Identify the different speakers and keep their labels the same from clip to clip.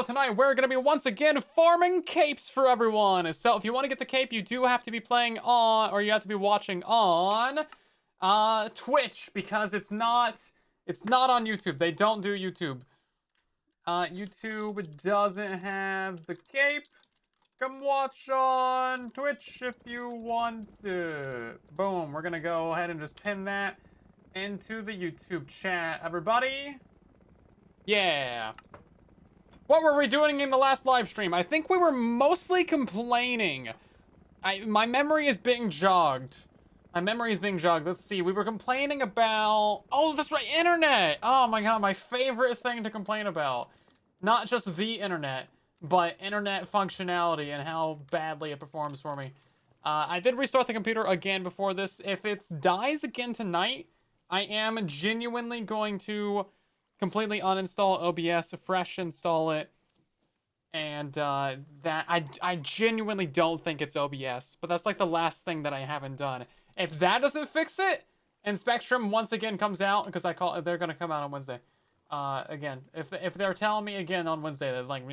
Speaker 1: Tonight we're going to be once again farming capes for everyone. So if you want to get the cape, you do have to be playing on, or you have to be watching on Twitch, because it's not on YouTube. They don't do YouTube. YouTube doesn't have the cape. Come watch on Twitch if you want to. Boom, we're going to go ahead and just pin that into the YouTube chat, everybody. Yeah. What were we doing in the last live stream? I think we were mostly complaining. My memory is being jogged. Let's see. We were complaining about... Oh, that's right. Internet. Oh, my God. My favorite thing to complain about. Not just the internet, but internet functionality and how badly it performs for me. I did restart the computer again before this. If it dies again tonight, I am genuinely going to completely uninstall OBS, fresh install it, and that I genuinely don't think it's OBS, but that's like the last thing that I haven't done. If that doesn't fix it, and Spectrum once again comes out, because they're gonna come out on Wednesday. Again, if they're telling me again on Wednesday that like,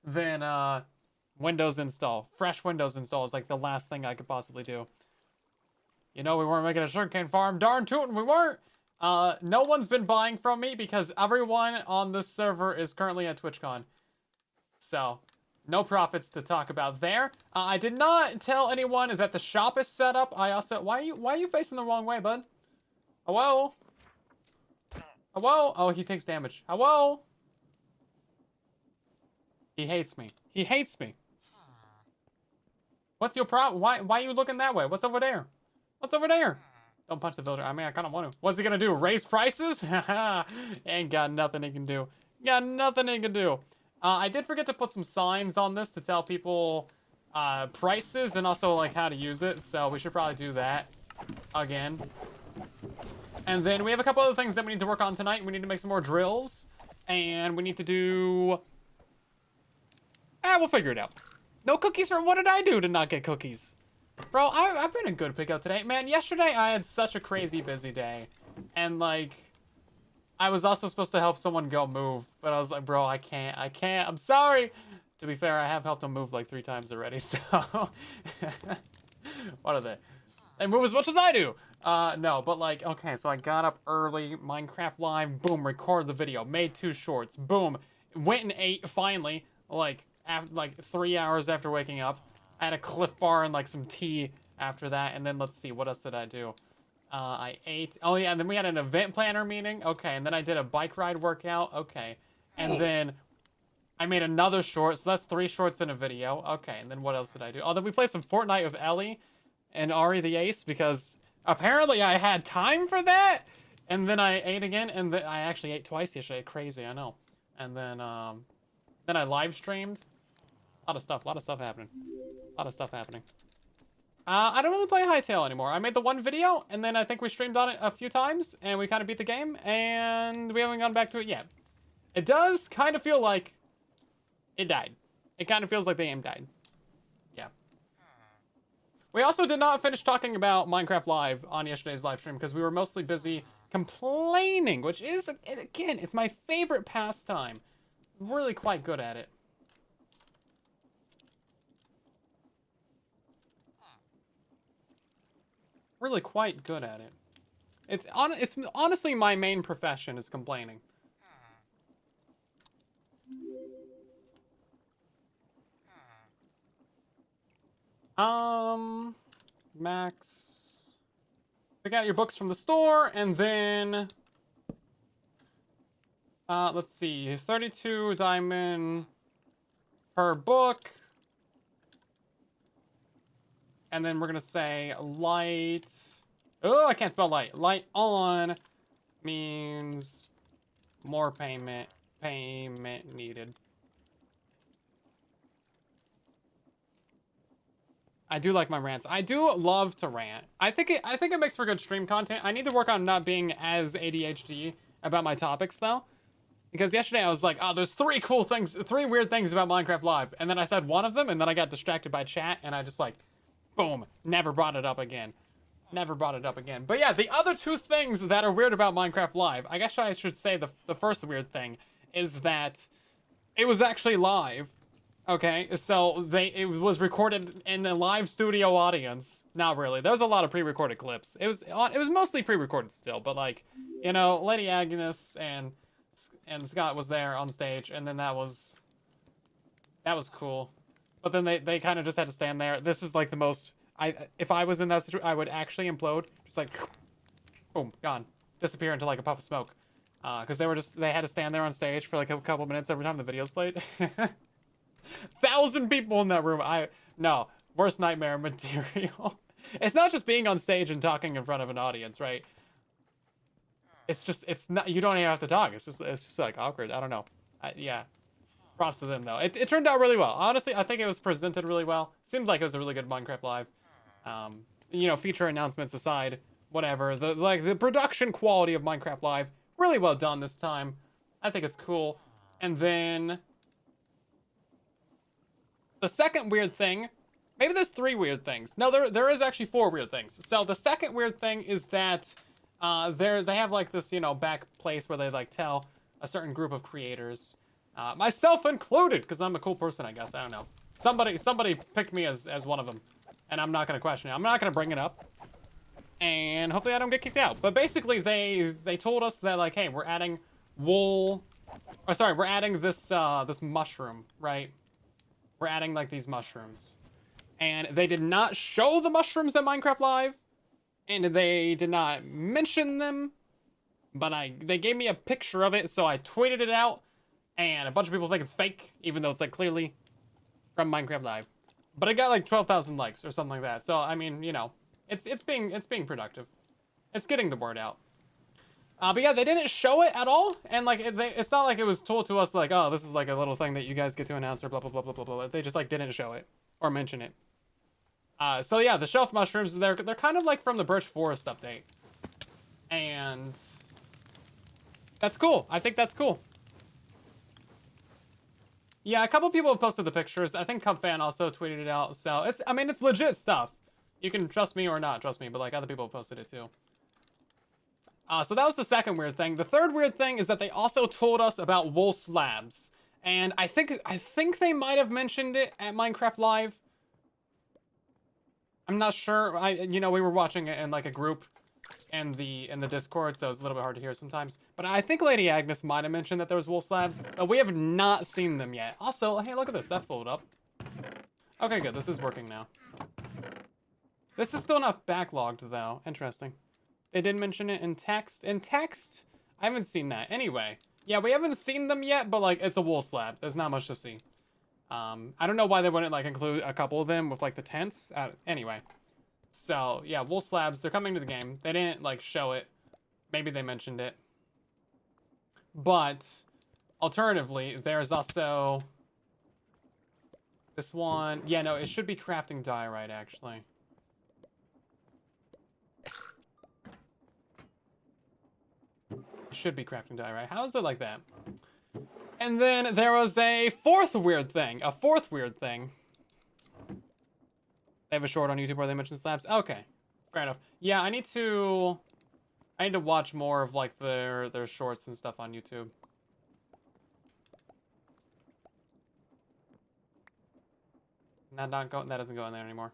Speaker 1: then Windows install, fresh Windows install is like the last thing I could possibly do. You know, we weren't making a sugarcane farm, darn tootin', we weren't. No one's been buying from me because everyone on this server is currently at TwitchCon. So, no profits to talk about there. I did not tell anyone that the shop is set up. I also... Why are you facing the wrong way, bud? Hello? Hello? Oh, he takes damage. Hello? He hates me. He hates me. What's your problem? Why are you looking that way? What's over there? What's over there? Don't punch the villager. I mean, I kind of want to. What's he gonna do? Raise prices? Ain't got nothing he can do. Got nothing he can do. I did forget to put some signs on this to tell people prices and also like how to use it. So we should probably do that again. And then we have a couple other things that we need to work on tonight. We need to make some more drills, and we need to do... we'll figure it out. No cookies for... What did I do to not get cookies? Bro, I've been a good pickup today. Man, yesterday I had such a crazy busy day. And, like, I was also supposed to help someone go move. But I was like, bro, I can't. I'm sorry. To be fair, I have helped them move like 3 times already, so... What are they? They move as much as I do. No, but, like, okay, so I got up early. Minecraft Live, boom, record the video. Made 2 shorts, boom. Went and ate, finally, like, after, like 3 hours after waking up. I had a Cliff Bar and like some tea after that, and then let's see, what else did I do? I ate. Oh yeah, and then we had an event planner meeting. Okay, and then I did a bike ride workout. Okay, and then I made another short, so that's 3 shorts in a video. Okay, and then what else did I do? Oh, then we played some Fortnite with Ellie and Ari the Ace, because apparently I had time for that. And then I ate again, and I actually ate twice yesterday. Crazy, I know. And then I live streamed. A lot of stuff happening. I don't really play Hytale anymore. I made the 1 video, and then I think we streamed on it a few times, and we kind of beat the game, and we haven't gone back to it yet. It does kind of feel like it died. It kind of feels like the game died. Yeah. We also did not finish talking about Minecraft Live on yesterday's live stream, because we were mostly busy complaining, which is, again, it's my favorite pastime. I'm really quite good at it. Really quite good at it. It's honestly my main profession is complaining. Max. Pick out your books from the store, and then let's see, 32 diamond per book. And then we're gonna say light. Oh, I can't spell light. Light on means more payment. Payment needed. I do like my rants. I do love to rant. I think it makes for good stream content. I need to work on not being as ADHD about my topics though. Because yesterday I was like, oh, there's 3 cool things, 3 weird things about Minecraft Live. And then I said one of them, and then I got distracted by chat, and I just like, boom, never brought it up again. Never brought it up again. But yeah, the other 2 things that are weird about Minecraft Live, I guess I should say the first weird thing is that it was actually live. Okay, so it was recorded in the live studio audience. Not really. There was a lot of pre-recorded clips. It was mostly pre-recorded still, but like, you know, Lady Agnes and Scott was there on stage, and then that was cool. But then they kind of just had to stand there. This is like the most if I was in that situation, I would actually implode. Just like boom, gone. Disappear into like a puff of smoke. Because they had to stand there on stage for like a couple minutes every time the videos played. 1,000 people in that room. No, worst nightmare material. It's not just being on stage and talking in front of an audience, right? It's not, you don't even have to talk. It's just like awkward. I don't know. Yeah. Props to them though. It turned out really well. Honestly, I think it was presented really well. Seemed like it was a really good Minecraft Live. You know, feature announcements aside, whatever. The production quality of Minecraft Live, really well done this time. I think it's cool. And then the second weird thing, maybe there's 3 weird things. No, there is actually 4 weird things. So the second weird thing is that they have like this, you know, back place where they like tell a certain group of creators, myself included, because I'm a cool person, I guess. I don't know. Somebody picked me as one of them, and I'm not gonna question it. I'm not gonna bring it up, and hopefully I don't get kicked out. But basically, they told us that like, hey, we're adding wool. Oh, sorry, we're adding this this mushroom, right? We're adding like these mushrooms, and they did not show the mushrooms at Minecraft Live, and they did not mention them, but they gave me a picture of it, so I tweeted it out, and a bunch of people think it's fake, even though it's like clearly from Minecraft Live. But it got like 12,000 likes or something like that. So I mean, you know, it's being productive. It's getting the word out. But yeah, they didn't show it at all, and like it's not like it was told to us like, oh, this is like a little thing that you guys get to announce or blah blah blah blah blah blah. They just like didn't show it or mention it. So yeah, the shelf mushrooms, they're kind of like from the Birch Forest update, and that's cool. I think that's cool. Yeah, a couple people have posted the pictures. I think CubFan also tweeted it out. So I mean, it's legit stuff. You can trust me or not trust me, but like other people have posted it too. So that was the second weird thing. The third weird thing is that they also told us about wool slabs, and I think they might have mentioned it at Minecraft Live. I'm not sure. You know, we were watching it in like a group in the Discord, so it's a little bit hard to hear sometimes. But I think Lady Agnes might have mentioned that there was wool slabs, but we have not seen them yet. Also, hey, look at this. That folded up. Okay, good. This is working now. This is still not backlogged though. Interesting. They did mention it in text. In text, I haven't seen that. Anyway, yeah, we haven't seen them yet, but like it's a wool slab. There's not much to see. I don't know why they wouldn't like include a couple of them with like the tents. Anyway, so yeah, wool slabs. They're coming to the game. They didn't like show it. Maybe they mentioned it. But alternatively, there's also this one. Yeah, no, it should be crafting diorite actually. Should be crafting diorite. How is it like that? And then there was a fourth weird thing. They have a short on YouTube where they mention slabs. Okay, fair enough. Yeah, I need to watch more of like their shorts and stuff on YouTube. That doesn't go in there anymore.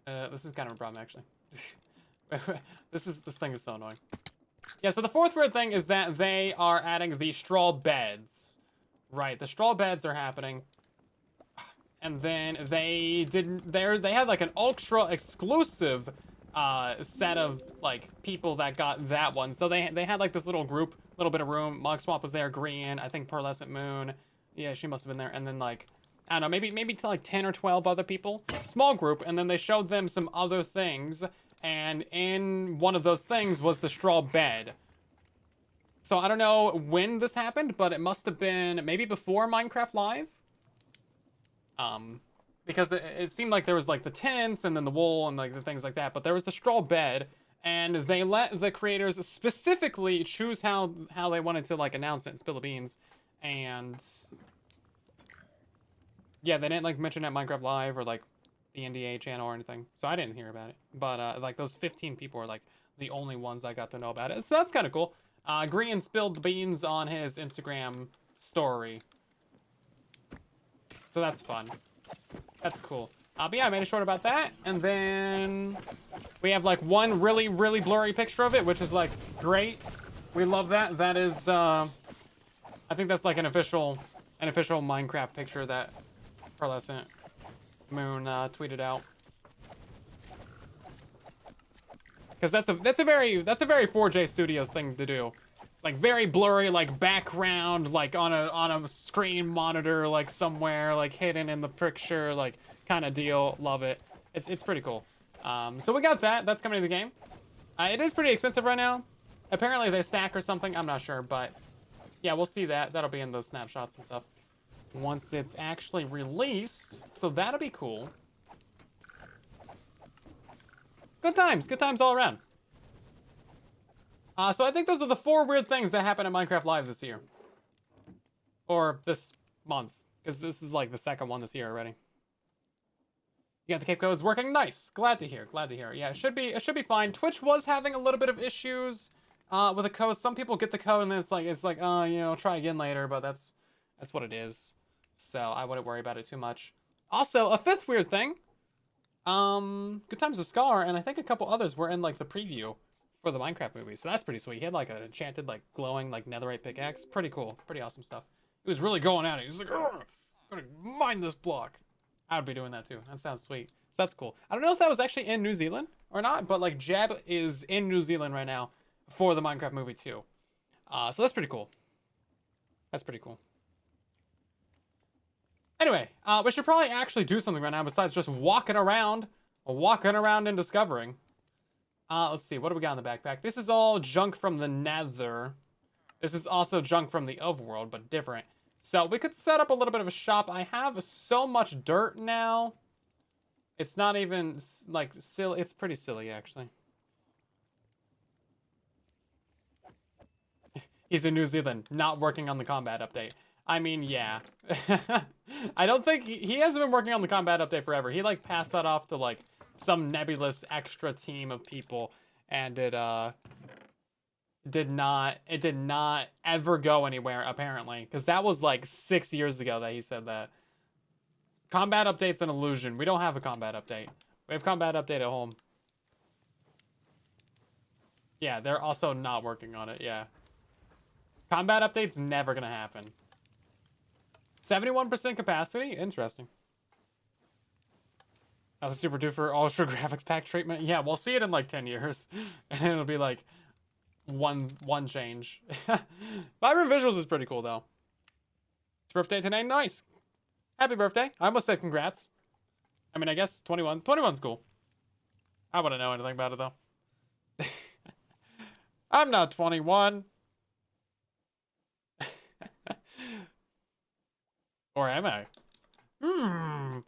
Speaker 1: This is kind of a problem actually. This thing is so annoying. Yeah, so the fourth weird thing is that they are adding the straw beds. Right, the straw beds are happening. And then they had like an ultra exclusive set of like people that got that one. So they had like this little group, little bit of room. Mog Swamp was there, Green, I think Pearlescent Moon. Yeah, she must have been there. And then like, I don't know, maybe to like 10 or 12 other people. Small group, and then they showed them some other things. And in one of those things was the straw bed. So I don't know when this happened, but it must have been maybe before Minecraft Live. Because it seemed like there was like the tents and then the wool and like the things like that, but there was the straw bed, and they let the creators specifically choose how they wanted to like announce it and spill the beans. And yeah, they didn't like mention it at Minecraft Live or like the NDA channel or anything, so I didn't hear about it. But like those 15 people are like the only ones I got to know about it, so that's kind of cool. Green spilled the beans on his Instagram story. So that's fun. That's cool. But yeah, I made a short about that. And then we have like one really, really blurry picture of it, which is like great. We love that. That is, I think that's like an official Minecraft picture that Pearlescent Moon tweeted out. Because that's a very 4J Studios thing to do. Like very blurry, like background, like on a screen monitor, like somewhere, like hidden in the picture, like kind of deal. Love it. It's pretty cool. So we got that. That's coming to the game. It is pretty expensive right now. Apparently they stack or something. I'm not sure, but yeah, we'll see that. That'll be in those snapshots and stuff once it's actually released. So that'll be cool. Good times all around. So I think those are the 4 weird things that happened at Minecraft Live this year. Or this month. Because this is like the second one this year already. You got the cape codes working? Nice. Glad to hear. Glad to hear. Yeah, it should be fine. Twitch was having a little bit of issues with the code. Some people get the code and then it's like, oh, you know, try again later, but that's what it is. So I wouldn't worry about it too much. Also, a 5th weird thing. Good Times with Scar, and I think a couple others were in like the preview for the Minecraft movie, so that's pretty sweet. He had like an enchanted, like glowing, like netherite pickaxe. Pretty cool, pretty awesome stuff. He was really going at it. He was like, I'm gonna mine this block. I would be doing that too. That sounds sweet. So that's cool. I don't know if that was actually in New Zealand or not, but like Jeb is in New Zealand right now for the Minecraft movie too. So that's pretty cool. That's pretty cool. Anyway, we should probably actually do something right now besides just walking around and discovering. Let's see, what do we got in the backpack? This is all junk from the Nether. This is also junk from the Overworld, but different. So we could set up a little bit of a shop. I have so much dirt now. It's not even like silly. It's pretty silly actually. He's in New Zealand, not working on the combat update. I mean, yeah. I don't think he hasn't been working on the combat update forever. He like passed that off to like some nebulous extra team of people, and it did not ever go anywhere apparently, because that was like 6 years ago that he said that. Combat update's an illusion. We don't have a combat update. We have combat update at home. Yeah, they're also not working on it. Yeah. Combat update's never gonna happen. 71% capacity? Interesting. That's a super duper ultra graphics pack treatment. Yeah, we'll see it in like 10 years. And it'll be like one change. Vibrant visuals is pretty cool though. It's birthday today. Nice. Happy birthday. I almost said congrats. I mean, I guess 21. 21's cool. I wouldn't know anything about it though. I'm not 21. Or am I? You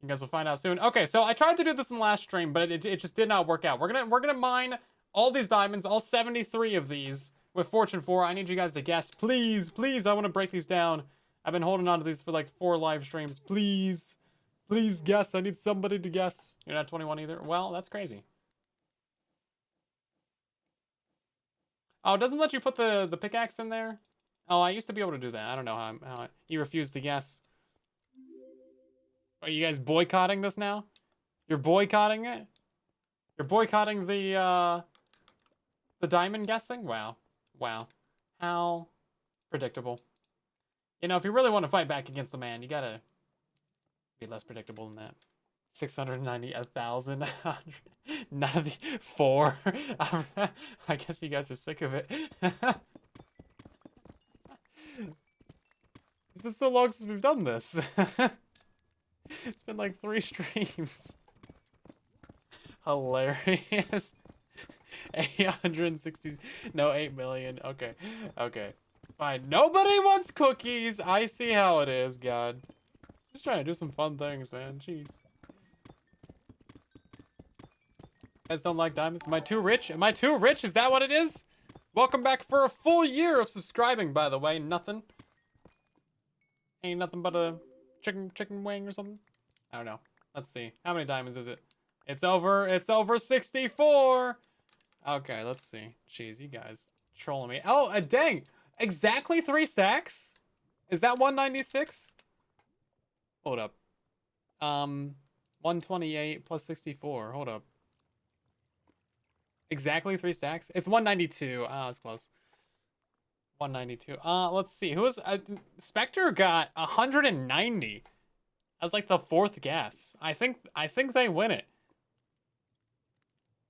Speaker 1: guys will find out soon. Okay, so I tried to do this in the last stream, but it just did not work out. We're gonna mine all these diamonds, all 73 of these with Fortune 4. I need you guys to guess. Please, please, I want to break these down. I've been holding on to these for like 4 live streams. Please, please guess. I need somebody to guess. You're not 21 either? Well, that's crazy. Oh, it doesn't let you put the pickaxe in there? Oh, I used to be able to do that. I don't know how you refuse to guess. Are you guys boycotting this now? You're boycotting it? You're boycotting the diamond guessing? Wow. Wow. How predictable. You know, if you really want to fight back against the man, you gotta be less predictable than that. 690, 1,094. I guess you guys are sick of it. It's been so long since we've done this. It's been like 3 streams. Hilarious. 860. No, 8 million. Okay. Okay. Fine. Nobody wants cookies. I see how it is, God. Just trying to do some fun things, man. Jeez. You guys don't like diamonds? Am I too rich? Am I too rich? Is that what it is? Welcome back for a full year of subscribing, by the way. Nothing. Ain't nothing but a chicken wing or something. I don't know. Let's see. How many diamonds is it? It's over 64. Okay, let's see. Jeez, you guys. Trolling me. Oh, dang. Exactly 3 stacks? Is that 196? Hold up. 128 plus 64. Hold up. Exactly 3 stacks? It's 192. Ah, that's close. 192. Let's see. Who was Spectre got 190. That was like the 4th guess. I think they win it.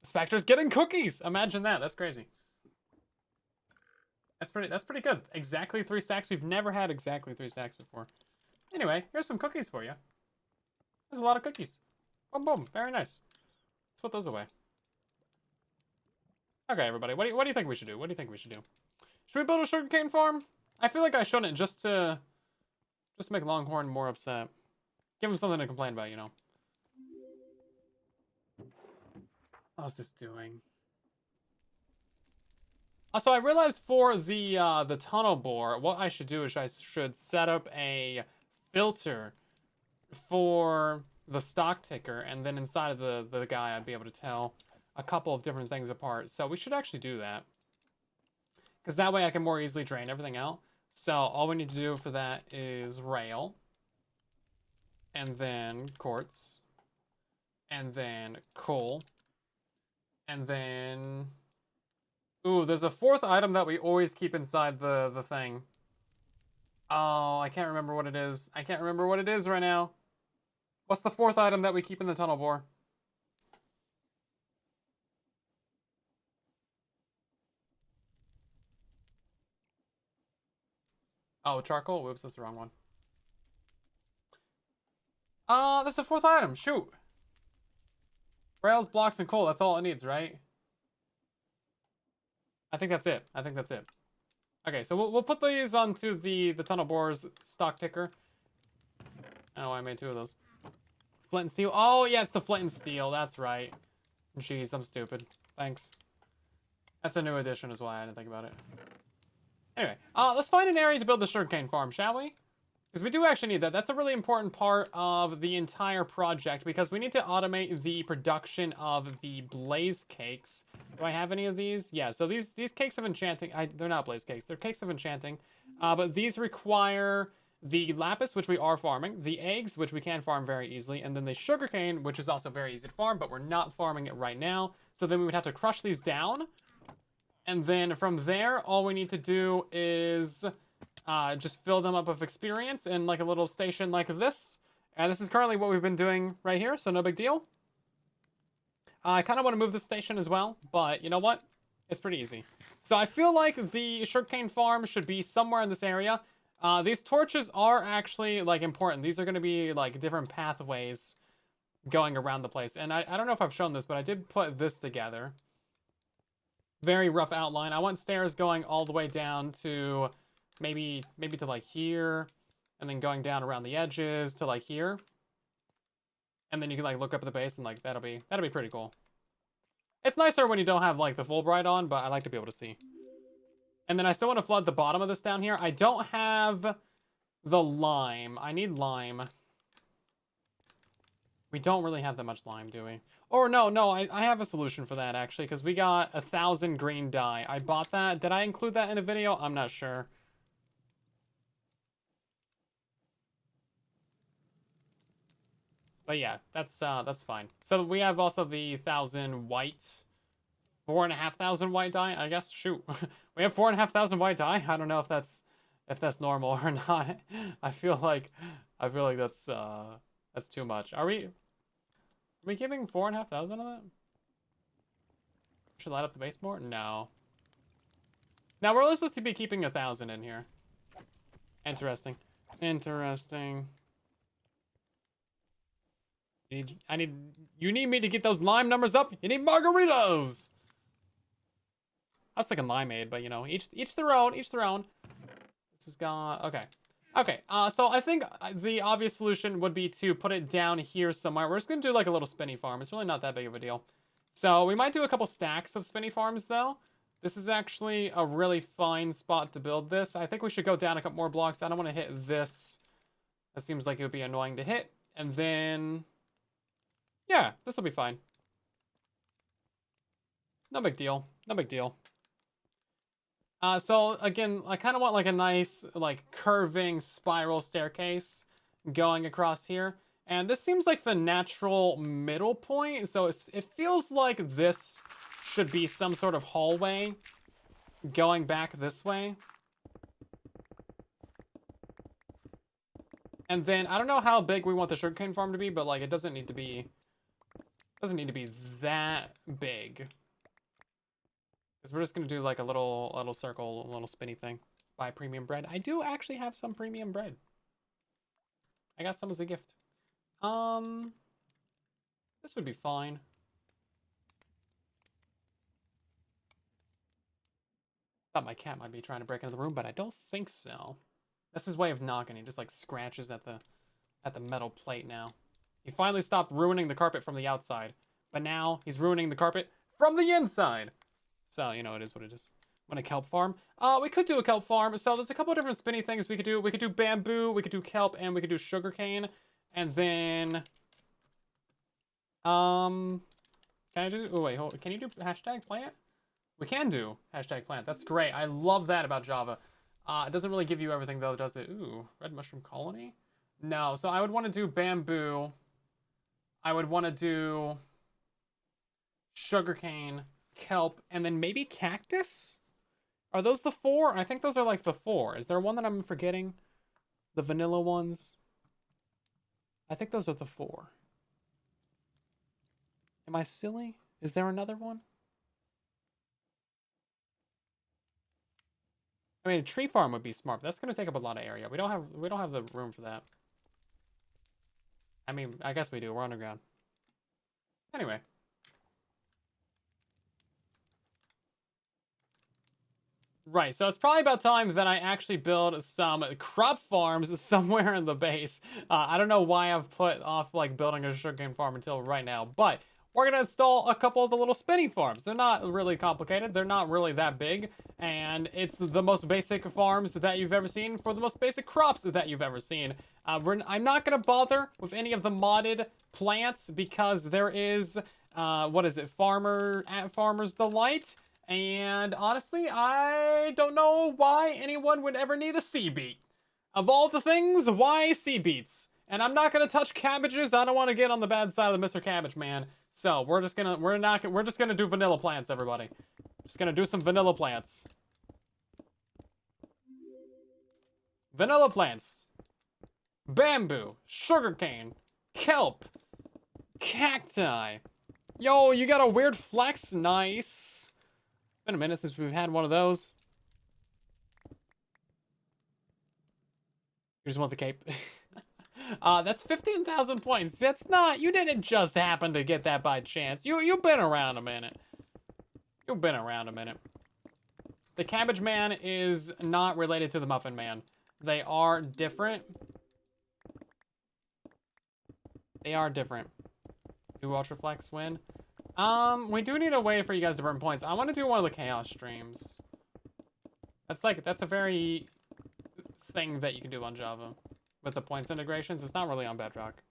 Speaker 1: Spectre's getting cookies. Imagine that. That's crazy. That's pretty good. Exactly 3 stacks. We've never had exactly 3 stacks before. Anyway, here's some cookies for you. There's a lot of cookies. Boom, boom. Very nice. Let's put those away. Okay, everybody. What do you think we should do? What do you think we should do? Should we build a sugarcane farm? I feel like I shouldn't, just to make Longhorn more upset. Give him something to complain about, you know. How's this doing? Also, I realized for the tunnel bore, what I should do is I should set up a filter for the stock ticker, and then inside of the guy, I'd be able to tell a couple of different things apart. So we should actually do that, because that way I can more easily drain everything out. So all we need to do for that is rail, and then quartz, and then coal, and then... Ooh, there's a 4th item that we always keep inside the thing. Oh, I can't remember what it is. I can't remember what it is right now. What's the 4th item that we keep in the tunnel bore? Oh, charcoal? Whoops, that's the wrong one. That's the 4th item. Shoot. Rails, blocks, and coal. That's all it needs, right? I think that's it. I think that's it. Okay, so we'll put these onto the tunnel bore's stock ticker. Oh, I made 2 of those. Flint and steel. Oh, yeah, it's the flint and steel. That's right. Jeez, I'm stupid. Thanks. That's a new addition is why I didn't think about it. Anyway, let's find an area to build the sugarcane farm, shall we? Because we do actually need that. That's a really important part of the entire project, because we need to automate the production of the blaze cakes. Do I have any of these? Yeah, so these cakes of enchanting, they're not blaze cakes, they're cakes of enchanting. But these require the lapis, which we are farming, the eggs, which we can farm very easily, and then the sugarcane, which is also very easy to farm, but we're not farming it right now. So then we would have to crush these down. And then from there, all we need to do is just fill them up with experience in like a little station like this. And this is currently what we've been doing right here, so no big deal. I kind of want to move this station as well, but you know what? It's pretty easy. So I feel like the sugarcane farm should be somewhere in this area. These torches are actually like important. These are going to be like different pathways going around the place. And I don't know if I've shown this, but I did put this together. Very rough outline. I want stairs going all the way down to maybe to like here, and then going down around the edges to like here. And then you can like look up at the base, and like that'll be pretty cool. It's nicer when you don't have like the Fulbright on, but I like to be able to see. And then I still want to flood the bottom of this down here. I don't have the lime. I need lime. We don't really have that much lime, do we? Or no, I have a solution for that, actually, because we got 1,000 green dye. I bought that. Did I include that in a video? I'm not sure. But yeah, that's fine. So we have also the 1,000 white, 4,500 white dye, I guess. Shoot, we have 4,500 white dye. I don't know if that's normal or not. I feel like that's too much. Are we giving 4,500 of that? Should light up the base more? No. Now we're only supposed to be keeping 1,000 in here. Interesting. Interesting. You need me to get those lime numbers up? You need margaritas! I was thinking limeade, but you know, each their own, each their own. This is gone. Okay. Okay, so I think the obvious solution would be to put it down here somewhere. We're just gonna do like a little spinny farm. It's really not that big of a deal. So we might do a couple stacks of spinny farms though. This is actually a really fine spot to build this. I think we should go down a couple more blocks. I don't want to hit this. That seems like it would be annoying to hit. And then, yeah, this will be fine. No big deal. No big deal. So again, I kind of want like a nice like curving spiral staircase going across here. And this seems like the natural middle point. So it feels like this should be some sort of hallway going back this way. And then I don't know how big we want the sugarcane farm to be, but like it doesn't need to be that big. Because we're just gonna do like a little circle, a little spinny thing. Buy premium bread. I do actually have some premium bread. I got some as a gift. This would be fine. Thought my cat might be trying to break into the room, but I don't think so. That's his way of knocking. He just like scratches at the metal plate now. He finally stopped ruining the carpet from the outside, but now he's ruining the carpet from the inside. So, you know, it is what it is. Want a kelp farm? We could do a kelp farm. So there's a couple of different spinny things we could do. We could do bamboo, we could do kelp, and we could do sugarcane. And then, can I do, oh wait, hold, can you do hashtag plant? We can do hashtag plant. That's great. I love that about Java. It doesn't really give you everything though, does it? Ooh, red mushroom colony? No, so I would want to do bamboo. I would want to do sugarcane, kelp, and then maybe cactus? Are those the 4? I think those are like the 4. Is there one that I'm forgetting? The vanilla ones? I think those are the 4. Am I silly? Is there another one? I mean, a tree farm would be smart, but that's going to take up a lot of area. We don't have the room for that. I mean, I guess we do. We're underground. Anyway. Right, so it's probably about time that I actually build some crop farms somewhere in the base. I don't know why I've put off like building a sugarcane farm until right now, but we're gonna install a couple of the little spinny farms. They're not really complicated, they're not really that big, and it's the most basic farms that you've ever seen for the most basic crops that you've ever seen. I'm not gonna bother with any of the modded plants because there is, what is it, Farmer's Delight. And honestly, I don't know why anyone would ever need a sea beet. Of all the things, why sea beets? And I'm not gonna touch cabbages. I don't want to get on the bad side of the Mr. Cabbage Man. So we're just gonna do vanilla plants, everybody. Just gonna do some vanilla plants. Vanilla plants. Bamboo, sugarcane, kelp, cacti. Yo, you got a weird flex, nice. Been a minute since we've had one of those. You just want the cape. That's 15,000 points. That's not, you didn't just happen to get that by chance. You've been around a minute. You've been around a minute. The Cabbage Man is not related to the Muffin Man. They are different. They are different. Do Ultraflex win? We do need a way for you guys to burn points. I want to do one of the chaos streams. That's a very thing that you can do on Java. With the points integrations, it's not really on Bedrock.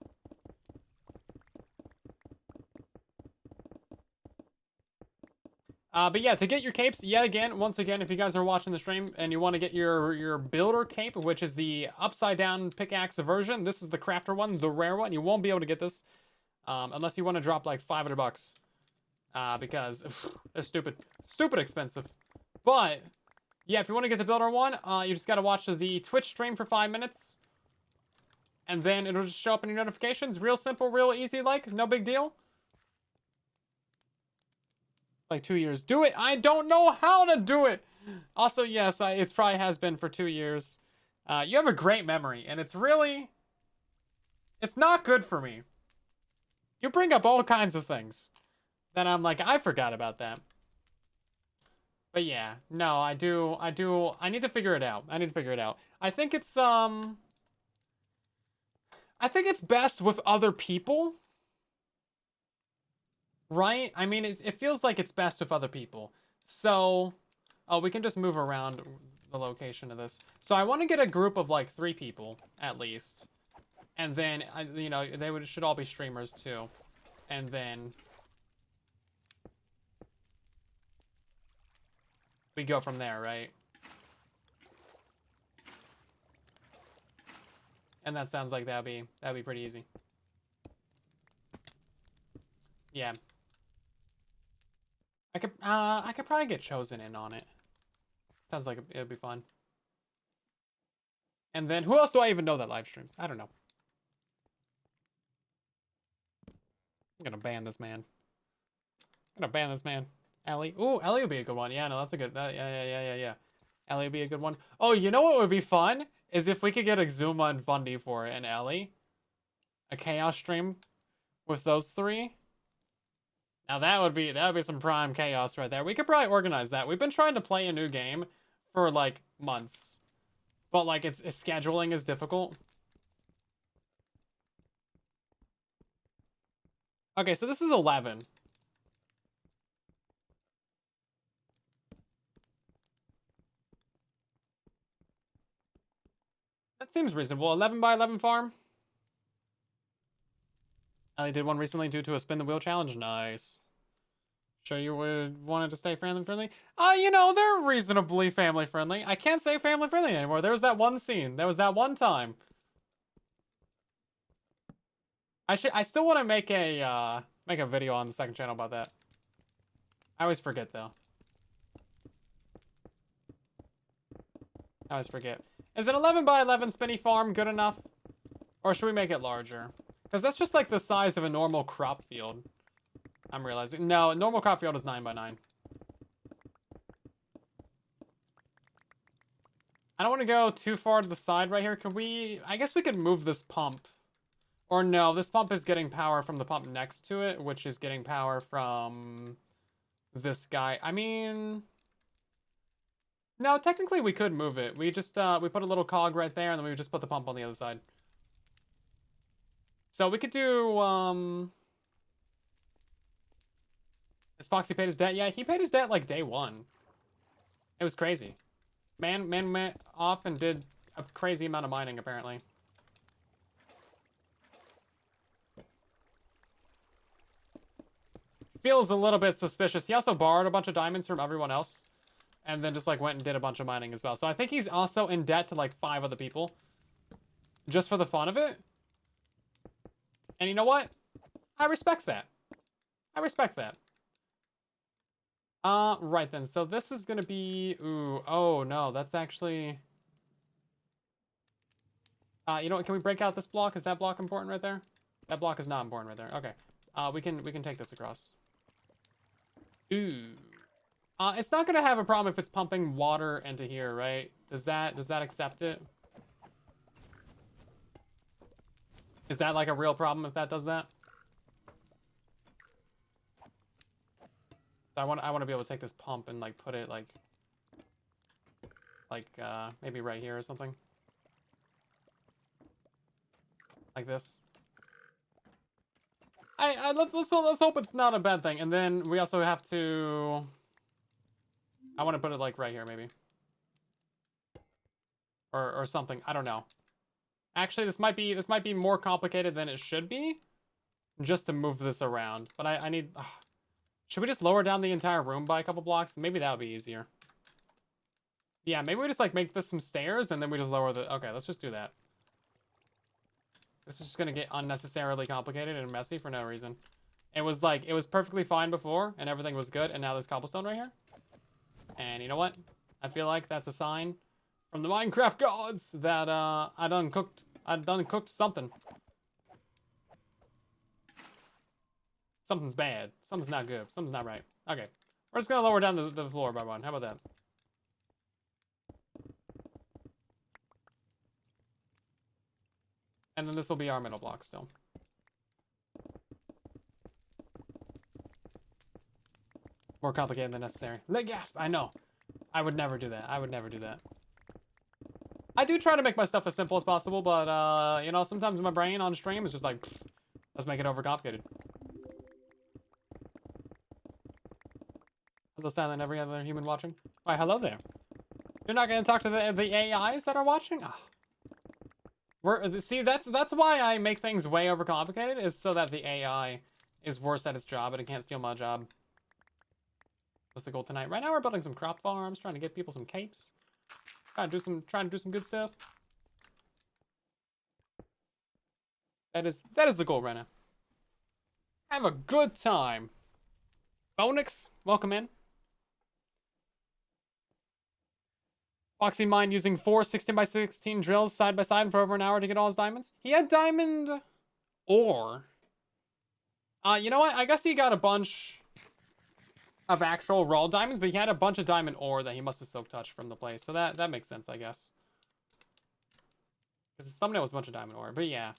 Speaker 1: But yeah, to get your capes, yet again, once again, if you guys are watching the stream and you want to get your builder cape, which is the upside down pickaxe version, this is the crafter one, the rare one. You won't be able to get this unless you want to drop like 500 bucks. Because they're stupid expensive. But yeah, if you want to get the builder one, you just got to watch the Twitch stream for 5 minutes. And then it'll just show up in your notifications. Real simple, real easy, like, no big deal. Like 2 years. Do it! I don't know how to do it! Also, yes, it probably has been for 2 years. You have a great memory, and it's really... It's not good for me. You bring up all kinds of things. Then I'm like, I forgot about that. But yeah, no, I need to figure it out. I think it's best with other people. Right? I mean, it feels like it's best with other people. So, oh, we can just move around the location of this. So I want to get a group of like 3 people, at least. And then, you know, should all be streamers too. And then... we go from there, right? And that sounds like that'd be pretty easy. Yeah. I could probably get chosen in on it. Sounds like it'd be fun. And then who else do I even know that live streams? I don't know. I'm gonna ban this man. I'm gonna ban this man. Ellie. Ooh, Ellie would be a good one. Yeah, no, that's a good. Yeah. Ellie would be a good one. Oh, you know what would be fun? Is if we could get Exuma and Fundy for it and Ellie. A chaos stream with those three. Now that would be some prime chaos right there. We could probably organize that. We've been trying to play a new game for like months. But like its scheduling is difficult. Okay, so this is 11. That seems reasonable. 11 by 11 farm. Ellie did one recently due to a spin the wheel challenge. Nice. Sure you would wanted to stay family friendly? You know, they're reasonably family friendly. I can't say family friendly anymore. There was that one scene. There was that one time. I still want to make a video on the second channel about that. I always forget though. I always forget. Is an 11 by 11 spinny farm good enough? Or should we make it larger? Because that's just like the size of a normal crop field. I'm realizing. No, normal crop field is 9 by 9. I don't want to go too far to the side right here. Could we... I guess we could move this pump. Or no, this pump is getting power from the pump next to it, which is getting power from this guy. I mean... No, technically we could move it. We just, we put a little cog right there, and then we just put the pump on the other side. So we could do, Has Foxy paid his debt? Yeah, he paid his debt like day one. It was crazy. Man went off and did a crazy amount of mining, apparently. Feels a little bit suspicious. He also borrowed a bunch of diamonds from everyone else. And then just like went and did a bunch of mining as well. So I think he's also in debt to like 5 other people. Just for the fun of it. And you know what? I respect that. I respect that. Right then. So this is gonna be... Ooh, oh no, that's actually... you know what? Can we break out this block? Is that block important right there? That block is not important right there. Okay. We can take this across. Ooh. It's not gonna have a problem if it's pumping water into here, right? Does that accept it? Is that like a real problem if that does that? So I want to be able to take this pump and like put it like maybe right here or something. Like this. Let's hope it's not a bad thing. And then we also have to... I want to put it like right here, maybe. Or something. I don't know. Actually, this might be more complicated than it should be. Just to move this around. But I need... should we just lower down the entire room by a couple blocks? Maybe that would be easier. Yeah, maybe we just like make this some stairs and then we just lower the... Okay, let's just do that. This is just gonna get unnecessarily complicated and messy for no reason. It was perfectly fine before and everything was good, and now there's cobblestone right here. And you know what? I feel like that's a sign from the Minecraft gods that I done cooked something. Something's bad. Something's not good. Something's not right. Okay. We're just gonna lower down the floor by one. How about that? And then this will be our middle block still. More complicated than necessary. Gasp! I know. I would never do that. I would never do that. I do try to make my stuff as simple as possible, but, you know, sometimes my brain on stream is just like, let's make it overcomplicated. Hello, silent every other human watching. Why, hello there. You're not going to talk to the AIs that are watching? See, that's why I make things way overcomplicated, is so that the AI is worse at its job and it can't steal my job. What's the goal tonight? Right now we're building some crop farms, trying to get people some capes. Trying to do some good stuff. That is the goal right now. Have a good time. Bonix, welcome in. Foxy Mind using 4 16x16 drills side by side for over an hour to get all his diamonds. He had diamond ore. You know what? I guess he got a bunch of actual raw diamonds, but he had a bunch of diamond ore that he must have silk touched from the place. So that makes sense, I guess. Because his thumbnail was a bunch of diamond ore. But yeah.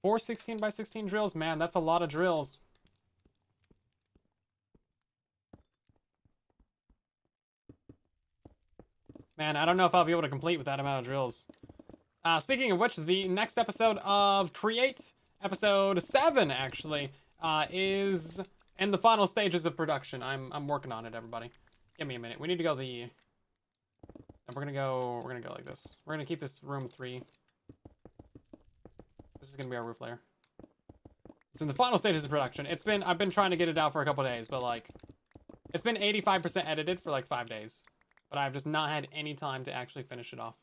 Speaker 1: 4 16x16 drills. Man, that's a lot of drills. Man, I don't know if I'll be able to complete with that amount of drills. Speaking of which, the next episode of Create, episode 7, actually, is in the final stages of production. I'm working on it, everybody. Give me a minute. We need to go the... And we're gonna go like this. We're gonna keep this room 3. This is gonna be our roof layer. It's in the final stages of production. I've been trying to get it out for a couple days, but like, it's been 85% edited for like 5 days. But I've just not had any time to actually finish it off.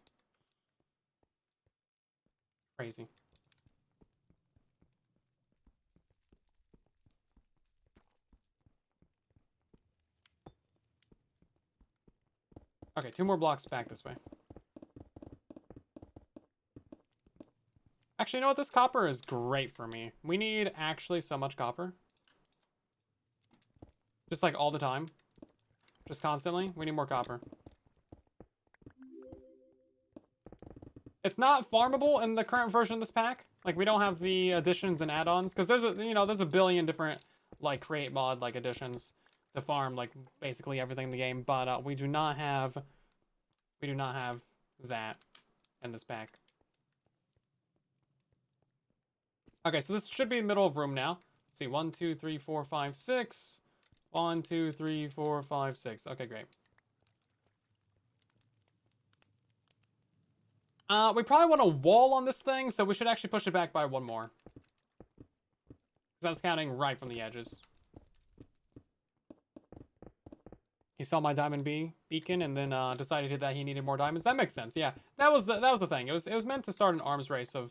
Speaker 1: Crazy. Okay, 2 more blocks back this way. Actually, you know what? This copper is great for me. We need actually so much copper. Just like all the time. Just constantly. We need more copper. It's not farmable in the current version of this pack. Like, we don't have the additions and add-ons. Because there's a billion different, like, create mod, like, additions to farm, like, basically everything in the game. But we do not have that in this pack. Okay, so this should be the middle of room now. Let's see, 1, 2, 3, 4, 5, 6. 1, 2, 3, 4, 5, 6. Okay, great. We probably want a wall on this thing, so we should actually push it back by 1 more. Because I was counting right from the edges. He saw my diamond beacon and then decided that he needed more diamonds. That makes sense. Yeah, that was the thing. It was meant to start an arms race of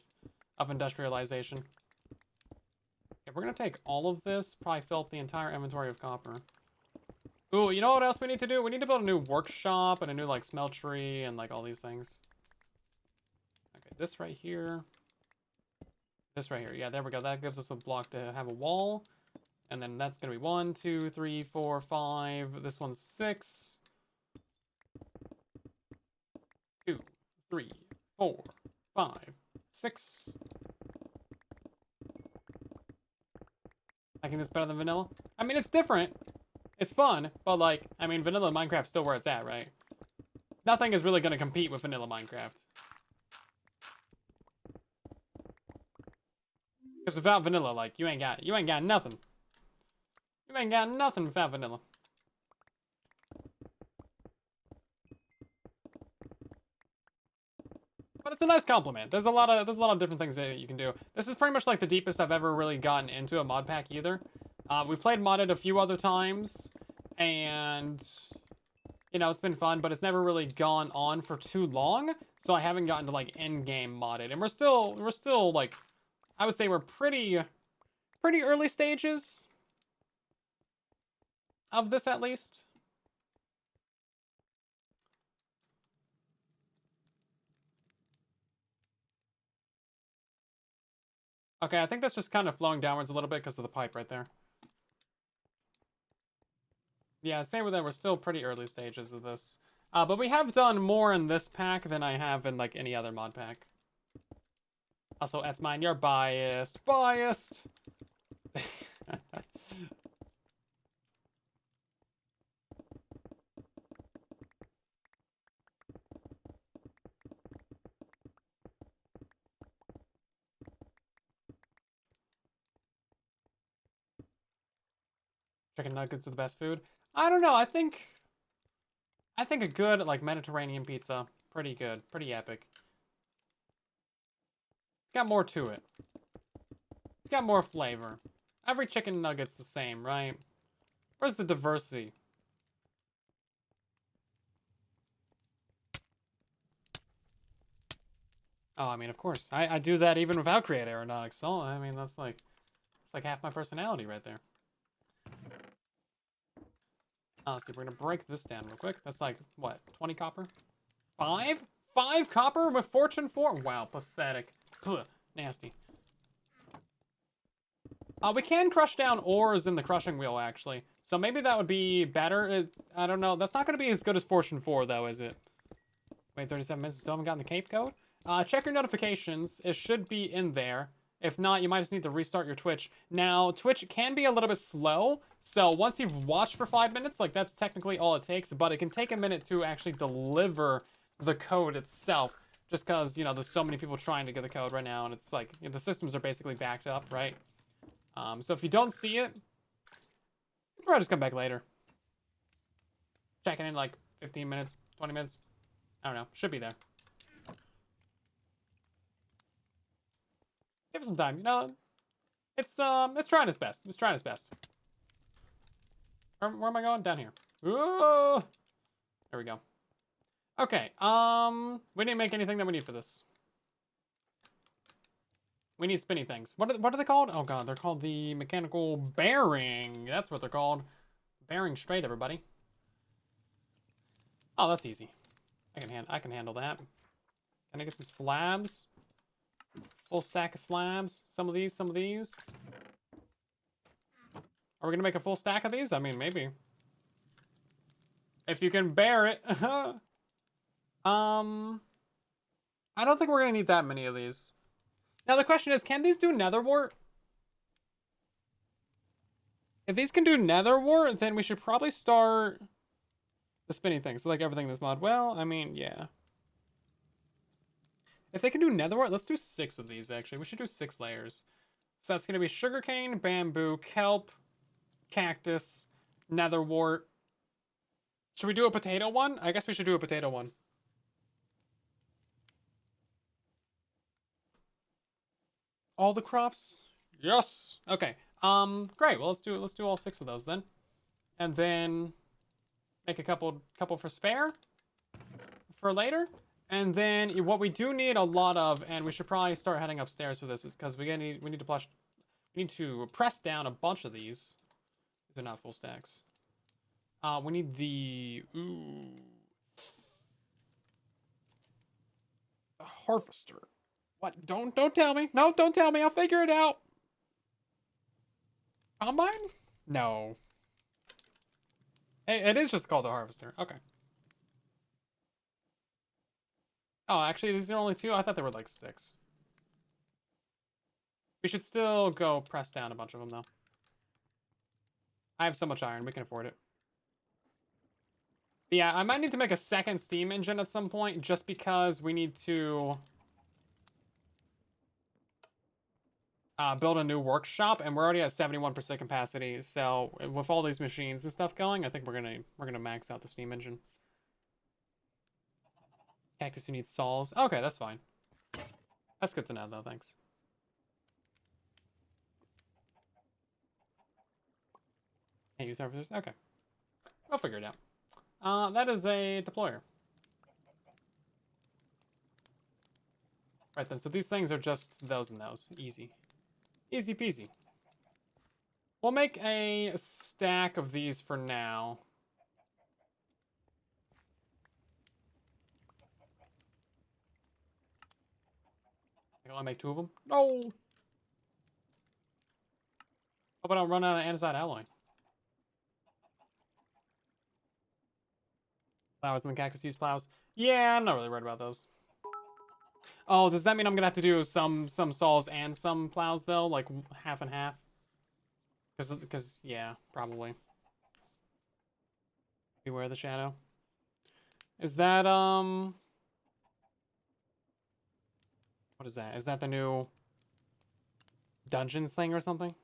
Speaker 1: industrialization. Okay, we're gonna take all of this. Probably fill up the entire inventory of copper. Ooh, you know what else we need to do? We need to build a new workshop and a new like smeltery and like all these things. Okay, this right here. This right here. Yeah, there we go. That gives us a block to have a wall. And then that's going to be 1, 2, 3, 4, 5. This one's 6. 2, 3, 4, 5, 6. I think it's better than vanilla. I mean, it's different. It's fun, but like, I mean, vanilla Minecraft's still where it's at, right? Nothing is really going to compete with vanilla Minecraft. Because without vanilla, like, you ain't got nothing. You ain't got nothing without vanilla. But it's a nice compliment. There's a lot of different things that you can do. This is pretty much like the deepest I've ever really gotten into a mod pack either. We've played modded a few other times, and you know, it's been fun, but it's never really gone on for too long, so I haven't gotten to like end game modded. And we're still like, I would say we're pretty early stages of this at least. Okay, I think that's just kind of flowing downwards a little bit because of the pipe right there. Yeah, same with that. We're still pretty early stages of this. But we have done more in this pack than I have in like any other mod pack. Also, that's mine. You're biased. Biased! Chicken nuggets are the best food. I don't know. I think a good like Mediterranean pizza, pretty good, pretty epic. It's got more to it. It's got more flavor. Every chicken nugget's the same, right? Where's the diversity? Oh, I mean, of course. I do that even without Create Aeronautics. So, I mean, that's like, it's like half my personality right there. Let's see, we're gonna break this down real quick. That's like, what, 20 copper? 5? 5 copper with Fortune 4? Wow, pathetic. Ugh, nasty. We can crush down ores in the crushing wheel, actually. So maybe that would be better. I don't know. That's not going to be as good as Fortune 4, though, is it? Wait, 37 minutes. Still haven't gotten the cape code? Check your notifications. It should be in there. If not, you might just need to restart your Twitch. Now, Twitch can be a little bit slow. So once you've watched for 5 minutes, like, that's technically all it takes. But it can take a minute to actually deliver the code itself. Just because, you know, there's so many people trying to get the code right now. And it's like, you know, the systems are basically backed up, right? So if you don't see it, you probably just come back later. Checking in like 15 minutes, 20 minutes. I don't know. Should be there. Give it some time. You know, it's trying its best. It's trying its best. Where am I going? Down here. Ooh! There we go. Okay. We didn't make anything that we need for this. We need spinny things. What are they called? Oh god, they're called the mechanical bearing. That's what they're called. Bearing straight, everybody. Oh, that's easy. I can handle that. Can I get some slabs? Full stack of slabs. Some of these, some of these. Are we gonna make a full stack of these? I mean, maybe. If you can bear it. I don't think we're gonna need that many of these. Now the question is, can these do nether wart? If these can do nether wart, then we should probably start the spinning thing. So like everything in this mod. Well, I mean, yeah. If they can do nether wart, let's do 6 of these, actually. We should do 6 layers. So that's going to be sugarcane, bamboo, kelp, cactus, nether wart. Should we do a potato one? I guess we should do a potato one. All the crops? Yes! Okay. Great. Well, let's do all 6 of those then. And then make a couple for spare for later. And then what we do need a lot of, and we should probably start heading upstairs for this, is because we need to press down a bunch of these. These are not full stacks. We need the harvester. What? Don't tell me. No, don't tell me. I'll figure it out. Combine? No. Hey, it is just called the harvester. Okay. Oh, actually, these are only 2? I thought there were like 6. We should still go press down a bunch of them, though. I have so much iron. We can afford it. But yeah, I might need to make a second steam engine at some point, just because we need to build a new workshop, and we're already at 71% capacity. So with all these machines and stuff going, I think we're gonna max out the steam engine. Cactus, you need sols. Okay, that's fine. That's good to know, though. Thanks. Can't use harvesters. Okay, I'll figure it out. That is a deployer. Right then. So these things are just those and those. Easy. Easy peasy. We'll make a stack of these for now. I can only make 2 of them. No! Hope I don't run out of andesite alloy. Flowers and the cactus use plows. Yeah, I'm not really worried about those. Oh, does that mean I'm gonna have to do some saws and some plows though, like half and half? Because yeah, probably. Beware the shadow. Is that what is that? Is that the new dungeons thing or something?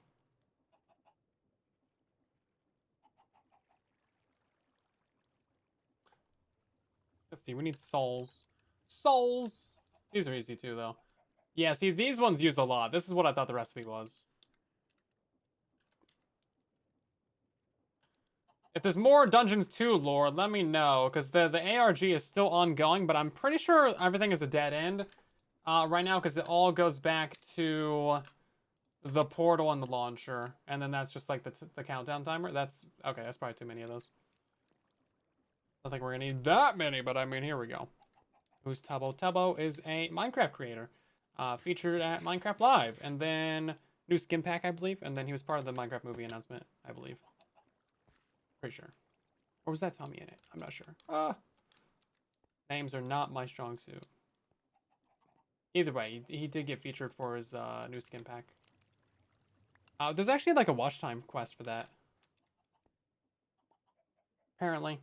Speaker 1: Let's see. We need souls. Souls. These are easy too, though. Yeah. See, these ones use a lot. This is what I thought the recipe was. If there's more Dungeons 2 lore, let me know, because the ARG is still ongoing, but I'm pretty sure everything is a dead end. right now because it all goes back to the portal and the launcher, and then that's just like the countdown timer. That's okay. That's probably too many of those. I don't think we're gonna need that many, but I mean, here we go. Who's Tubbo? Tubbo is a Minecraft creator, featured at Minecraft Live, and then new skin pack, I believe, and then he was part of the Minecraft movie announcement, I believe. Pretty sure. Or was that Tommy in it? I'm not sure. Names are not my strong suit. Either way, he did get featured for his new skin pack. There's actually like a watch time quest for that. Apparently.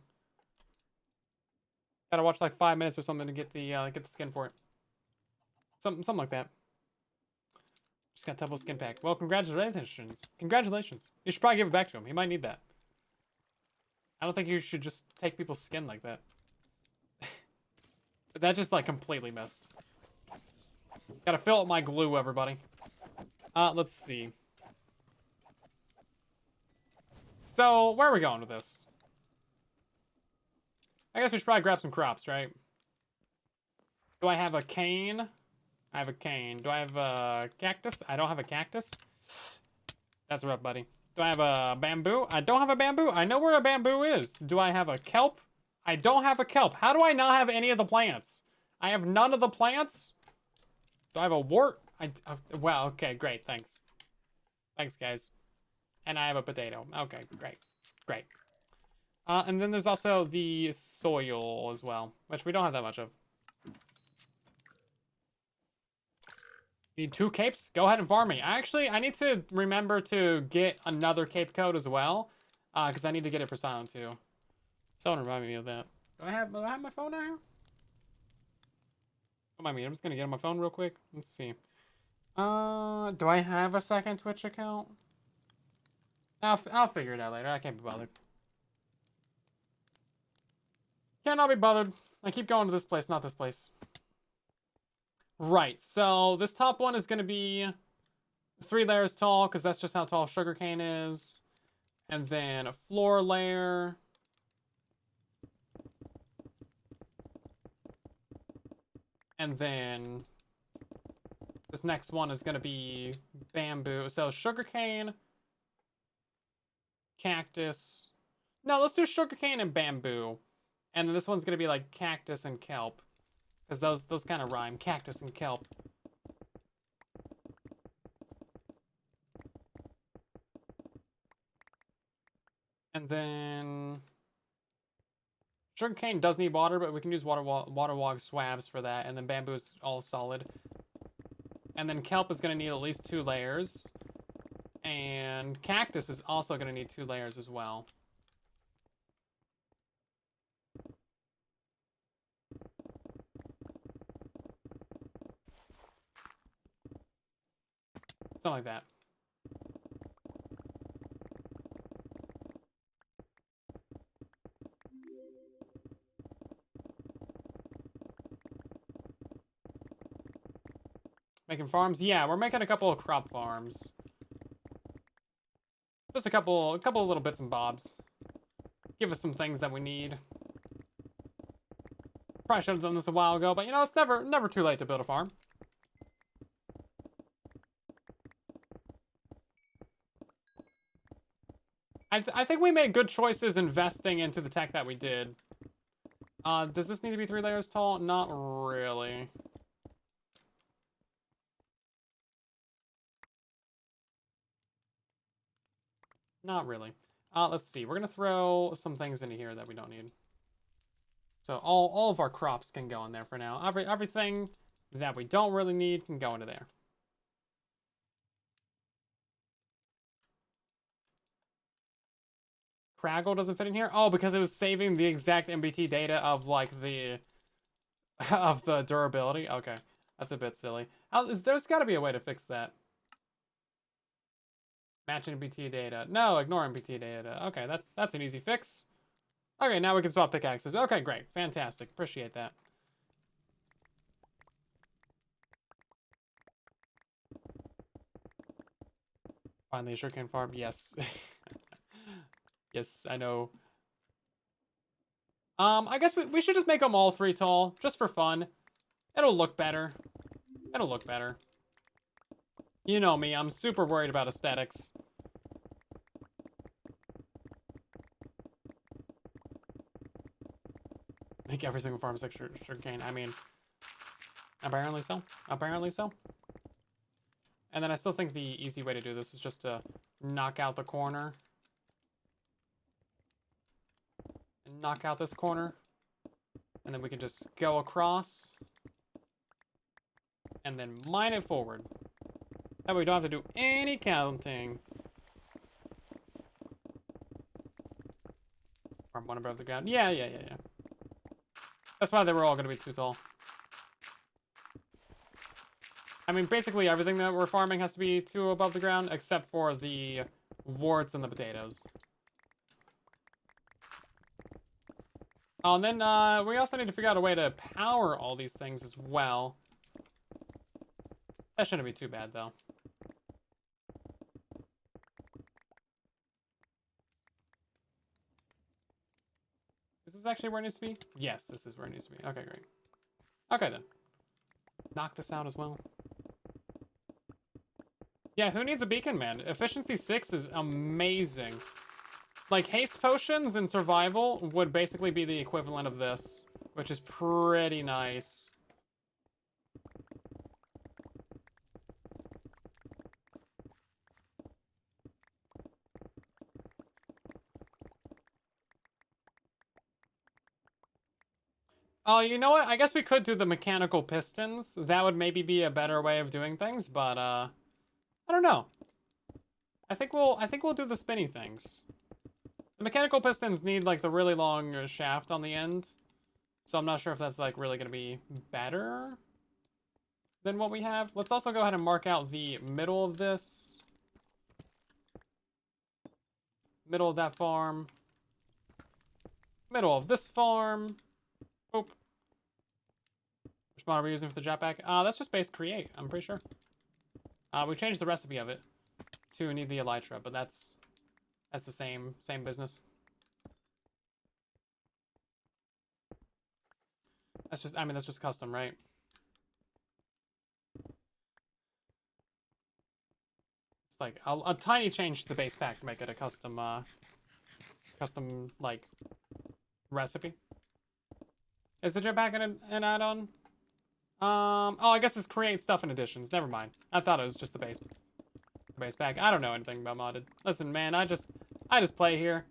Speaker 1: Gotta watch like 5 minutes or something to get the skin for it. Something like that. Just got Tubbo skin pack. Well, congratulations. Congratulations. You should probably give it back to him. He might need that. I don't think you should just take people's skin like that. That just like completely missed. Gotta fill up my glue, everybody. Let's see. So, where are we going with this? I guess we should probably grab some crops, right? Do I have a cane? I have a cane. Do I have a cactus? I don't have a cactus. That's rough, buddy. Do I have a bamboo? I don't have a bamboo. I know where a bamboo is. Do I have a kelp? I don't have a kelp. How do I not have any of the plants? I have none of the plants. Do I have a wart? Well, okay, great. Thanks. Thanks, guys. And I have a potato. Okay, great. Great. And then there's also the soil as well, which we don't have that much of. Need 2 capes? Go ahead and farm me. I need to remember to get another cape code as well, because I need to get it for Silent too. Someone remind me of that. Do I have my phone now? Oh, I mean, I'm just gonna get on my phone real quick. Let's see. Do I have a second Twitch account? I'll figure it out later. I can't be bothered. Cannot be bothered. I keep going to this place, not this place. Right, so this top one is going to be 3 layers tall, because that's just how tall sugarcane is. And then a floor layer. And then this next one is going to be bamboo. So sugarcane, cactus. No, let's do sugarcane and bamboo. And then this one's going to be like cactus and kelp. Because those kind of rhyme. Cactus and kelp. And then sugarcane does need water, but we can use waterlog swabs for that. And then bamboo is all solid. And then kelp is going to need at least 2 layers. And cactus is also going to need 2 layers as well. Something like that. Making farms? Yeah, we're making a couple of crop farms. Just a couple of little bits and bobs. Give us some things that we need. Probably should have done this a while ago, but you know, it's never too late to build a farm. I think we made good choices investing into the tech that we did. Does this need to be 3 layers tall? Not really. Not really. Let's see. We're gonna throw some things into here that we don't need. So all of our crops can go in there for now. Everything that we don't really need can go into there. Craggle doesn't fit in here? Oh, because it was saving the exact MBT data of like the of the durability. Okay, that's a bit silly. There's got to be a way to fix that. Match MBT data. No, ignore MBT data. Okay, that's an easy fix. Okay, now we can swap pickaxes. Okay, great, fantastic. Appreciate that. Finally, a sugarcane farm. Yes. Yes, I know. I guess we should just make them all 3 tall, just for fun. It'll look better. It'll look better. You know me, I'm super worried about aesthetics. Make every single farm sector sugarcane. I mean, apparently so. Apparently so. And then I still think the easy way to do this is just to knock out the corner. And knock out this corner. And then we can just go across. And then mine it forward. That way we don't have to do any counting. Farm one above the ground. Yeah. That's why they were all going to be too tall. I mean, basically everything that we're farming has to be 2 above the ground, except for the warts and the potatoes. Oh, and then we also need to figure out a way to power all these things as well. That shouldn't be too bad, though. Is this actually where it needs to be? Yes, this is where it needs to be. Okay, great. Okay, then. Knock this out as well. Yeah, who needs a beacon, man? Efficiency 6 is amazing. Like, haste potions in survival would basically be the equivalent of this, which is pretty nice. Oh, you know what? I guess we could do the mechanical pistons. That would maybe be a better way of doing things, but I don't know. I think we'll do the spinny things. The mechanical pistons need like the really long shaft on the end. So I'm not sure if that's like really going to be better than what we have. Let's also go ahead and mark out the middle of this. Middle of that farm. Middle of this farm. Oop. Which mod are we using for the jetpack? That's just base create, I'm pretty sure. We changed the recipe of it to need the elytra, but that's the same business. That's just custom, right? It's like a tiny change to the base pack to make it a custom like recipe. Is the jetpack an add-on? Oh, I guess it's create stuff in additions. Never mind. I thought it was just the base pack. I don't know anything about modded. Listen, man, I just play here.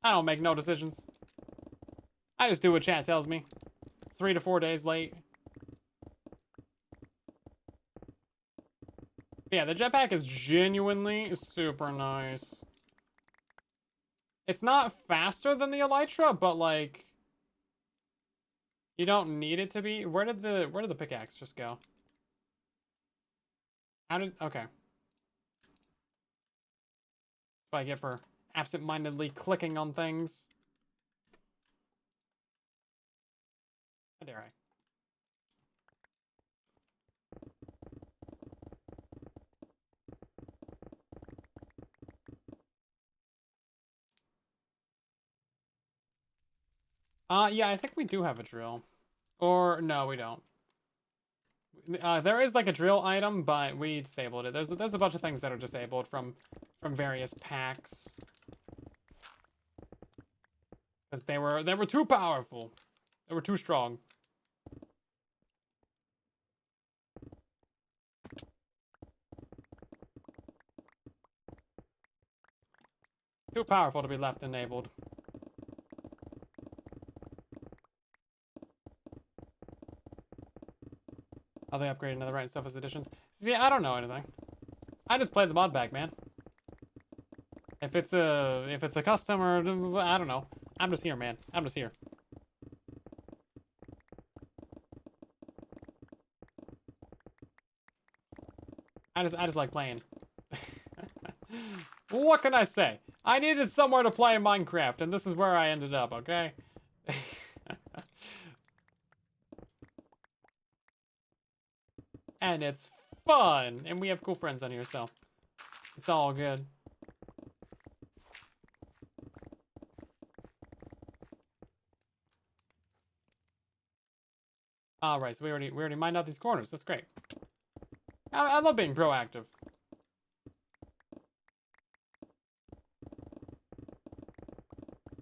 Speaker 1: I don't make no decisions. I just do what chat tells me. 3 to 4 days late. Yeah, the jetpack is genuinely super nice. It's not faster than the elytra, but like you don't need it to be. Where did the pickaxe just go? Okay. That's what I get for absent-mindedly clicking on things. How dare I? Yeah, I think we do have a drill. Or, no, we don't. There is like a drill item, but we disabled it. There's a bunch of things that are disabled from various packs. Because they were too powerful. They were too strong. Too powerful to be left enabled. How they upgraded into the right stuff as additions. See, I don't know anything. I just play the mod pack, man. If it's a custom or I don't know. I'm just here, man. I'm just here. I just like playing. What can I say? I needed somewhere to play Minecraft, and this is where I ended up, okay? And it's fun, and we have cool friends on here, so it's all good. All right, so we already mined out these corners. That's great. I love being proactive.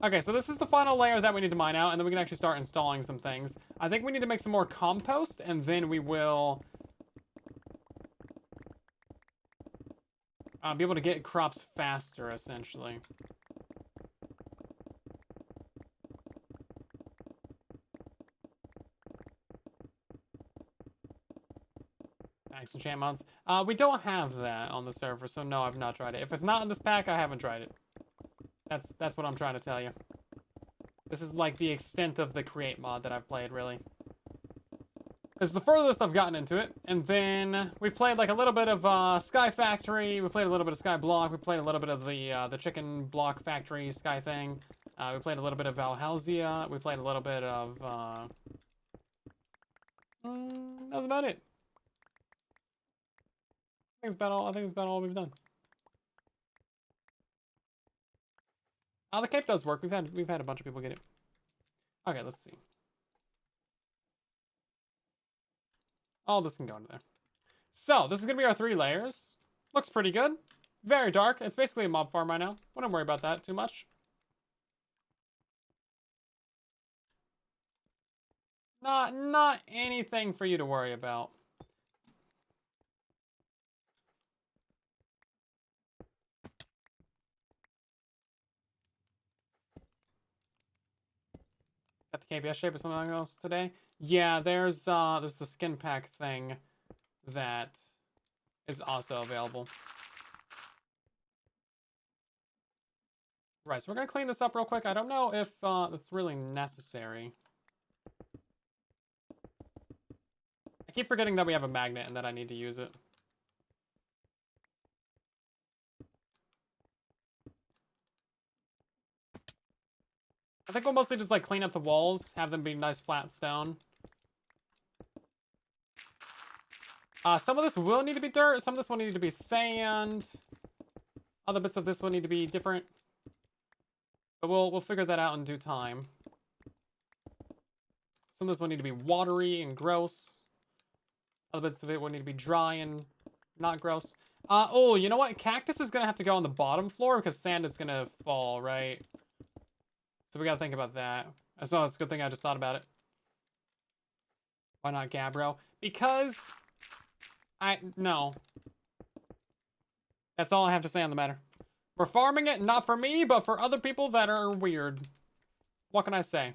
Speaker 1: Okay, so this is the final layer that we need to mine out, and then we can actually start installing some things. I think we need to make some more compost, and then we will be able to get crops faster, essentially. Max enchant mounts. We don't have that on the server, so no, I've not tried it. If it's not in this pack, I haven't tried it. That's what I'm trying to tell you. This is like the extent of the create mod that I've played, really. It's the furthest I've gotten into it, and then we've played like a little bit of Sky Factory. We played a little bit of Sky Block. We played a little bit of the Chicken Block Factory Sky thing. We played a little bit of Valhalsia. We played a little bit of that was about it. I think it's about all we've done. The cape does work. We've had a bunch of people get it. Okay, let's see. All this can go into there. So, this is going to be our 3 layers. Looks pretty good. Very dark. It's basically a mob farm right now. Wouldn't worry about that too much. Not anything for you to worry about. Got the KBS shape or something else today? Yeah, there's the skin pack thing that is also available. Right, so we're gonna clean this up real quick. I don't know if that's really necessary. I keep forgetting that we have a magnet and that I need to use it. I think we'll mostly just like clean up the walls, have them be nice flat stone. Some of this will need to be dirt, some of this will need to be sand. Other bits of this will need to be different. But we'll figure that out in due time. Some of this will need to be watery and gross. Other bits of it will need to be dry and not gross. Oh, you know what? Cactus is gonna have to go on the bottom floor because sand is gonna fall, right? So we gotta think about that. That's a good thing I just thought about it. Why not Gabbro? Because no. That's all I have to say on the matter. We're farming it, not for me, but for other people that are weird. What can I say?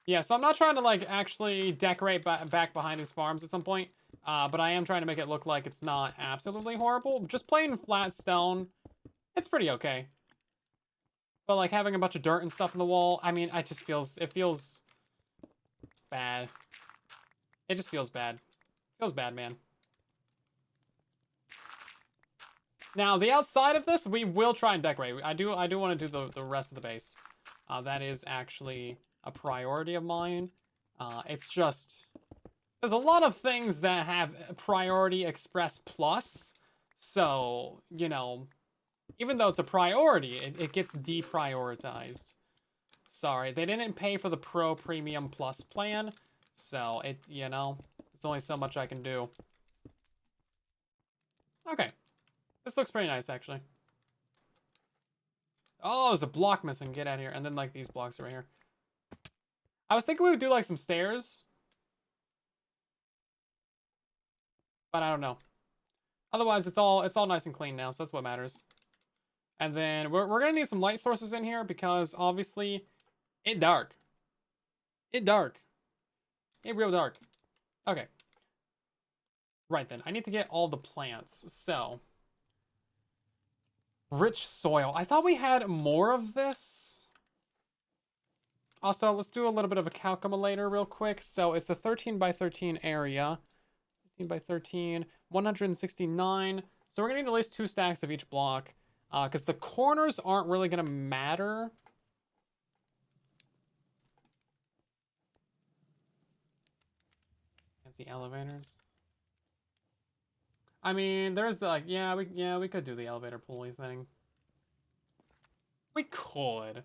Speaker 1: Yeah, so I'm not trying to, like, actually decorate back behind these farms at some point. But I am trying to make it look like it's not absolutely horrible. Just plain flat stone, it's pretty okay. But, like, having a bunch of dirt and stuff in the wall, I mean, it feels bad. It just feels bad. Feels bad, man. Now, the outside of this, we will try and decorate. I do want to do the rest of the base. That is actually a priority of mine. It's just... There's a lot of things that have priority express plus. So, you know, even though it's a priority, it gets deprioritized. Sorry, they didn't pay for the Pro Premium Plus plan. So, you know, there's only so much I can do. Okay. This looks pretty nice, actually. Oh, there's a block missing. Get out of here. And then, like, these blocks right here. I was thinking we would do, like, some stairs. But I don't know. Otherwise, it's all nice and clean now, so that's what matters. And then we're gonna need some light sources in here because obviously it dark. It dark. It real dark. Okay. Right then, I need to get all the plants. So, rich soil. I thought we had more of this. Also, let's do a little bit of a calculator real quick. So it's a 13 by 13 area. 13 by 13, 169. So we're gonna need at least 2 stacks of each block. Because the corners aren't really gonna matter. Fancy elevators. I mean, there's the, like, we could do the elevator pulley thing. We could.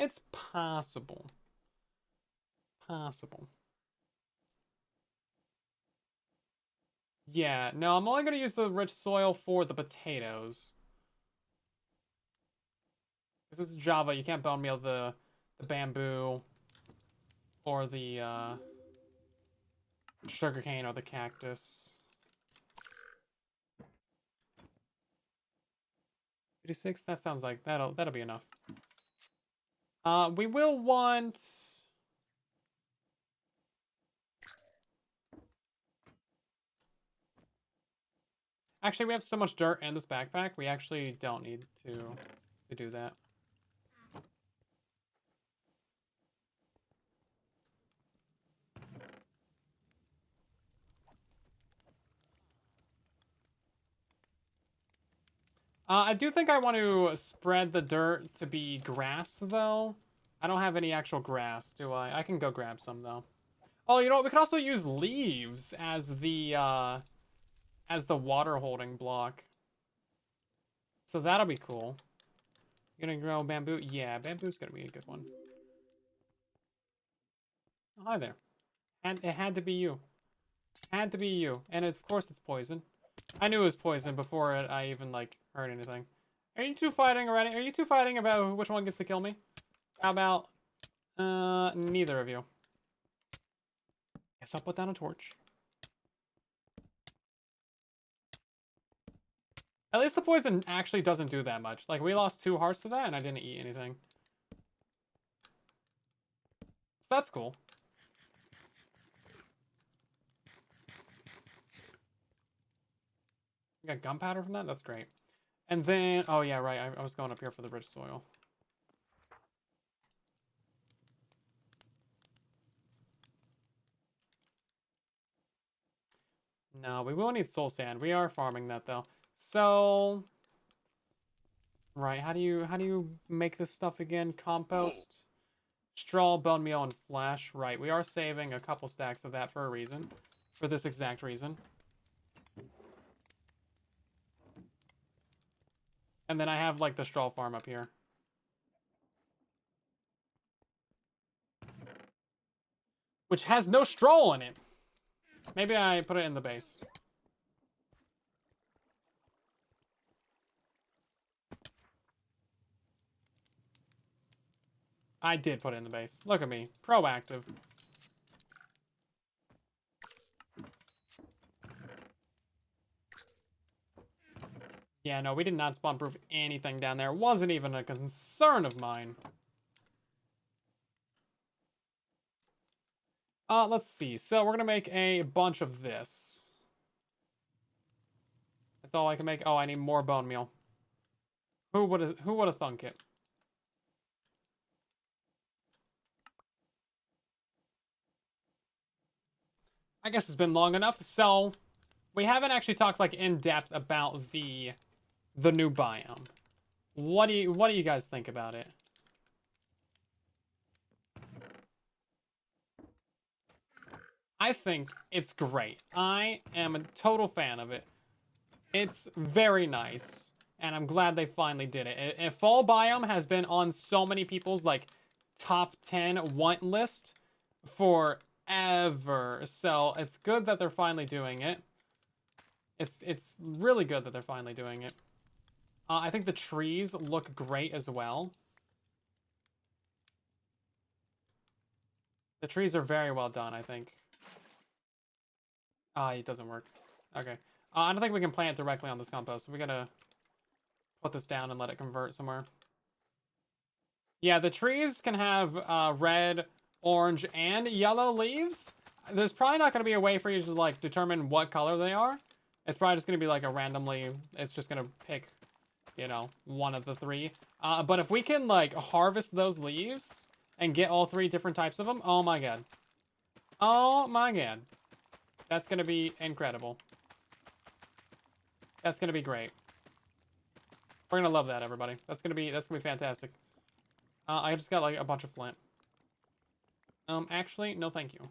Speaker 1: It's possible. Possible. Yeah, no, I'm only going to use the rich soil for the potatoes. This is Java. You can't bone meal the bamboo or the sugarcane or the cactus. 56? That sounds like that'll be enough. We will want... Actually, we have so much dirt in this backpack, we actually don't need to do that. I do think I want to spread the dirt to be grass, though. I don't have any actual grass, do I? I can go grab some, though. Oh, you know what? We could also use leaves as the water holding block. So that'll be cool. You're gonna grow bamboo? Yeah, bamboo's gonna be a good one. Oh, hi there. And it had to be you. Had to be you. And of course it's poison. I knew it was poison before I even, like, heard anything. Are you two fighting already? Are you two fighting about which one gets to kill me? How about, neither of you? Guess I'll put down a torch. At least the poison actually doesn't do that much. Like, we lost 2 hearts to that, and I didn't eat anything. So that's cool. You got gunpowder from that? That's great. And then, oh yeah, right, I was going up here for the rich soil. No, we will need soul sand. We are farming that, though. So... Right, how do you make this stuff again? Compost, straw, bone meal, and flesh. Right, we are saving a couple stacks of that for a reason. For this exact reason. And then I have, like, the straw farm up here. Which has no straw in it. Maybe I put it in the base. I did put it in the base. Look at me. Proactive. Yeah, no, we did not spawn-proof anything down there. It wasn't even a concern of mine. Let's see. So we're gonna make a bunch of this. That's all I can make. Oh, I need more bone meal. Who would have thunk it? I guess it's been long enough. So we haven't actually talked, like, in depth about the new biome. What do you guys think about it? I think it's great. I am a total fan of it. It's very nice, and I'm glad they finally did it. A fall biome has been on so many people's, like, top 10 want list forever. So it's good that they're finally doing it. It's really good that they're finally doing it. I think the trees look great as well. The trees are very well done, I think. It doesn't work. Okay. I don't think we can plant directly on this compost, so we gotta put this down and let it convert somewhere. Yeah, the trees can have red, orange, and yellow leaves. There's probably not gonna be a way for you to, like, determine what color they are. It's probably just gonna be, like, a randomly, it's just gonna pick, you know, one of the 3. But if we can, like, harvest those leaves and get all 3 different types of them, oh my god. Oh my god. That's gonna be incredible. That's gonna be great. We're gonna love that, everybody. That's gonna be fantastic. I just got, like, a bunch of flint. Actually, no thank you.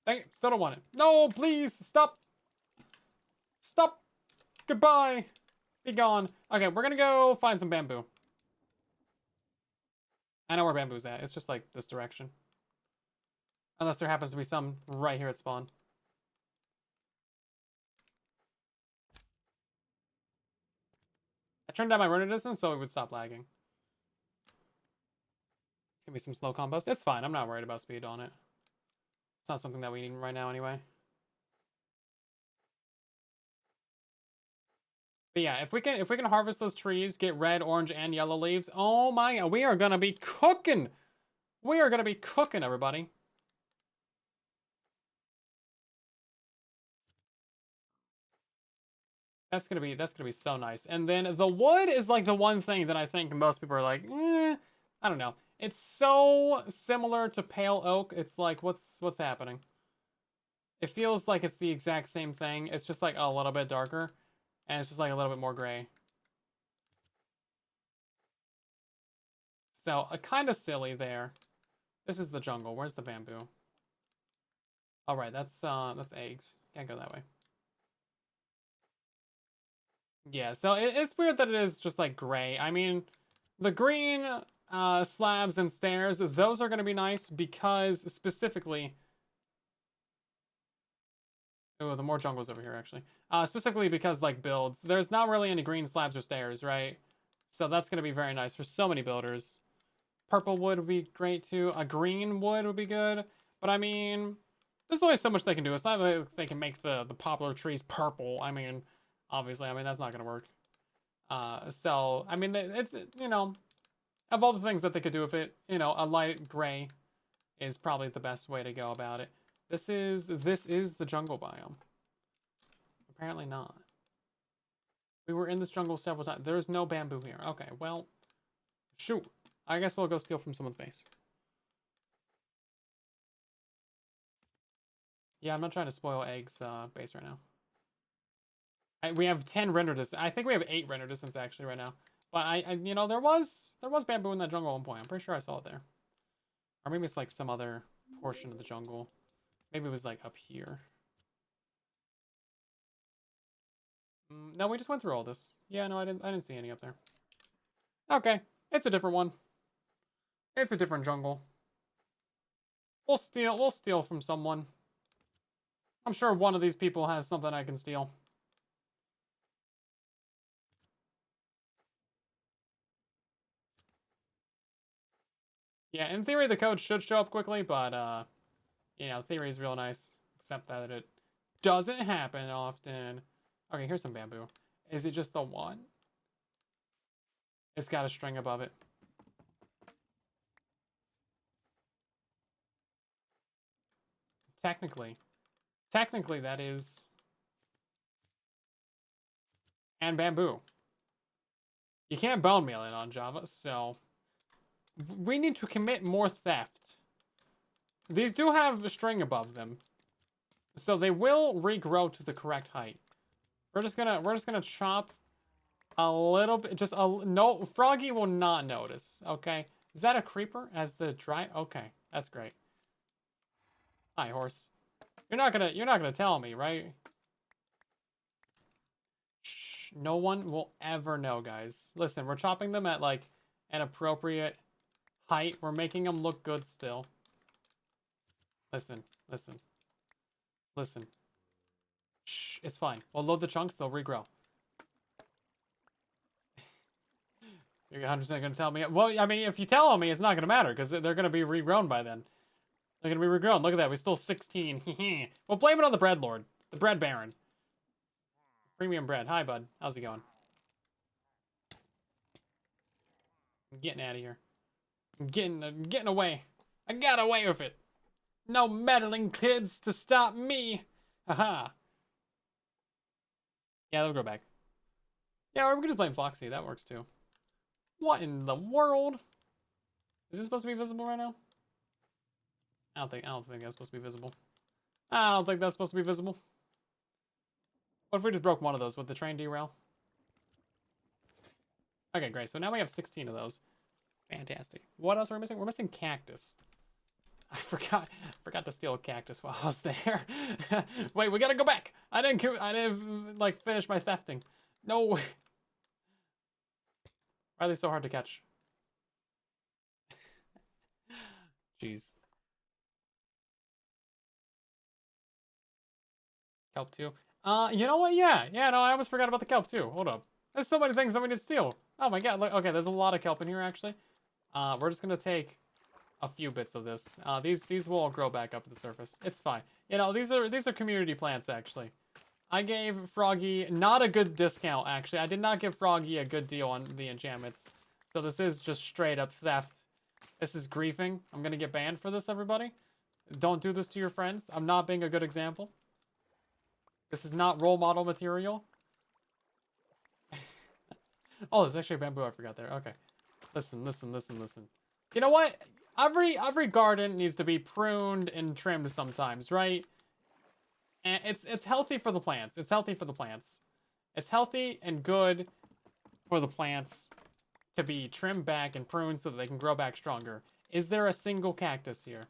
Speaker 1: Thank you. Still don't want it. No, please, stop. Stop. Goodbye. Be gone. Okay, we're gonna go find some bamboo. I know where bamboo's at. It's just like this direction. Unless there happens to be some right here at spawn. I turned down my render distance so it would stop lagging. It's gonna be some slow combos. It's fine. I'm not worried about speed on it. It's not something that we need right now anyway. But yeah, if we can harvest those trees, get red, orange, and yellow leaves, oh my god, we are gonna be cooking. We are gonna be cooking, everybody. That's gonna be so nice. And then the wood is like the one thing that I think most people are like, I don't know. It's so similar to pale oak. It's like, what's happening? It feels like it's the exact same thing. It's just like a little bit darker, and it's just like a little bit more gray. So kind of silly there. This is the jungle. Where's the bamboo? All right, that's eggs. Can't go that way. Yeah, so it's weird that it is just like gray. I mean, the green slabs and stairs, those are going to be nice because specifically. Oh, the more jungle's over here actually. Specifically because like builds, there's not really any green slabs or stairs, right? So that's going to be very nice for so many builders. Purple wood would be great too. A green wood would be good. But I mean, there's only so much they can do. It's not like they can make the poplar trees purple. I mean, obviously, I mean, that's not going to work. So, I mean, it's, you know, of all the things that they could do with it, you know, a light gray is probably the best way to go about it. This is the jungle biome. Apparently not. We were in this jungle several times. There's no bamboo here. Okay, well, shoot. I guess we'll go steal from someone's base. Yeah, I'm not trying to spoil Egg's base right now. We have 10 render distance. I think we have 8 render distance actually right now. But you know, there was bamboo in that jungle at one point. I'm pretty sure I saw it there. Or maybe it's like some other portion of the jungle. Maybe it was like up here. No, we just went through all this. Yeah, no, I didn't see any up there. Okay, it's a different one. It's a different jungle. We'll steal from someone. I'm sure one of these people has something I can steal. Yeah, in theory the code should show up quickly, but you know, theory is real nice, except that it doesn't happen often. Okay, here's some bamboo. Is it just the one? It's got a string above it. Technically that is. And bamboo. You can't bone meal it on Java, so we need to commit more theft. These do have a string above them, so they will regrow to the correct height. We're just gonna chop a little bit. Just a no. Froggy will not notice. Okay, is that a creeper? As the dry. Okay, that's great. Hi, horse. You're not gonna tell me, right? Shh, no one will ever know, guys. Listen, we're chopping them at like an appropriate height. We're making them look good still. Listen. Shh, it's fine. We'll load the chunks, they'll regrow. You're 100% gonna tell me? Well, I mean, if you tell me, it's not gonna matter, because they're gonna be regrown by then. They're gonna be regrown. Look at that, we stole 16. We'll blame it on the bread lord. The bread baron. Premium bread. Hi, bud. How's it going? I'm getting out of here. I'm getting away. I got away with it. No meddling kids to stop me. Haha. Yeah, they'll go back. Yeah, or we can just blame Foxy. That works too. What in the world? Is this supposed to be visible right now? I don't think that's supposed to be visible. I don't think that's supposed to be visible. What if we just broke one of those? Would the train derail? Okay, great. So now we have 16 of those. Fantastic. What else are we missing? We're missing cactus. I forgot to steal a cactus while I was there. Wait, we gotta go back. I didn't like finish my thefting. No. Why are they so hard to catch? Jeez. Kelp too. You know what? Yeah. Yeah, no, I almost forgot about the kelp too. Hold up. There's so many things that we need to steal. Oh my god. Look, okay, there's a lot of kelp in here, actually. We're just gonna take a few bits of this. These will all grow back up to the surface. It's fine. You know, these are community plants, actually. I gave Froggy not a good discount, actually. I did not give Froggy a good deal on the enchantments. So this is just straight up theft. This is griefing. I'm gonna get banned for this, everybody. Don't do this to your friends. I'm not being a good example. This is not role model material. Oh, there's actually a bamboo I forgot there. Okay. Listen, listen, listen, listen. You know what? Every garden needs to be pruned and trimmed sometimes, right? And it's healthy for the plants. It's healthy for the plants. It's healthy and good for the plants to be trimmed back and pruned so that they can grow back stronger. Is there a single cactus here?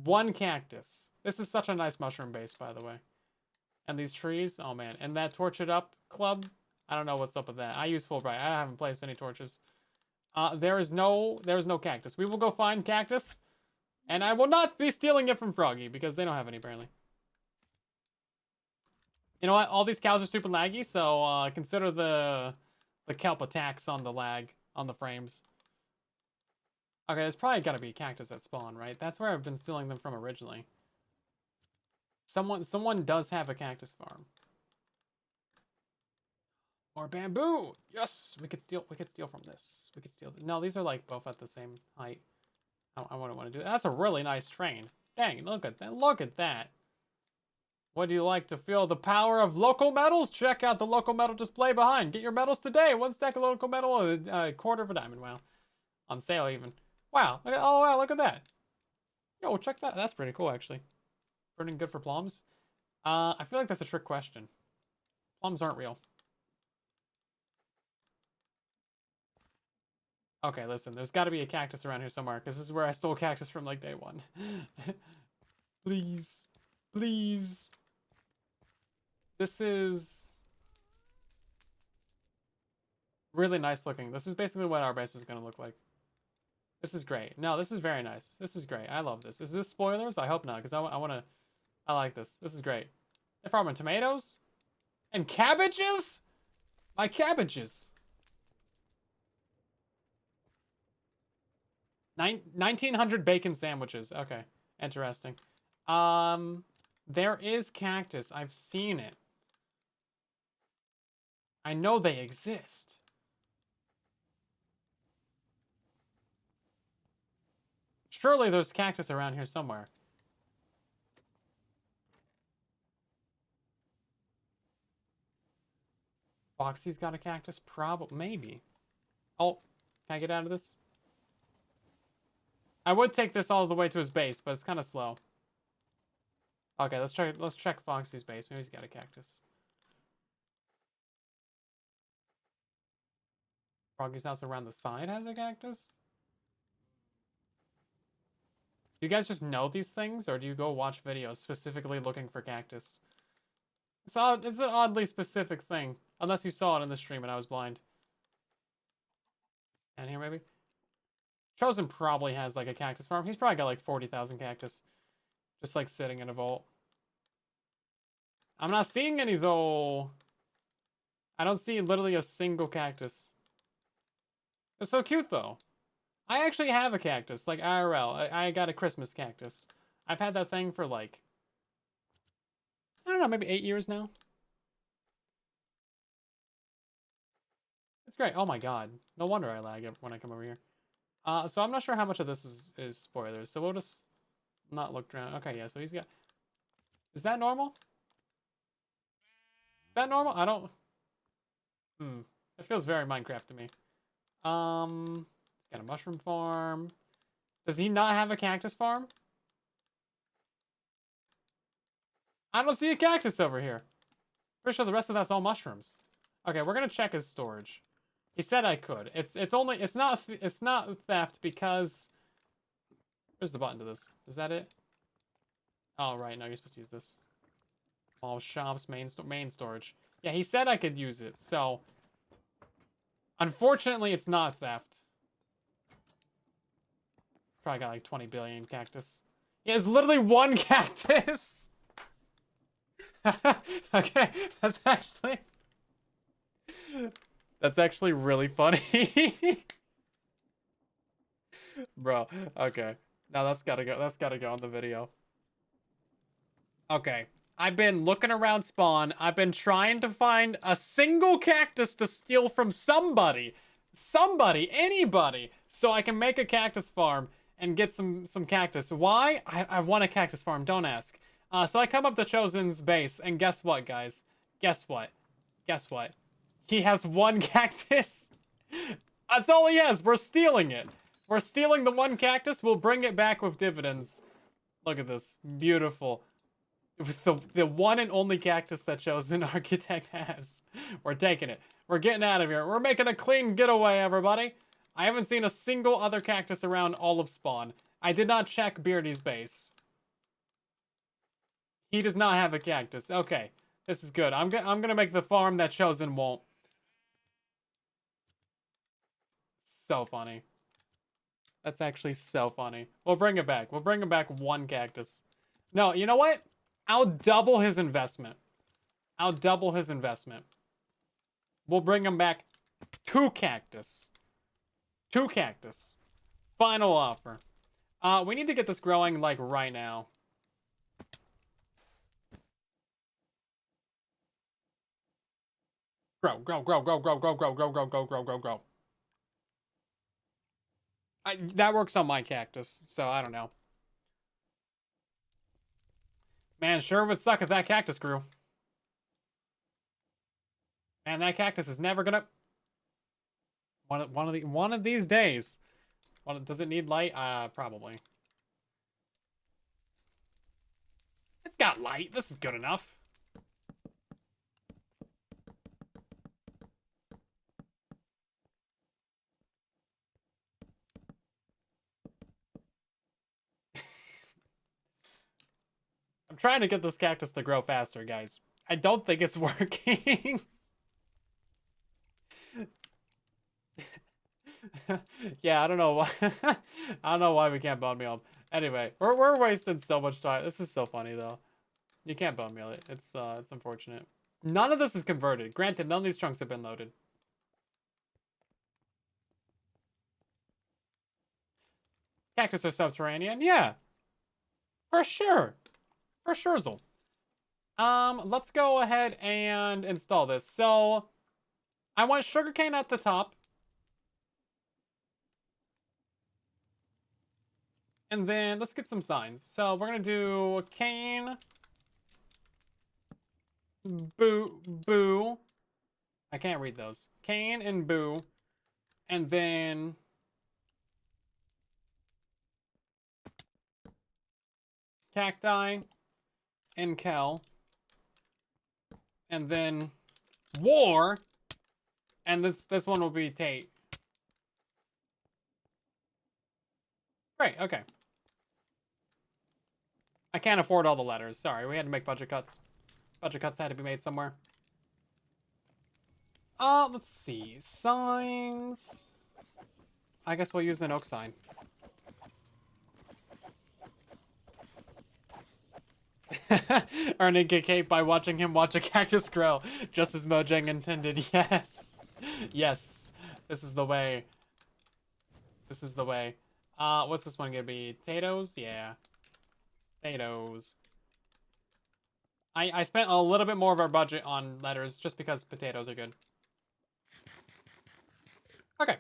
Speaker 1: One cactus. This is such a nice mushroom base, by the way. And these trees, oh man. And that torch it up club, I don't know what's up with that. I use Fulbright. I haven't placed any torches. There is no cactus. We will go find cactus, and I will not be stealing it from Froggy because they don't have any apparently. You know what? All these cows are super laggy, so consider the kelp attacks on the lag on the frames. Okay, there's probably got to be a cactus at spawn, right? That's where I've been stealing them from originally. Someone does have a cactus farm. More bamboo. Yes, we could steal from this. We could steal. No, these are like both at the same height. I wouldn't want to do that. That's a really nice train. Dang, look at that. Look at that. Would you like to feel the power of local metals? Check out the local metal display behind. Get your metals today. One stack of local metal, a quarter of a diamond. Wow. On sale even. Wow. Oh, wow, look at that. Yo, check that. That's pretty cool, actually. Burning good for plums? I feel like that's a trick question. Plums aren't real. Okay, listen. There's got to be a cactus around here somewhere, because this is where I stole cactus from, like, day one. Please. Please. This is really nice looking. This is basically what our base is going to look like. This is great. No, this is very nice. This is great. I love this. Is this spoilers? I hope not, because I want to... I like this. This is great. They're farming tomatoes? And cabbages? My cabbages. 1900 bacon sandwiches. Okay. Interesting. There is cactus. I've seen it. I know they exist. Surely there's cactus around here somewhere. Foxy's got a cactus? Probably. Maybe. Oh, can I get out of this? I would take this all the way to his base, but it's kind of slow. Okay, let's check Foxy's base. Maybe he's got a cactus. Froggy's house around the side has a cactus? Do you guys just know these things, or do you go watch videos specifically looking for cactus? It's an oddly specific thing. Unless you saw it in the stream and I was blind. And here, maybe? Chosen probably has, like, a cactus farm. He's probably got, like, 40,000 cactus. Just, like, sitting in a vault. I'm not seeing any, though. I don't see literally a single cactus. It's so cute, though. I actually have a cactus, like, IRL. I got a Christmas cactus. I've had that thing for, like... I don't know, maybe 8 years now? It's great. Oh my god. No wonder I lag when I come over here. So I'm not sure how much of this is spoilers. So we'll just not look around. Okay, yeah, so he's got... Is that normal? Is that normal? I don't... It feels very Minecraft to me. He's got a mushroom farm. Does he not have a cactus farm? I don't see a cactus over here. Pretty sure the rest of that's all mushrooms. Okay, we're gonna check his storage. He said I could. It's not theft because... Where's the button to this? Is that it? Oh, right. No, you're supposed to use this. All shops, main storage. Yeah, he said I could use it, so... Unfortunately, it's not theft. probably got like 20 billion cactus. He has literally one cactus. Okay, that's actually really funny. Bro, okay. Now that's gotta go. That's gotta go on the video. Okay. I've been looking around spawn. I've been trying to find a single cactus to steal from somebody. Somebody, anybody. So I can make a cactus farm and get some cactus. Why? I want a cactus farm, don't ask. So I come up to Chosen's base, and guess what, guys? Guess what? Guess what? He has one cactus. That's all he has. We're stealing it. We're stealing the one cactus. We'll bring it back with dividends. Look at this. Beautiful. With the one and only cactus that Chosen Architect has. We're taking it. We're getting out of here. We're making a clean getaway, everybody. I haven't seen a single other cactus around all of spawn. I did not check Beardy's base. He does not have a cactus. Okay. This is good. I'm gonna make the farm that Chosen won't. So funny. That's actually so funny. We'll bring it back. We'll bring him back one cactus. No, you know what? I'll double his investment. I'll double his investment. We'll bring him back 2 cactus. 2 cactus. Final offer. We need to get this growing, like, right now. Grow, grow, grow, grow, grow, grow, grow, grow, grow, grow, grow, grow, grow. That works on my cactus, so I don't know. Man, sure would suck if that cactus grew. Man, that cactus is never gonna... One of these days. Does it need light? Probably. It's got light. This is good enough. I'm trying to get this cactus to grow faster, guys. I don't think it's working. Yeah, I don't know why. I don't know why we can't bone meal him. Anyway, we're wasting so much time. This is so funny though. You can't bone meal it. It's unfortunate. None of this is converted. Granted, none of these chunks have been loaded. Cactus are subterranean? Yeah. For sure. For sure. Let's go ahead and install this. So, I want sugarcane at the top. And then let's get some signs. So we're gonna do cane, boo. I can't read those. Cane and boo. And then cacti and kel. And then war. And this one will be Tate. Great, okay. I can't afford all the letters. Sorry, we had to make budget cuts. Budget cuts had to be made somewhere. Let's see. Signs. I guess we'll use an oak sign. Earning a cape by watching him watch a cactus grow. Just as Mojang intended. Yes. Yes. This is the way. This is the way. What's this one gonna be? Potatoes? Yeah. Potatoes. I spent a little bit more of our budget on letters just because potatoes are good. Okay.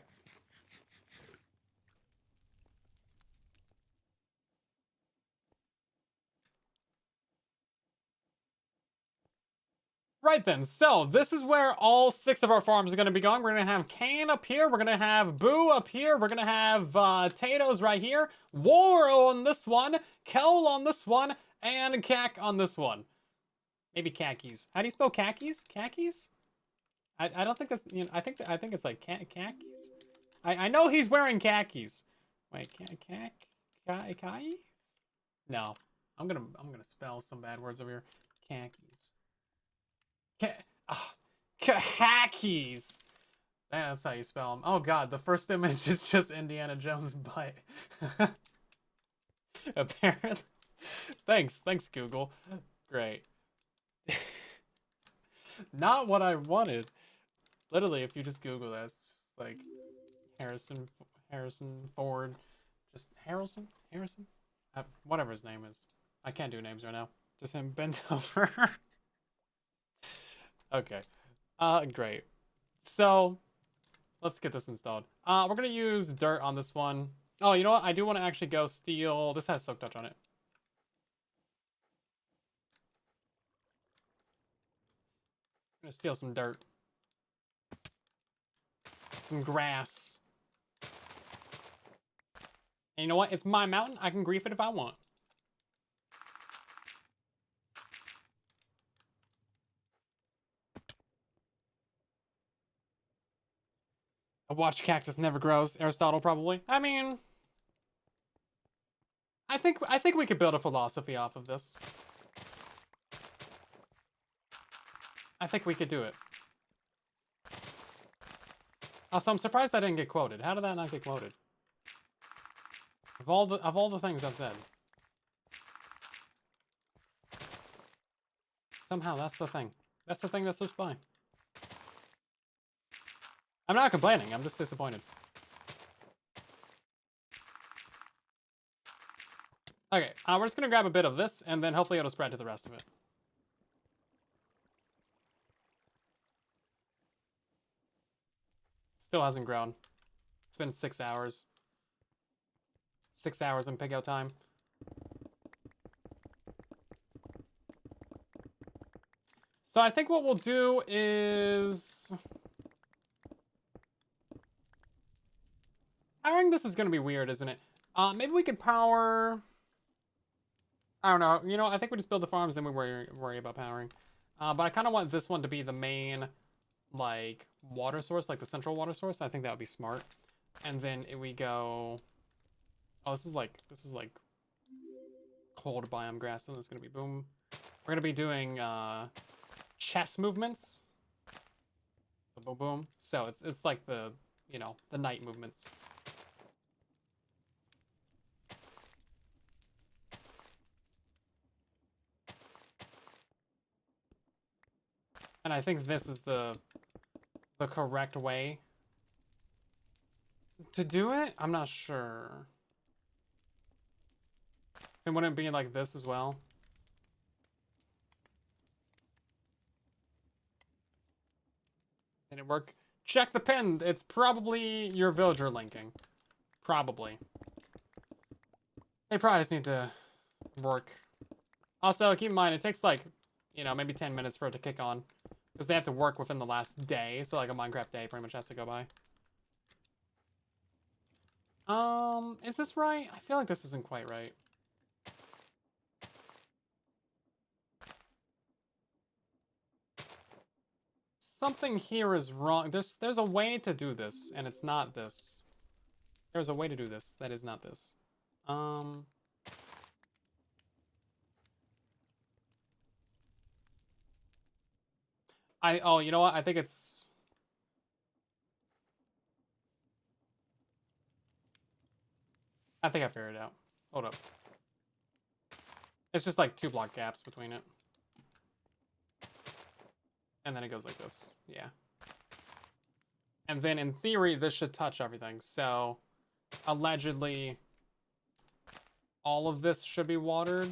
Speaker 1: Right then, so this is where all 6 of our farms are going to be going. We're going to have cane up here. We're going to have boo up here. We're going to have potatoes right here. War on this one. Kel on this one. And cack on this one. Maybe khakis. How do you spell khakis? Khakis? I don't think that's... You know, I think it's like khakis. I know he's wearing khakis. Wait, khakis? No. I'm gonna spell some bad words over here. Khakis. Khakis. That's how you spell them. Oh god, the first image is just Indiana Jones' butt. Apparently. Thanks, Google. Great. Not what I wanted. Literally, if you just Google this, like Harrison Harrison Ford, just Harrison, whatever his name is. I can't do names right now. Just him bent over. Okay. Great. So let's get this installed. We're gonna use dirt on this one. Oh, you know what? I do want to actually go steal. This has soak touch on it. I'm gonna steal some dirt, some grass. And you know what? It's my mountain. I can grief it if I want. A watch cactus never grows. Aristotle probably. I mean, I think we could build a philosophy off of this. I think we could do it. Also, I'm surprised I didn't get quoted. How did that not get quoted? Of all the things I've said. Somehow that's the thing. That's the thing that slips by. I'm not complaining, I'm just disappointed. Okay, we're just gonna grab a bit of this, and then hopefully it'll spread to the rest of it. Still hasn't grown. It's been 6 hours. 6 hours in pig out time. So I think what we'll do is... Powering this is gonna be weird, isn't it? Maybe we could power... I don't know. You know, I think we just build the farms, then we worry about powering. But I kind of want this one to be the main, like, water source, like the central water source. I think that would be smart. And then we go... Oh, this is like cold biome grass, and it's gonna be boom. We're gonna be doing chest movements. So boom, boom. So it's like the, you know, the night movements. And I think this is the correct way to do it. I'm not sure. And wouldn't it be like this as well? Did it work? Check the pin. It's probably your villager linking. Probably. They probably just need to work. Also, keep in mind, it takes like, you know, maybe 10 minutes for it to kick on. Because they have to work within the last day. So like a Minecraft day pretty much has to go by. Is this right? I feel like this isn't quite right. Something here is wrong. There's a way to do this, and it's not this. There's a way to do this that is not this. Oh, you know what? I think it's... I think I figured it out. Hold up. It's just like 2 block gaps between it. And then it goes like this. Yeah. And then in theory, this should touch everything. So allegedly, all of this should be watered.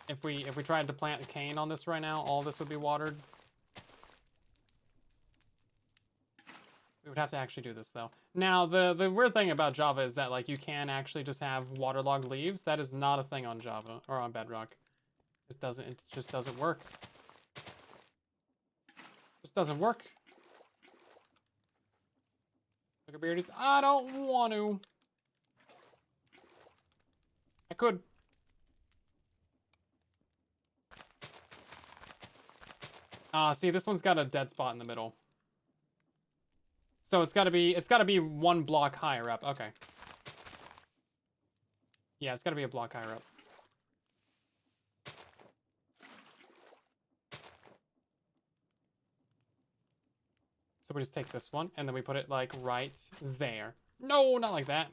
Speaker 1: If we tried to plant a cane on this right now, all this would be watered. We would have to actually do this though. Now, the weird thing about Java is that like you can actually just have waterlogged leaves. That is not a thing on Java or on Bedrock. It just doesn't work. Just doesn't work. Look at Beardy's. I don't want to. I could. See, this one's got a dead spot in the middle. So it's gotta be 1 block higher up. Okay. Yeah, it's gotta be a block higher up. So we just take this one, and then we put it, like, right there. No, not like that.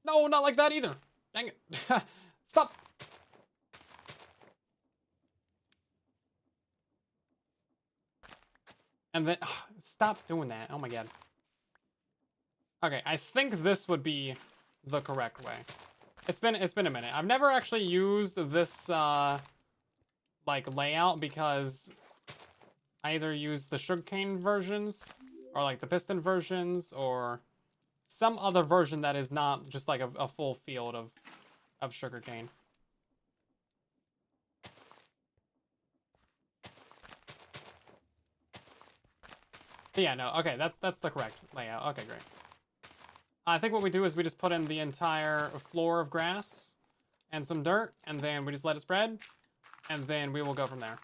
Speaker 1: No, not like that either. Dang it. Stop. And then, stop doing that. Oh my god. Okay, I think this would be the correct way. It's been a minute. I've never actually used this like layout because I either use the sugarcane versions or like the piston versions or some other version that is not just like a full field of sugarcane. But yeah, no, okay, that's the correct layout. Okay, great. I think what we do is we just put in the entire floor of grass and some dirt, and then we just let it spread, and then we will go from there.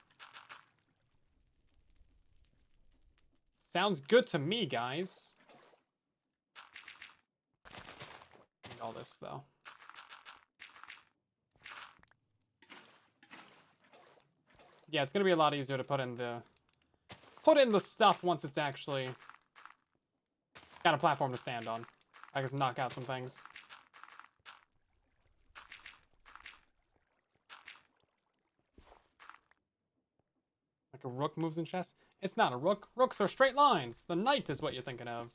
Speaker 1: Sounds good to me, guys. Need all this, though. Yeah, it's gonna be a lot easier to put in the stuff once it's actually got a platform to stand on. I can just knock out some things. Like a rook moves in chess? It's not a rook. Rooks are straight lines. The knight is what you're thinking of.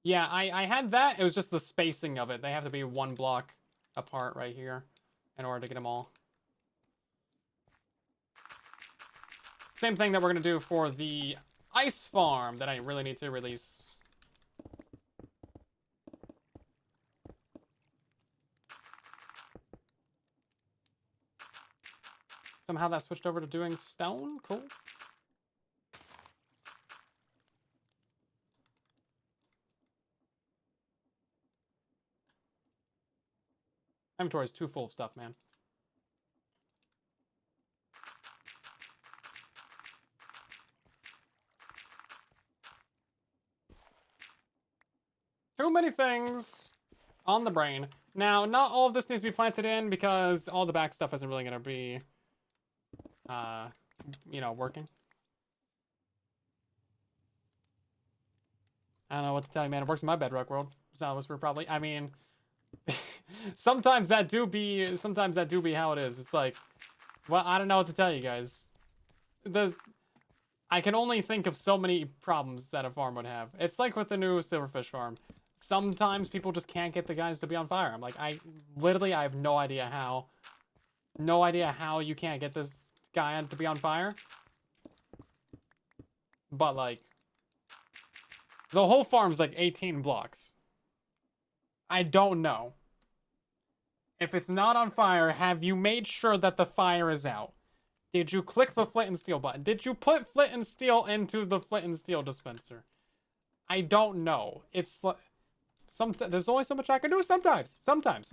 Speaker 1: Yeah, I had that. It was just the spacing of it. They have to be one block apart right here in order to get them all. Same thing that we're going to do for the ice farm that I really need to release. Somehow that switched over to doing stone. Cool. Inventory is too full of stuff, man. Too many things on the brain. Now, not all of this needs to be planted in because all the back stuff isn't really going to be, you know, working. I don't know what to tell you, man. It works in my bedrock world. Sound Whisper probably. I mean, sometimes that do be how it is. It's like, well, I don't know what to tell you guys. I can only think of so many problems that a farm would have. It's like with the new silverfish farm. Sometimes people just can't get the guys to be on fire. I'm like, I have no idea how. No idea how you can't get this guy to be on fire. But like, the whole farm's like 18 blocks. I don't know. If it's not on fire, have you made sure that the fire is out? Did you click the flint and steel button? Did you put flint and steel into the flint and steel dispenser? I don't know. It's like, there's only so much I can do sometimes. Sometimes.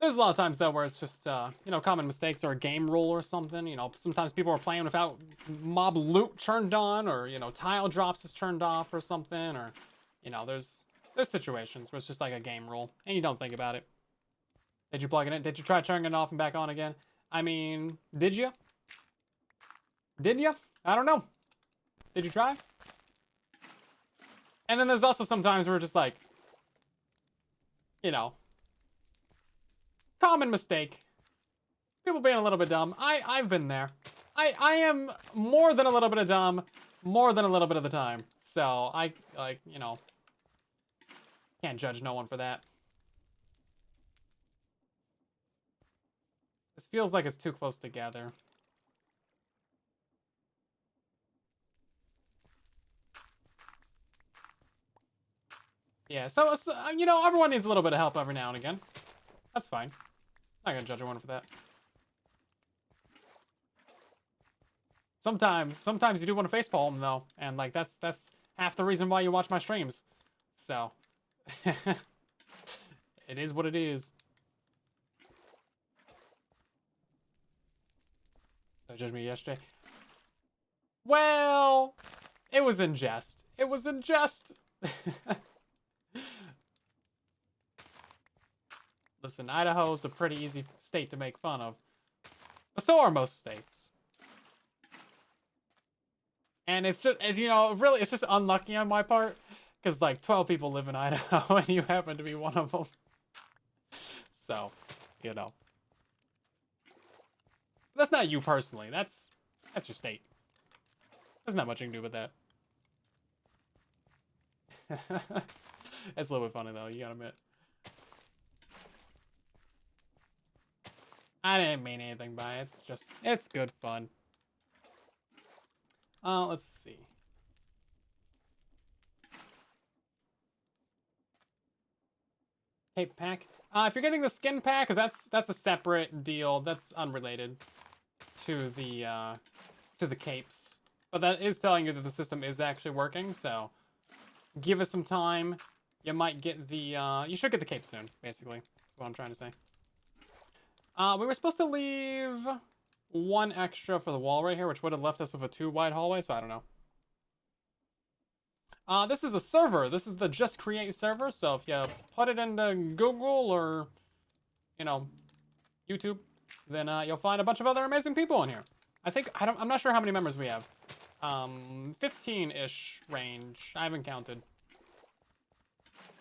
Speaker 1: There's a lot of times, though, where it's just, you know, common mistakes or a game rule or something. You know, sometimes people are playing without mob loot turned on or, you know, tile drops is turned off or something. Or, you know, there's situations where it's just like a game rule and you don't think about it. Did you plug it in? Did you try turning it off and back on again? I mean, did you? Didn't you? I don't know. Did you try? And then there's also some times where we're just like, you know, common mistake. People being a little bit dumb. I've been there. I am more than a little bit of dumb, more than a little bit of the time. So I, like, you know, can't judge no one for that. This feels like it's too close together. Yeah, so you know, everyone needs a little bit of help every now and again. That's fine. I'm not gonna judge anyone for that. Sometimes you do want to facepalm though, and like that's half the reason why you watch my streams. So it is what it is. Don't judge me yesterday. Well, it was in jest. It was in jest. Listen, Idaho's a pretty easy state to make fun of. But so are most states. And it's just, as you know, really, it's just unlucky on my part. Because, like, 12 people live in Idaho, and you happen to be one of them. So, you know. That's not you personally. That's your state. There's not much you can do with that. It's a little bit funny, though, you gotta admit. I didn't mean anything by it. It's just, it's good fun. Let's see. Cape pack. If you're getting the skin pack, that's a separate deal. That's unrelated to the capes. But that is telling you that the system is actually working, so give us some time. You might get the, you should get the cape soon, basically. That's what I'm trying to say. We were supposed to leave one extra for the wall right here, which would have left us with a 2 wide hallway, so I don't know. This is a server. This is the Just Create server, so if you put it into Google or, you know, YouTube, then you'll find a bunch of other amazing people in here. I'm not sure how many members we have. 15-ish range. I haven't counted.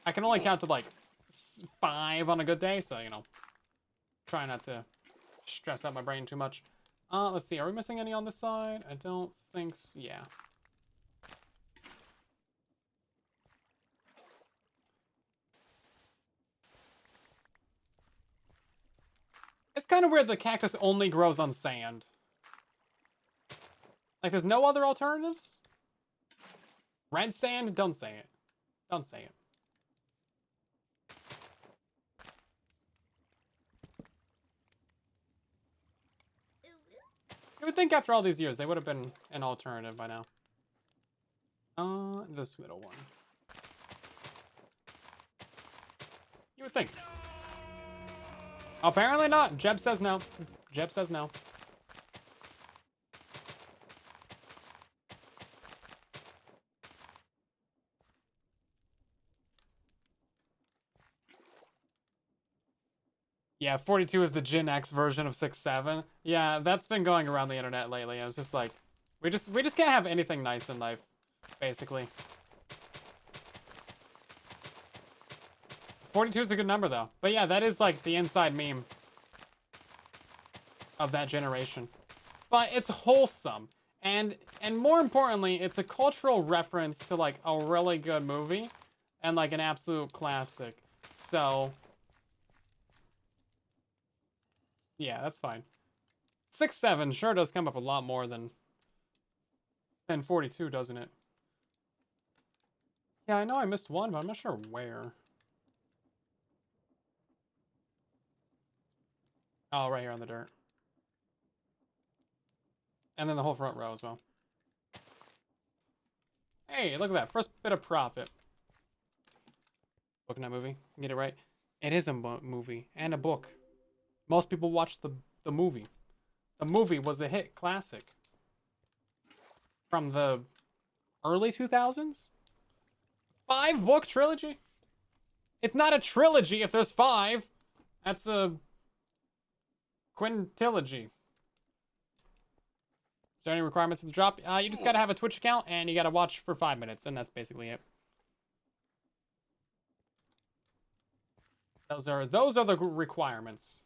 Speaker 1: I can only count to, like, 5 on a good day, so, you know, try not to stress out my brain too much. Let's see. Are we missing any on this side? I don't think so. Yeah. It's kind of weird the cactus only grows on sand. Like, there's no other alternatives? Red sand? Don't say it. Don't say it. You would think after all these years, they would have been an alternative by now. This middle one. You would think. Apparently not. Jeb says no. Jeb says no. Yeah, 42 is the Gen X version of 6-7. Yeah, that's been going around the internet lately. It's just like, we just can't have anything nice in life, basically. 42 is a good number, though. But yeah, that is like the inside meme of that generation. But it's wholesome. And more importantly, it's a cultural reference to like a really good movie and like an absolute classic. So yeah, that's fine. 6-7 sure does come up a lot more than 42, doesn't it? Yeah, I know I missed one, but I'm not sure where. Oh, right here on the dirt. And then the whole front row as well. Hey, look at that. First bit of profit. Book in that movie. Get it right. It is a movie and a book. Most people watch the movie. The movie was a hit classic. From the early 2000s? 5-book trilogy? It's not a trilogy if there's 5. That's a quintilogy. Is there any requirements for the drop? You just gotta have a Twitch account and you gotta watch for 5 minutes, and that's basically it. Those are the requirements.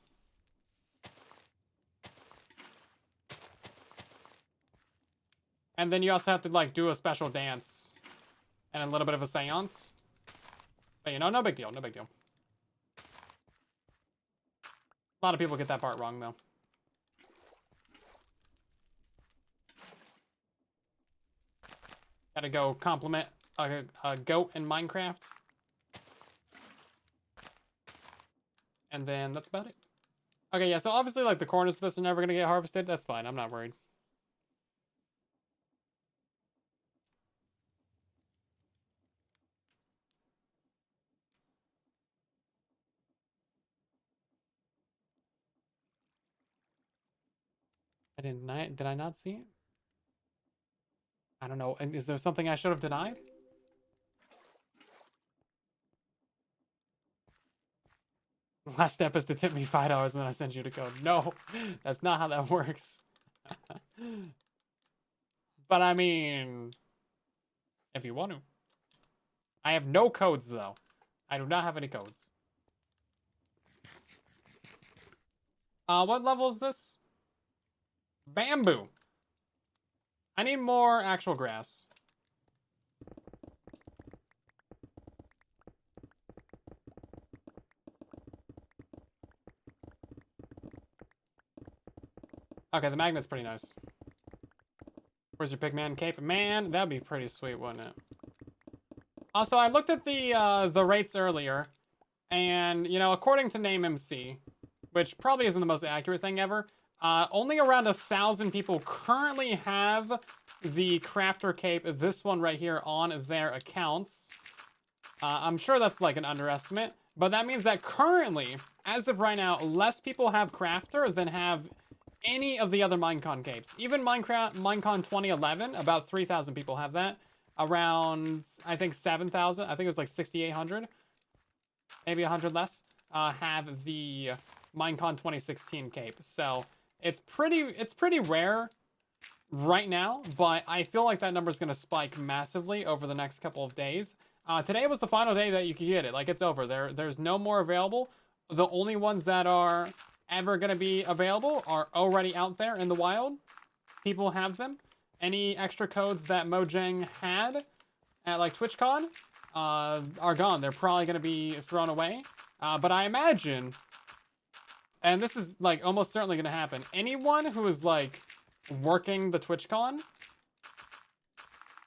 Speaker 1: And then you also have to like do a special dance and a little bit of a seance. But you know, no big deal, no big deal. A lot of people get that part wrong though. Gotta go compliment a goat in Minecraft. And then that's about it. Okay, yeah, so obviously like the corners of this are never gonna get harvested. That's fine, I'm not worried. Did I not see it? I don't know. And is there something I should have denied? Last step is to tip me $5 and then I send you the code. No, that's not how that works. But I mean, if you want to. I have no codes though. I do not have any codes. What level is this? Bamboo. I need more actual grass. Okay, the magnet's pretty nice. Where's your pigman cape? Man, that'd be pretty sweet, wouldn't it? Also, I looked at the rates earlier, and, you know, according to NameMC, which probably isn't the most accurate thing ever, only around 1,000 people currently have the crafter cape, this one right here, on their accounts. I'm sure that's like an underestimate, but that means that currently, as of right now, less people have crafter than have any of the other Minecon capes. Even Minecon 2011, about 3,000 people have that. Around, I think 7,000, I think it was like 6,800, maybe 100 less, have the Minecon 2016 cape. So it's pretty rare right now, but I feel like that number is going to spike massively over the next couple of days. Today was the final day that you could get it. Like, it's over. There's no more available. The only ones that are ever going to be available are already out there in the wild. People have them. Any extra codes that Mojang had at, like, TwitchCon are gone. They're probably going to be thrown away. But I imagine, and this is, like, almost certainly going to happen, anyone who is, like, working the TwitchCon,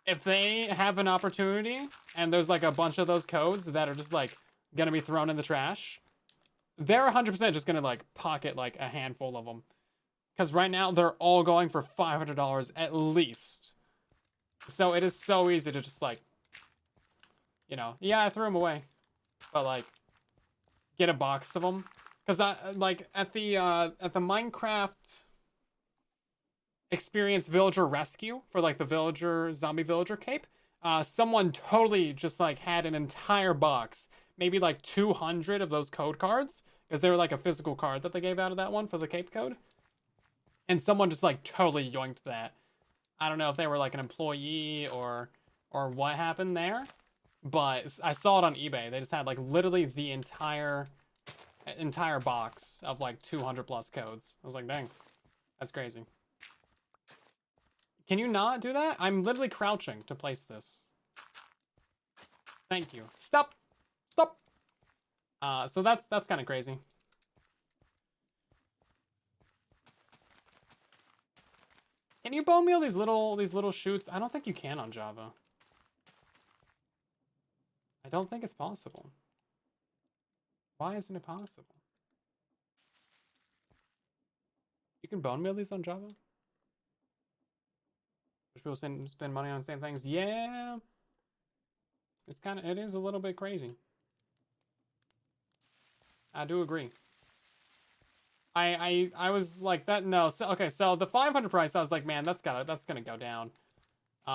Speaker 1: if they have an opportunity and there's like a bunch of those codes that are just like gonna be thrown in the trash, they're 100% just gonna like pocket like a handful of them, because right now they're all going for $500 at least. So it is so easy to just like, you know, yeah, I threw them away, but like get a box of them, because I like at the Minecraft experience villager rescue for like the villager zombie villager cape, someone totally just like had an entire box, maybe like 200 of those code cards, because they were like a physical card that they gave out of that one for the cape code, and someone just like totally yoinked that. I don't know if they were like an employee or what happened there, but I saw it on eBay. They just had like literally the entire box of like 200 plus codes. I was like, dang, that's crazy. Can you not do that? I'm literally crouching to place this. Thank you. Stop! Stop! So that's kind of crazy. Can you bone meal these little shoots? I don't think you can on Java. I don't think it's possible. Why isn't it possible? You can bone meal these on Java? Which people spend money on the same things? Yeah. It is a little bit crazy. I do agree. I was like that. No, so okay, so the 500 price, I was like, man, that's gonna go down,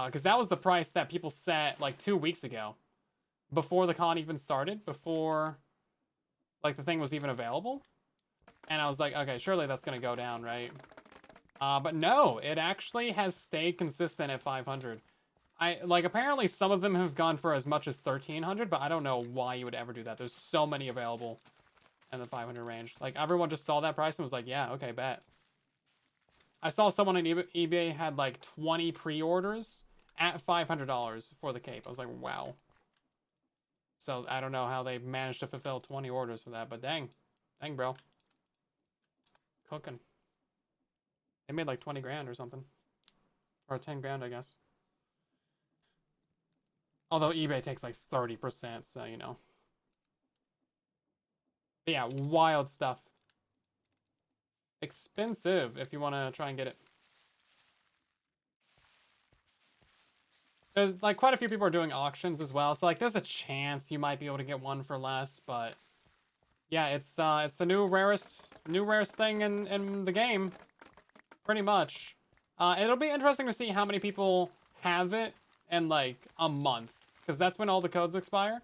Speaker 1: because that was the price that people set like 2 weeks ago, before the con even started, before like the thing was even available, and I was like, okay, surely that's gonna go down, right? But no, it actually has stayed consistent at 500. Apparently some of them have gone for as much as 1,300, but I don't know why you would ever do that. There's so many available in the 500 range. Like, everyone just saw that price and was like, yeah, okay, bet. I saw someone on eBay had like 20 pre-orders at $500 for the cape. I was like, wow. So I don't know how they managed to fulfill 20 orders for that, but dang, bro, cooking. They made like 20 grand or something, or 10 grand, I guess. Although eBay takes like 30%, so you know. But yeah, wild stuff. Expensive if you want to try and get it. There's like quite a few people are doing auctions as well, so like there's a chance you might be able to get one for less, but yeah, it's the new rarest thing in the game, pretty much. It'll be interesting to see how many people have it in like a month, because that's when all the codes expire.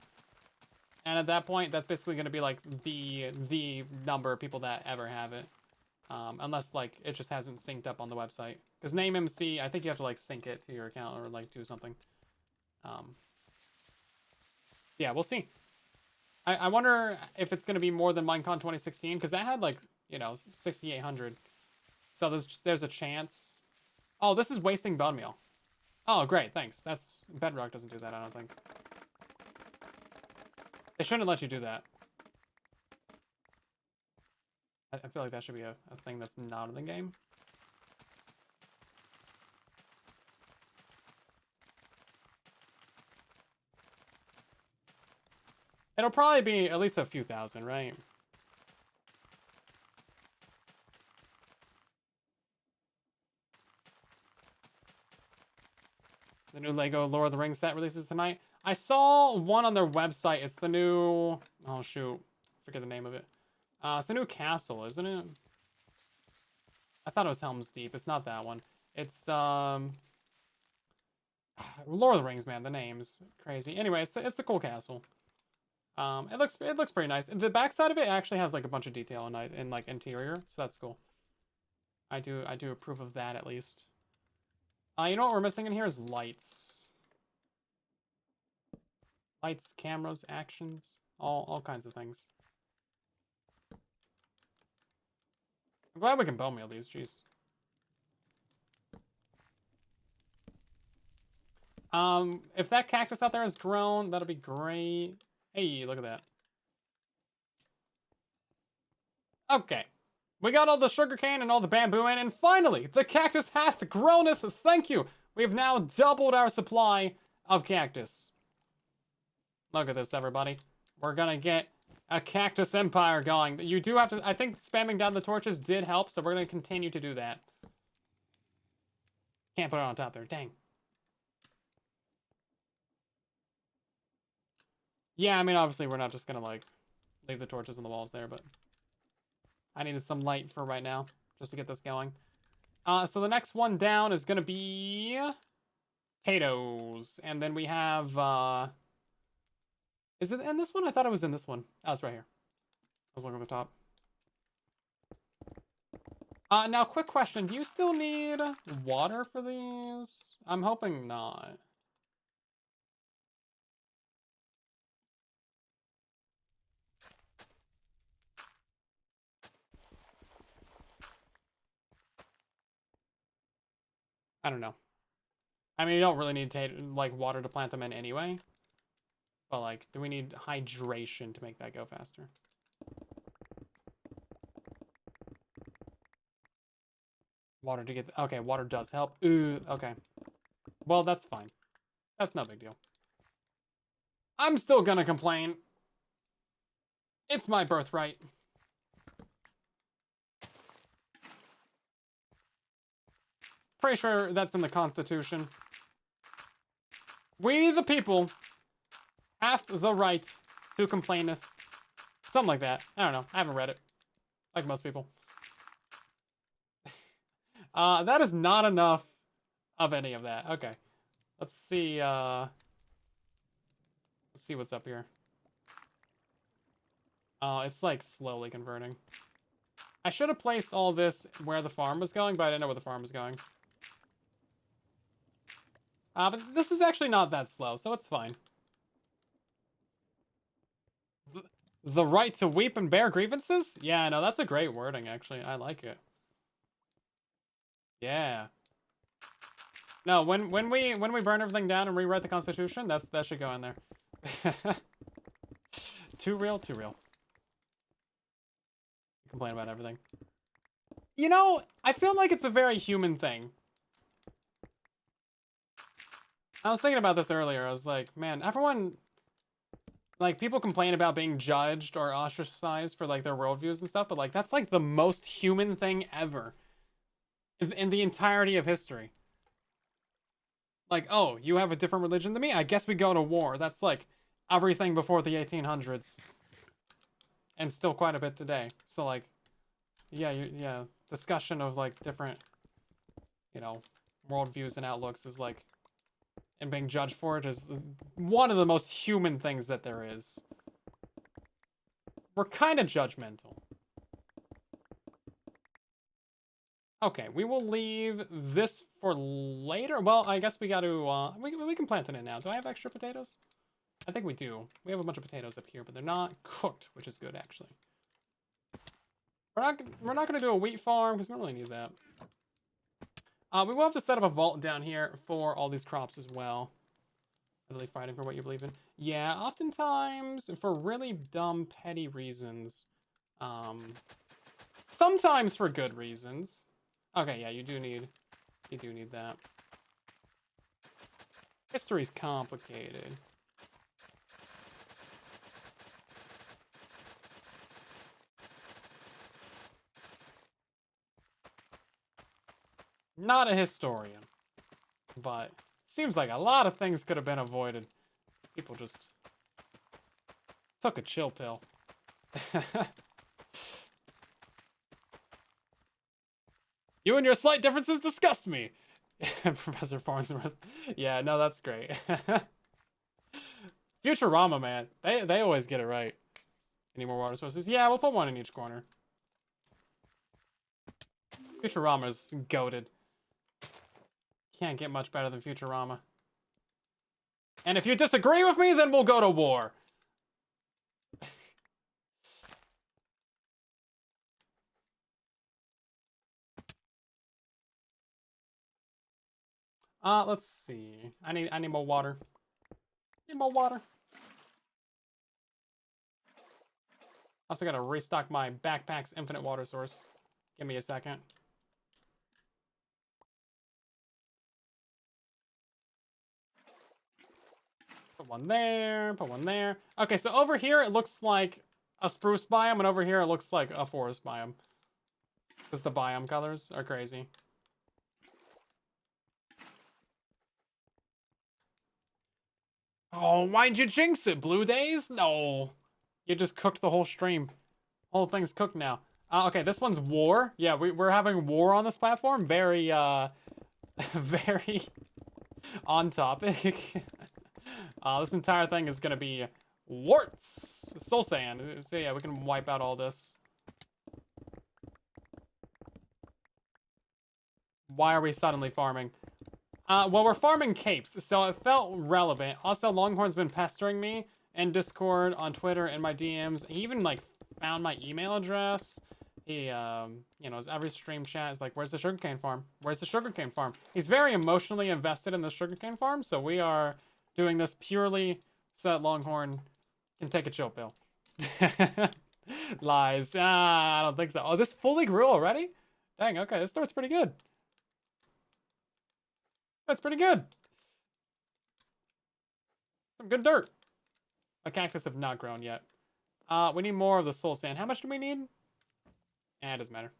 Speaker 1: And at that point, that's basically going to be like the number of people that ever have it. Unless like it just hasn't synced up on the website. Because name MC, I think you have to like sync it to your account or like do something. Yeah, we'll see. I wonder if it's going to be more than Minecon 2016 because that had like, you know, 6,800. So there's a chance. Oh, this is wasting bone meal. Oh, great, thanks. That's Bedrock doesn't do that, I don't think. They shouldn't let you do that. I feel like that should be a thing that's not in the game. It'll probably be at least a few thousand, right? The new Lego Lord of the Rings set releases tonight. I saw one on their website. It's the new... Oh, shoot. Forget the name of it. It's the new castle, isn't it? I thought it was Helm's Deep. It's not that one. It's, Lord of the Rings, man. The name's crazy. Anyway, it's the cool castle. It looks pretty nice. The backside of it actually has like a bunch of detail in like interior, so that's cool. I do approve of that at least. You know what we're missing in here is lights. Lights, cameras, actions, all kinds of things. I'm glad we can bone meal these, jeez. If that cactus out there has grown, that'll be great. Hey, look at that. Okay. We got all the sugarcane and all the bamboo in, and finally, the cactus hath growneth. Thank you. We have now doubled our supply of cactus. Look at this, everybody. We're gonna get a cactus empire going. You do have to... I think spamming down the torches did help, so we're gonna continue to do that. Can't put it on top there. Dang. Yeah, I mean, obviously, we're not just gonna, like, leave the torches on the walls there, but... I needed some light for right now, just to get this going. So the next one down is gonna be... potatoes. And then we have, Is it in this one? I thought it was in this one. Oh, it's right here. I was looking at the top. Now, quick question. Do you still need water for these? I'm hoping not. I don't know. I mean, you don't really need like water to plant them in anyway. But like, do we need hydration to make that go faster? Water to get... Okay, water does help. Ooh, okay. Well, that's fine. That's no big deal. I'm still gonna complain. It's my birthright. Pretty sure that's in the Constitution. We, the people, have the right to complaineth. Something like that. I don't know. I haven't read it. Like most people. That is not enough of any of that. Okay. Let's see, let's see what's up here. Oh, it's like slowly converting. I should have placed all this where the farm was going, but I didn't know where the farm was going. But this is actually not that slow, so it's fine. The right to weep and bear grievances? Yeah, no, that's a great wording, actually. I like it. Yeah. No, when we burn everything down and rewrite the Constitution, that should go in there. Too real, too real. Complain about everything. You know, I feel like it's a very human thing. I was thinking about this earlier. I was like, man, everyone... Like, people complain about being judged or ostracized for, like, their worldviews and stuff, but, like, that's, like, the most human thing ever. In the entirety of history. Like, oh, you have a different religion than me? I guess we go to war. That's, like, everything before the 1800s. And still quite a bit today. So, like, yeah, discussion of, like, different, you know, worldviews and outlooks is, like... And being judged for it is one of the most human things that there is. We're kind of judgmental. Okay, we will leave this for later. Well, I guess we got to, we can plant it in now. Do I have extra potatoes? I think we do. We have a bunch of potatoes up here, but they're not cooked, which is good, actually. We're not going to do a wheat farm, because we don't really need that. We will have to set up a vault down here for all these crops as well. Really fighting for what you believe in. Yeah, oftentimes, for really dumb, petty reasons. Sometimes for good reasons. Okay, yeah, you do need that. History's complicated. Not a historian, but seems like a lot of things could have been avoided. People just took a chill pill. You and your slight differences disgust me. Professor Farnsworth. Yeah, no, that's great. Futurama, man. They always get it right. Any more water sources? Yeah, we'll put one in each corner. Futurama's goated. Can't get much better than Futurama. And if you disagree with me, then we'll go to war. Let's see. I need more water. Need more water. Also gotta restock my backpack's infinite water source. Give me a second. Put one there, put one there. Okay, so over here it looks like a spruce biome, and over here it looks like a forest biome. Because the biome colors are crazy. Oh, why'd you jinx it, Blue Days? No. You just cooked the whole stream. Whole thing's cooked now. Okay, this one's war. Yeah, we're having war on this platform. Very, very on topic. This entire thing is gonna be warts. Soul sand. So yeah, we can wipe out all this. Why are we suddenly farming? Well, we're farming capes, so it felt relevant. Also, Longhorn's been pestering me in Discord, on Twitter, in my DMs. He even, like, found my email address. He, you know, every stream chat is like, where's the sugarcane farm? Where's the sugarcane farm? He's very emotionally invested in the sugarcane farm, so we are doing this purely so that Longhorn can take a chill pill. Lies. I don't think so. Oh, this fully grew already? Dang, okay, this start's pretty good. That's pretty good. Some good dirt. My cactus have not grown yet. We need more of the soul sand. How much do we need? It doesn't matter.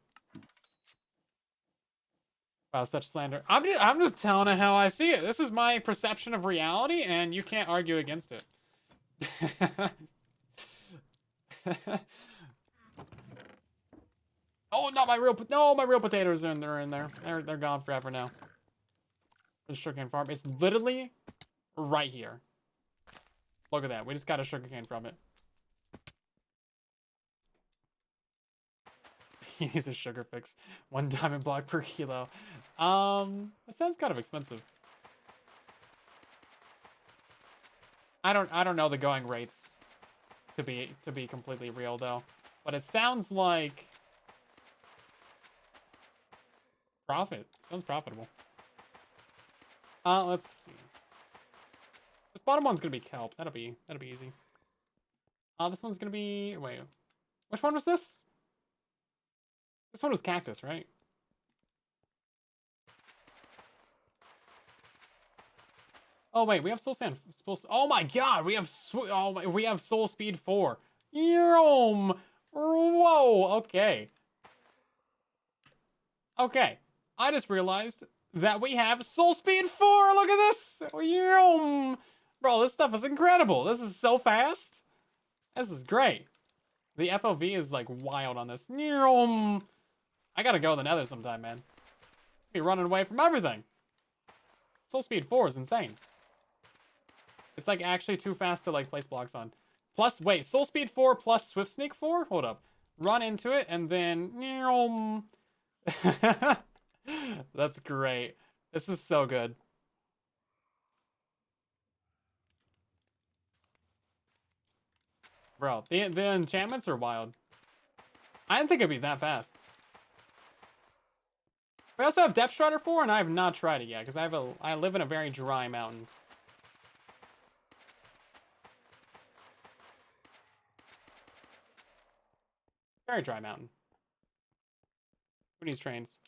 Speaker 1: Wow, such slander. I'm just telling it how I see it. This is my perception of reality, and you can't argue against it. Oh, not my real. No, my real potatoes are in there. They're gone forever now. The sugarcane farm. It's literally right here. Look at that. We just got a sugarcane from it. He needs a sugar fix. 1 diamond block per kilo. That sounds kind of expensive. I don't know the going rates to be completely real though. But it sounds like profit. Sounds profitable. Let's see. This bottom one's gonna be kelp. That'll be easy. This one's gonna be wait. Which one was this? This one was cactus, right? Oh wait, we have soul sand. Oh my god, we have we have soul speed 4. Whoa. Okay. Okay. I just realized that we have soul speed 4. Look at this. Bro, this stuff is incredible. This is so fast. This is great. The FOV is like wild on this. I gotta go to the nether sometime, man. Be running away from everything. Soul speed 4 is insane. It's like actually too fast to like place blocks on. Plus, wait, Soul Speed 4 plus Swift Sneak 4? Hold up. Run into it and then... That's great. This is so good. Bro, the enchantments are wild. I didn't think it'd be that fast. We also have Depth Strider 4, and I have not tried it yet, because I live in a very dry mountain. Very dry mountain. Who needs trains?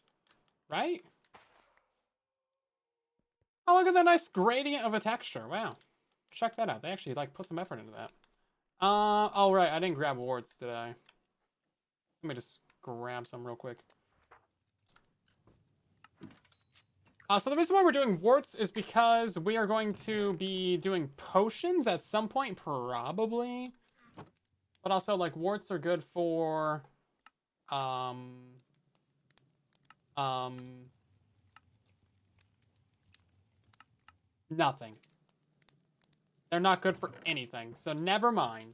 Speaker 1: Right? Oh, look at that nice gradient of a texture. Wow. Check that out. They actually, like, put some effort into that. Oh, right. I didn't grab warts, did I? Let me just grab some real quick. So the reason why we're doing warts is because we are going to be doing potions at some point, probably. But also, like, warts are good for, nothing. They're not good for anything, so never mind.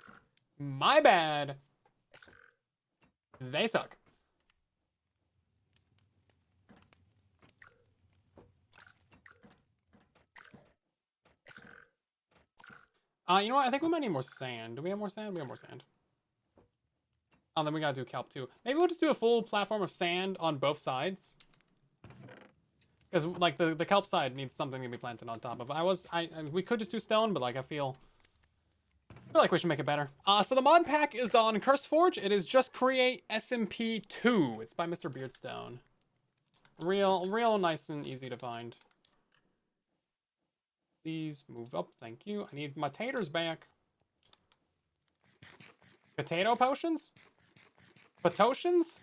Speaker 1: My bad. They suck. You know what? I think we might need more sand. Do we have more sand? We have more sand. Oh, then we gotta do kelp too. Maybe we'll just do a full platform of sand on both sides. Because, like, the kelp side needs something to be planted on top of. We could just do stone, but, like, I feel like we should make it better. So the mod pack is on CurseForge. It is just create SMP 2. It's by Mr. Beardstone. Real nice and easy to find. Please move up. Thank you. I need my taters back. Potato potions? Pototions?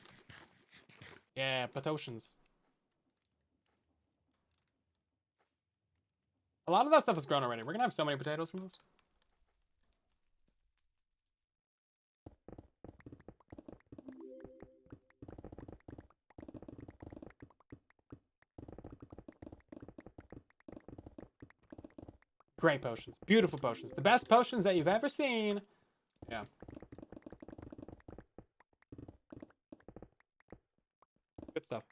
Speaker 1: Yeah, pototions. A lot of that stuff is grown already. We're gonna have so many potatoes from this. Great potions. Beautiful potions. The best potions that you've ever seen. Yeah. Good stuff.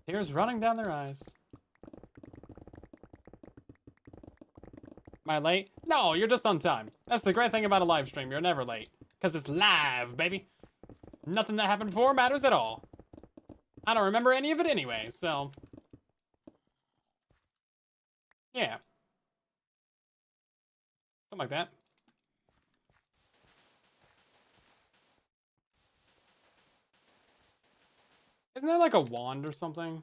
Speaker 1: Tears running down their eyes. Am I late? No, you're just on time. That's the great thing about a live stream. You're never late. Because it's live, baby. Nothing that happened before matters at all. I don't remember any of it anyway, so... yeah. Something like that. Isn't there like a wand or something?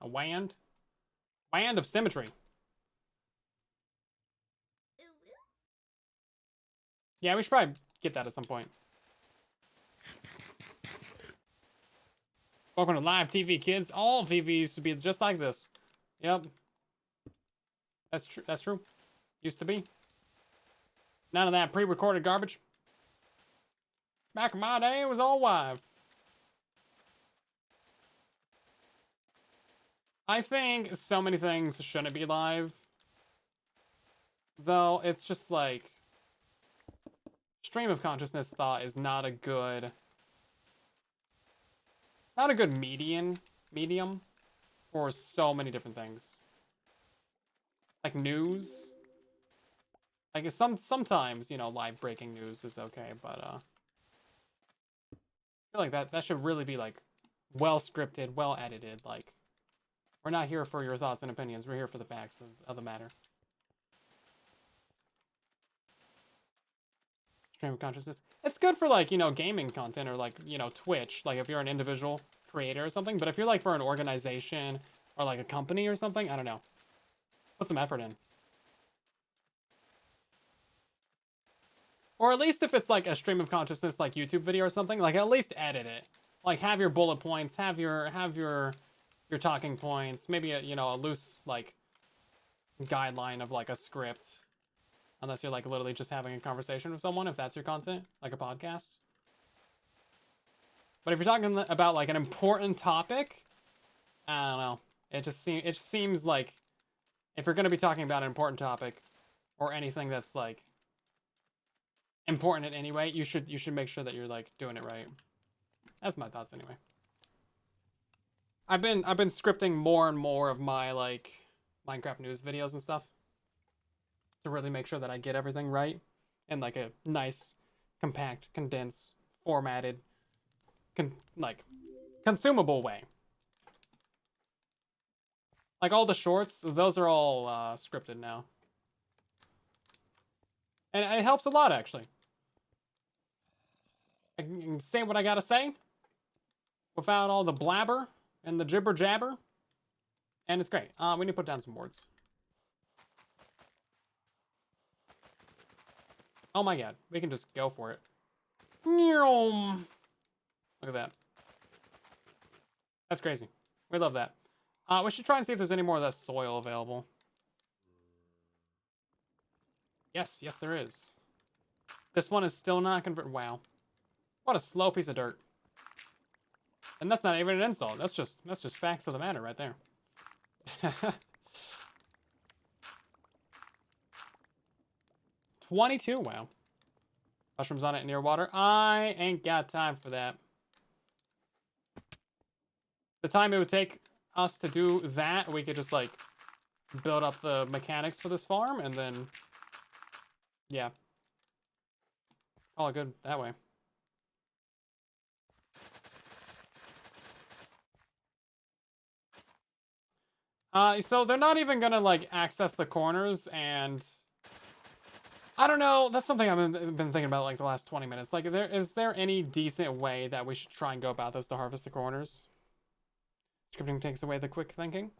Speaker 1: A wand? Wand of symmetry. Yeah, we should probably get that at some point. Welcome to live TV, kids. All TV used to be just like this. Yep. That's true. That's true. Used to be. None of that pre-recorded garbage. Back in my day, it was all live. I think so many things shouldn't be live. Though, it's just like... stream of consciousness thought is not a good... not a good medium for so many different things. Like news. Like sometimes, you know, live breaking news is okay, but I feel like that should really be like well scripted, well edited. Like, we're not here for your thoughts and opinions. We're here for the facts of the matter. Stream of consciousness. It's good for, like, you know, gaming content or, like, you know, Twitch. Like, if you're an individual creator or something. But if you're, like, for an organization or, like, a company or something, I don't know. Put some effort in. Or at least if it's, like, a stream of consciousness, like, YouTube video or something, like, at least edit it. Like, have your bullet points, have your talking points, maybe a, you know, a loose, like, guideline of, like, a script. Unless you're, like, literally just having a conversation with someone, if that's your content, like a podcast. But if you're talking about, like, an important topic, I don't know. It just seems like If you're going to be talking about an important topic or anything that's like important in any way, you should make sure that you're like doing it right. That's my thoughts anyway. I've been scripting more and more of my like Minecraft news videos and stuff to really make sure that I get everything right in like a nice, compact, condensed, formatted, like consumable way. Like all the shorts, those are all scripted now. And it helps a lot, actually. I can say what I gotta say without all the blabber and the jibber jabber. And it's great. We need to put down some boards. Oh my god, we can just go for it. Look at that. That's crazy. We love that. We should try and see if there's any more of that soil available. Yes, yes there is. This one is still not converted. Wow. What a slow piece of dirt. And that's not even an insult. That's just facts of the matter right there. 22, wow. Mushrooms on it near water. I ain't got time for that. The time it would take us to do that, we could just like build up the mechanics for this farm and then, yeah. All good that way. So they're not even gonna like access the corners, and I don't know. That's something I've been thinking about like the last 20 minutes. Like, is there any decent way that we should try and go about this to harvest the corners? Scripting takes away the quick thinking.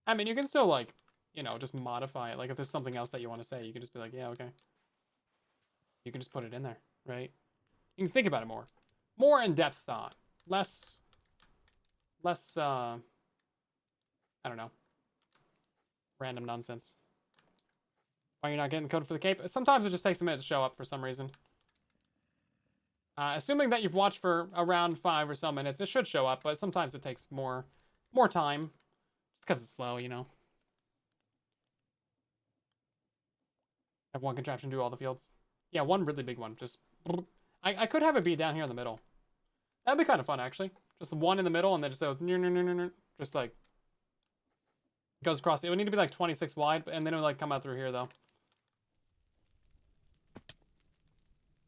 Speaker 1: I mean, you can still like, you know, just modify it. Like if there's something else that you want to say, you can just be like, yeah, okay. You can just put it in there, right? You can think about it more. More in-depth thought. Less, I don't know. Random nonsense. Why you're not getting the code for the cape? Sometimes it just takes a minute to show up for some reason. Assuming that you've watched for around 5 or so minutes, it should show up, but sometimes it takes more time. Just because it's slow, you know. Have one contraption do all the fields. Yeah, one really big one. Just, I could have it be down here in the middle. That'd be kind of fun, actually. Just one in the middle, and then just goes, just like, goes across. It would need to be like 26 wide, and then it would like come out through here, though.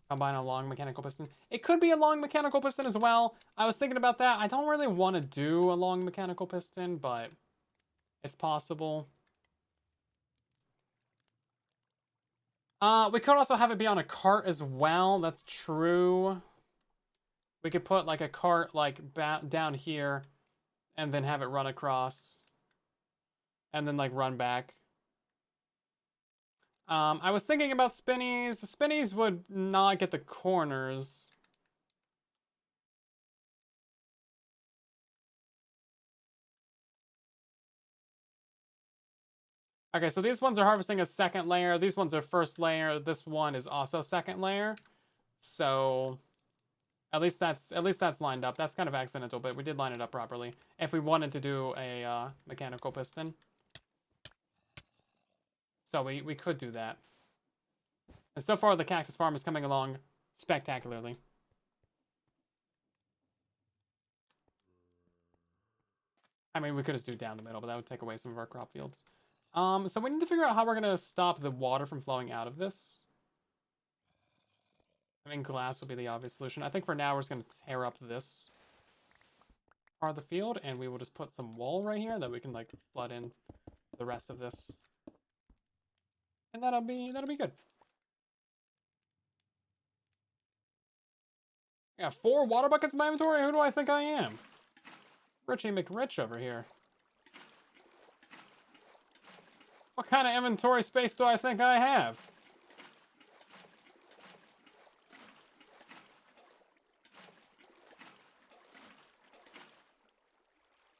Speaker 1: Combine a long mechanical piston. It could be a long mechanical piston as well. I was thinking about that. I don't really want to do a long mechanical piston, but it's possible. We could also have it be on a cart as well. That's true. We could put like a cart like down here and then have it run across and then like run back. I was thinking about spinnies. The spinnies would not get the corners. Okay, so these ones are harvesting a second layer. These ones are first layer. This one is also second layer. So at least that's lined up. That's kind of accidental, but we did line it up properly. If we wanted to do a mechanical piston. So we could do that. And so far, the cactus farm is coming along spectacularly. I mean, we could just do it down the middle, but that would take away some of our crop fields. So we need to figure out how we're going to stop the water from flowing out of this. I mean, glass would be the obvious solution. I think for now, we're just going to tear up this part of the field, and we will just put some wool right here that we can, like, flood in the rest of this. And that'll be good. I got 4 water buckets in my inventory? Who do I think I am? Richie McRich over here. What kind of inventory space do I think I have?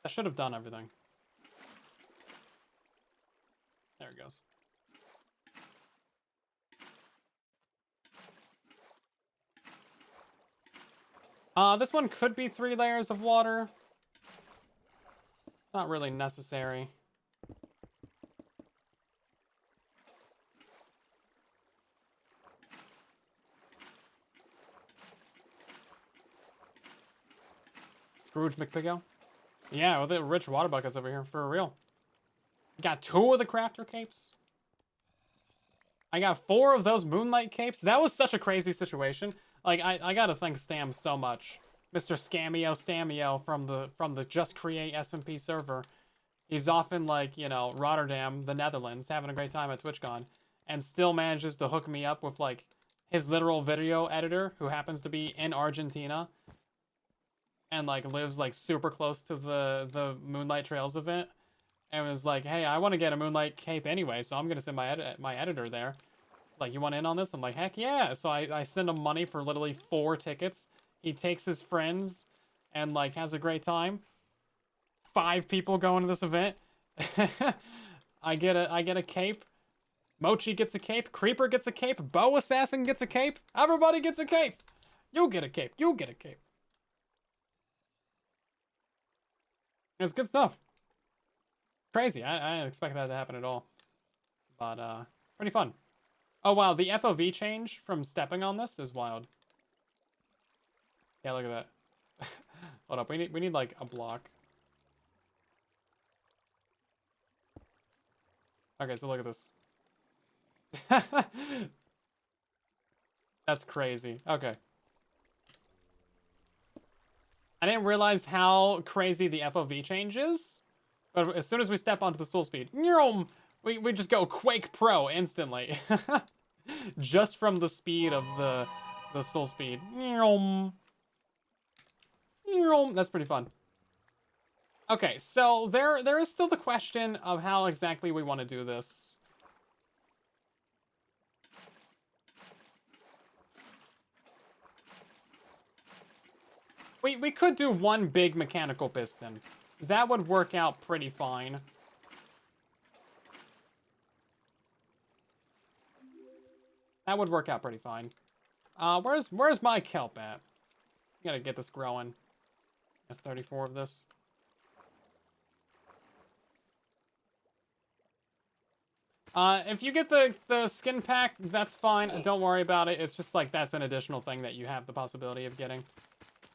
Speaker 1: I should have done everything. There it goes. This one could be 3 layers of water. Not really necessary. Scrooge McPigo? Yeah, with the rich water buckets over here, for real. Got 2 of the crafter capes. I got 4 of those moonlight capes. That was such a crazy situation. Like, I gotta thank Stam so much. Mr. Stamio from the Just Create SMP server. He's often, like, you know, Rotterdam, the Netherlands, having a great time at TwitchCon, and still manages to hook me up with, like, his literal video editor, who happens to be in Argentina, and, like, lives, like, super close to the Moonlight Trails event, and was like, hey, I want to get a Moonlight Cape anyway, so I'm gonna send my editor there. Like, you want in on this? I'm like, heck yeah. So I send him money for literally 4 tickets. He takes his friends and, like, has a great time. 5 people going to this event. I get a cape. Mochi gets a cape. Creeper gets a cape. Bow Assassin gets a cape. Everybody gets a cape. You get a cape. You get a cape. It's good stuff. Crazy. I didn't expect that to happen at all. But, pretty fun. Oh, wow. The FOV change from stepping on this is wild. Yeah, look at that. Hold up. We need like, a block. Okay, so look at this. That's crazy. Okay. I didn't realize how crazy the FOV change is. But as soon as we step onto the soul speed, we just go Quake Pro instantly. Just from the speed of the soul speed. That's pretty fun. Okay, so there is still the question of how exactly we want to do this. We could do one big mechanical piston. That would work out pretty fine. That would work out pretty fine. Where's my kelp at? Gotta get this growing. Got 34 of this. If you get the skin pack, that's fine. Don't worry about it. It's just like that's an additional thing that you have the possibility of getting.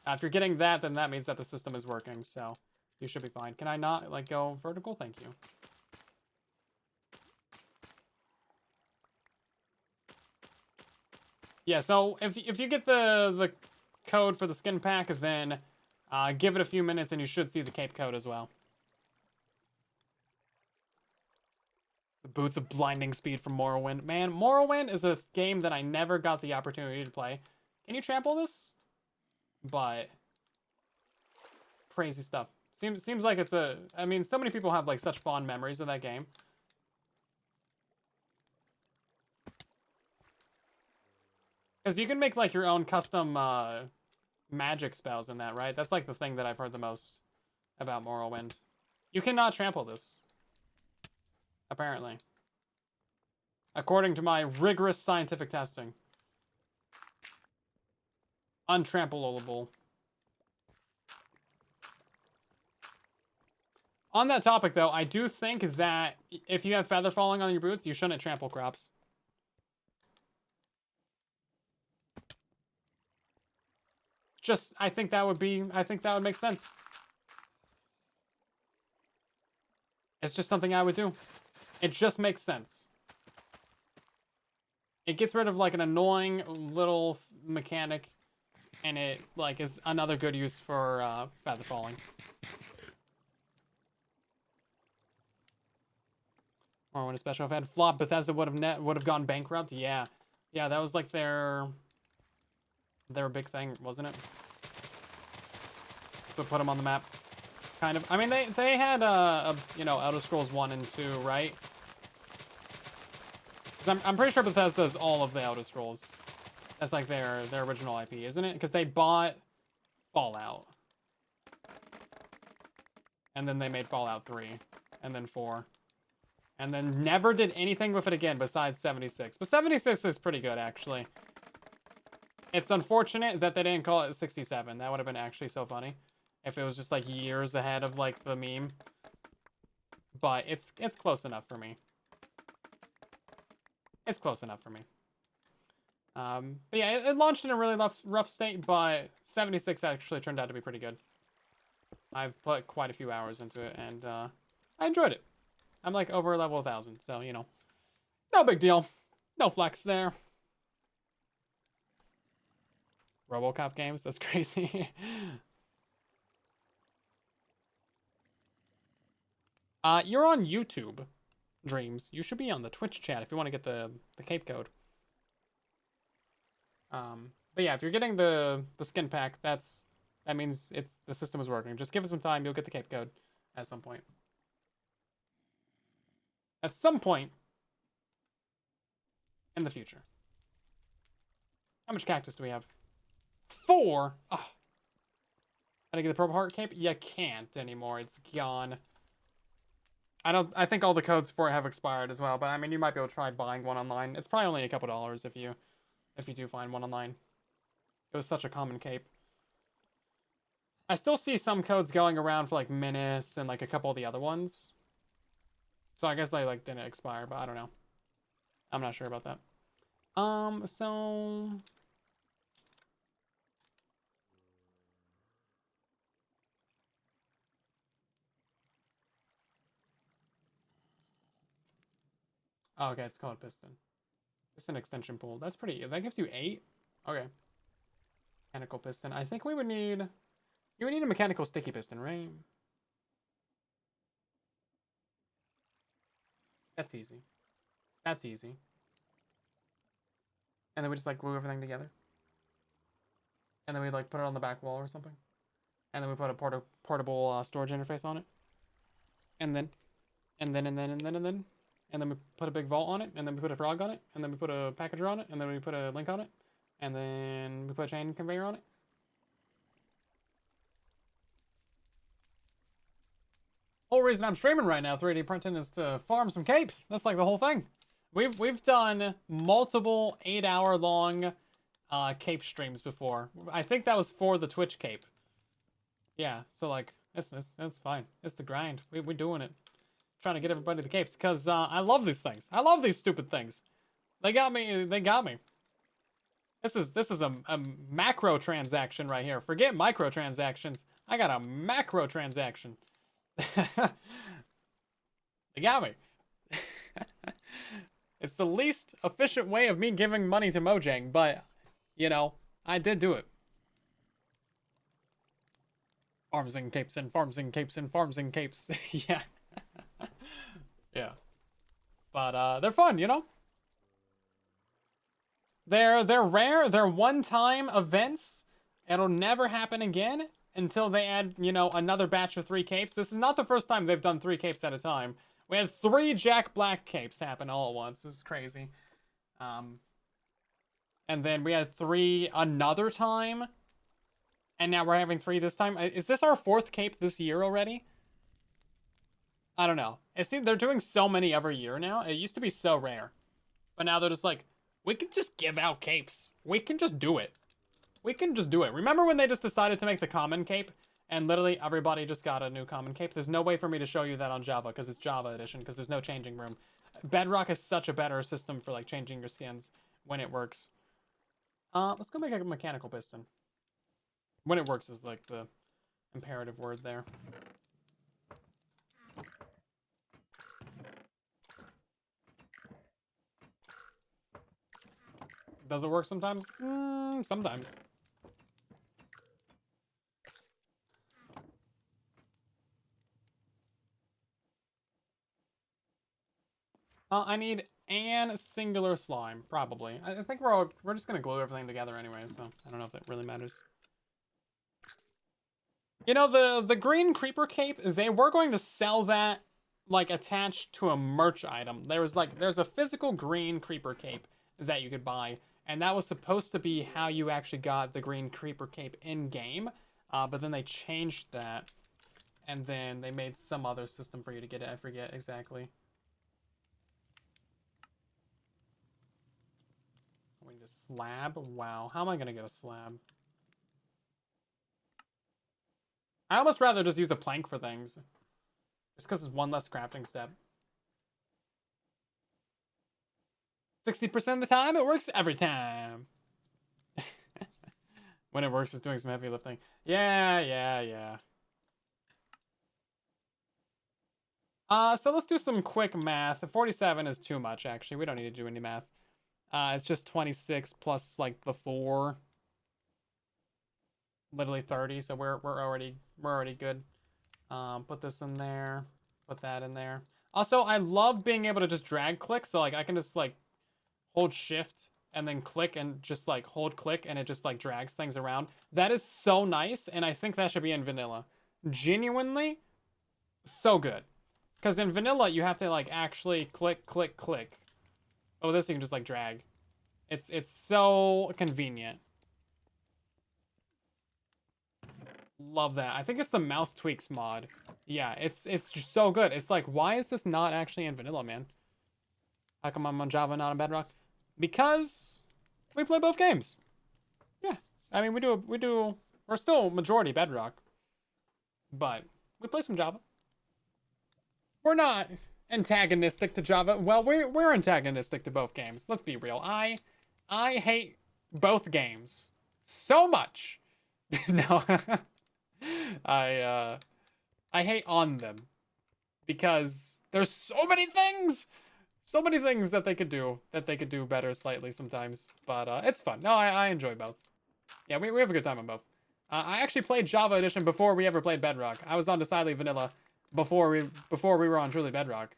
Speaker 1: If you're getting that, then that means that the system is working, so you should be fine. Can I not, like, go vertical? Thank you. Yeah, so if you get the code for the skin pack, then give it a few minutes and you should see the cape code as well. The Boots of Blinding Speed from Morrowind. Man, Morrowind is a game that I never got the opportunity to play. Can you trample this? But crazy stuff. Seems like it's a... I mean, so many people have, like, such fond memories of that game. Because you can make, like, your own custom magic spells in that, right? That's, like, the thing that I've heard the most about Morrowind. You cannot trample this. Apparently. According to my rigorous scientific testing. Untrampleable. On that topic, though, I do think that if you have feather falling on your boots, you shouldn't trample crops. Just, I think that would make sense. It's just something I would do. It just makes sense. It gets rid of, like, an annoying little mechanic, and it, like, is another good use for feather falling. Or when a special had flopped, Bethesda would have gone bankrupt. Yeah, that was like their big thing, wasn't it? To put them on the map, kind of. I mean, they had you know, Elder Scrolls 1 and 2, right? I'm pretty sure Bethesda does all of the Elder Scrolls. That's like their original IP, isn't it? Because they bought Fallout, and then they made Fallout 3, and then 4. And then never did anything with it again besides 76. But 76 is pretty good, actually. It's unfortunate that they didn't call it 67. That would have been actually so funny. If it was just, like, years ahead of, like, the meme. but it's close enough for me. It's close enough for me. But yeah, it launched in a really rough state, but 76 actually turned out to be pretty good. I've put quite a few hours into it, and I enjoyed it. I'm like over level 1000, so you know, no big deal. No flex there. RoboCop games, that's crazy. You're on YouTube, Dreams. You should be on the Twitch chat if you want to get the cape code. But yeah, if you're getting the skin pack, that means the system is working. Just give it some time, you'll get the cape code at some point. At some point in the future. How much cactus do we have? 4. Oh. Gotta get the purple heart cape? You can't anymore. It's gone. I think all the codes for it have expired as well, but I mean, you might be able to try buying one online. It's probably only a couple dollars if you do find one online. It was such a common cape. I still see some codes going around for like Menace and like a couple of the other ones. So I guess they like didn't expire, but I don't know. I'm not sure about that. So oh, okay, it's called piston. Piston extension pool. That's pretty. That gives you 8. Okay. Mechanical piston. I think we would need. You would need a mechanical sticky piston, right? That's easy. That's easy. And then we just like glue everything together. And then we like put it on the back wall or something. And then we put a portable storage interface on it. And then we put a big vault on it, and then we put a frog on it, and then we put a packager on it, and then we put a link on it, and then we put a chain conveyor on it. Whole reason I'm streaming right now, 3D printing, is to farm some capes. That's like the whole thing. We've done multiple 8-hour long cape streams before. I think that was for the Twitch cape. Yeah, so like it's fine. It's the grind. We're doing it. Trying to get everybody the capes because I love these things. I love these stupid things. They got me. They got me. This is a macro transaction right here. Forget micro transactions. I got a macro transaction. They got me. It's the least efficient way of me giving money to Mojang, but you know, I did do it. Farms and capes and farms and capes and farms and capes. Yeah. Yeah. But they're fun, you know? They're rare, they're one-time events. It'll never happen again until they add, you know, another batch of 3 capes. This is not the first time they've done 3 capes at a time. We had 3 Jack Black capes happen all at once. It was crazy. And then we had 3 another time. And now we're having 3 this time. Is this our 4th cape this year already? I don't know. It seems they're doing so many every year now. It used to be so rare. But now they're just like, we can just give out capes. We can just do it. We can just do it. Remember when they just decided to make the common cape? And literally everybody just got a new common cape? There's no way for me to show you that on Java because it's Java edition because there's no changing room. Bedrock is such a better system for like changing your skins when it works. Let's go make a mechanical piston. When it works is like the imperative word there. Does it work sometimes? Sometimes. I need an singular slime, probably. I think we're just gonna glue everything together anyway, so I don't know if that really matters. You know, the green creeper cape, they were going to sell that like attached to a merch item. There's a physical green creeper cape that you could buy, and that was supposed to be how you actually got the green creeper cape in game, but then they changed that, and then they made some other system for you to get it. I forget exactly. We need a slab. Wow, how am I gonna get a slab? I almost rather just use a plank for things. Just because it's one less crafting step. 60% of the time, it works every time. When it works, it's doing some heavy lifting. Yeah. So let's do some quick math. 47 is too much, actually. We don't need to do any math. It's just 26 plus, like, the 4. Literally 30, so we're already good. Put this in there. Put that in there. Also, I love being able to just drag click, so, like, I can just, like, hold shift and then click and just, like, hold click, and it just, like, drags things around. That is so nice, and I think that should be in vanilla. Genuinely, so good. Because in vanilla, you have to, like, actually click. Oh, this you can just, like, drag. It's so convenient. Love that. I think it's the mouse tweaks mod. Yeah, it's just so good. It's like, why is this not actually in vanilla, man? How come I'm on Java, not on Bedrock? Because we play both games. Yeah, I mean, we're still majority Bedrock, but we play some Java. We're not antagonistic to Java. Well, we're antagonistic to both games. Let's be real. I hate both games so much. No, I hate on them because there's so many things that they could do better slightly sometimes. But it's fun. No, I enjoy both. Yeah, we have a good time on both. I actually played Java Edition before we ever played Bedrock. I was on decidedly vanilla before we were on truly Bedrock.